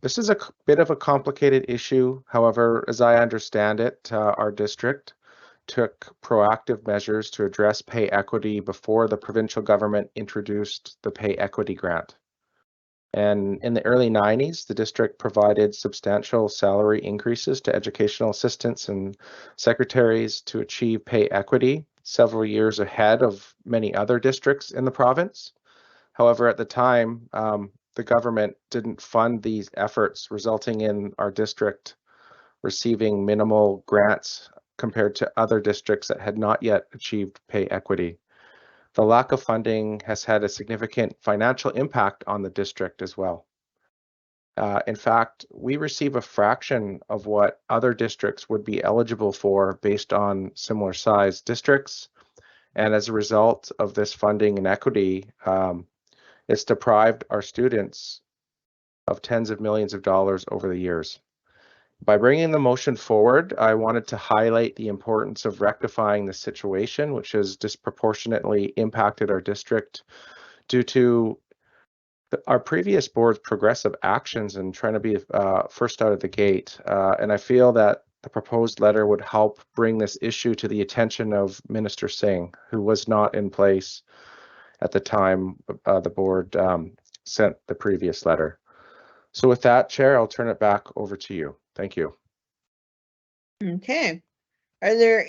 S11: This is a bit of a complicated issue. However, as I understand it, our district took proactive measures to address pay equity before the provincial government introduced the pay equity grant. And in the early 90s, the district provided substantial salary increases to educational assistants and secretaries to achieve pay equity several years ahead of many other districts in the province. However, at the time, the government didn't fund these efforts, resulting in our district receiving minimal grants compared to other districts that had not yet achieved pay equity. The lack of funding has had a significant financial impact on the district as well. In fact, we receive a fraction of what other districts would be eligible for based on similar size districts. And as a result of this funding inequity, it's deprived our students of tens of millions of dollars over the years. By bringing the motion forward, I wanted to highlight the importance of rectifying the situation, which has disproportionately impacted our district due to our previous board's progressive actions and trying to be first out of the gate. And I feel that the proposed letter would help bring this issue to the attention of Minister Singh, who was not in place at the time the board sent the previous letter. So with that, Chair, I'll turn it back over to you. Thank you.
S1: Okay. Are there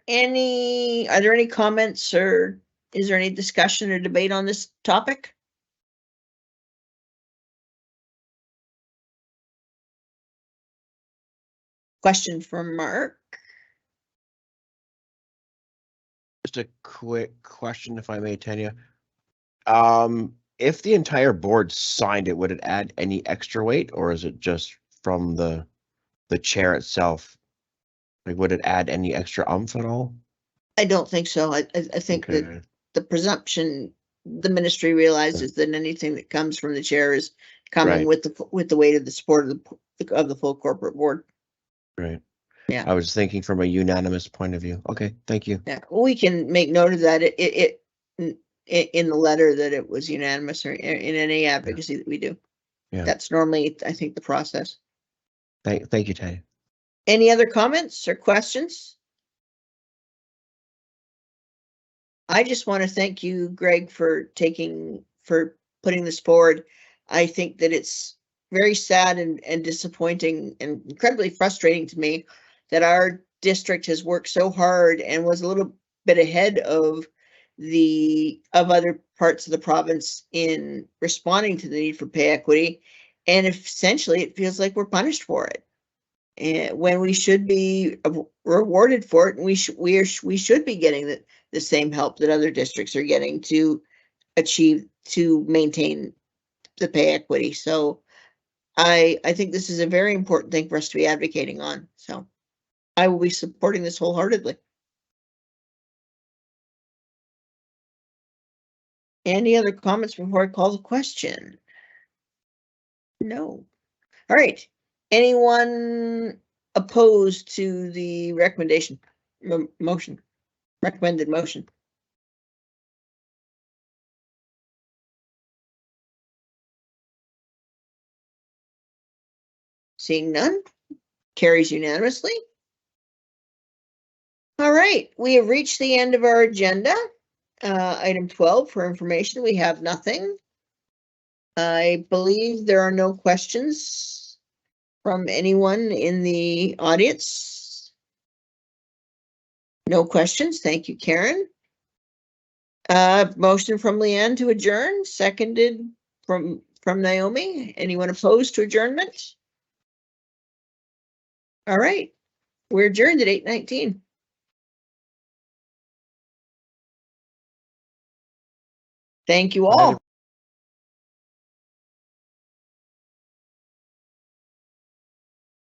S1: any comments, or is there any discussion or debate on this topic? Question from Mark.
S6: Just a quick question, if I may, Tanya. If the entire board signed it, would it add any extra weight, or is it just from the chair itself? Like, would it add any extra oomph at all?
S1: I don't think so. I think
S6: Okay.
S1: that the presumption the ministry realizes that anything that comes from the chair is coming
S6: Right.
S1: with the weight of the support of the full corporate board.
S6: Right.
S1: Yeah.
S6: I was thinking from a unanimous point of view. Okay, thank you.
S1: Yeah, we can make note of that in the letter that it was unanimous, or in any advocacy that we do.
S6: Yeah.
S1: That's normally, I think, the process.
S6: Thank you, Tanya.
S1: Any other comments or questions? I just want to thank you, Greg, for putting this forward. I think that it's very sad and disappointing and incredibly frustrating to me that our district has worked so hard and was a little bit ahead of other parts of the province in responding to the need for pay equity. And essentially it feels like we're punished for it. And when we should be rewarded for it, and we should be getting the same help that other districts are getting to maintain the pay equity. So I think this is a very important thing for us to be advocating on. So I will be supporting this wholeheartedly. Any other comments before I call the question? No. All right. Anyone opposed to the recommended motion? Seeing none, carries unanimously. All right, we have reached the end of our agenda. Item 12 for information, we have nothing. I believe there are no questions from anyone in the audience. No questions. Thank you, Karen. Motion from Leanne to adjourn, seconded from Naomi. Anyone opposed to adjournment? All right, we're adjourned at 8:19. Thank you all.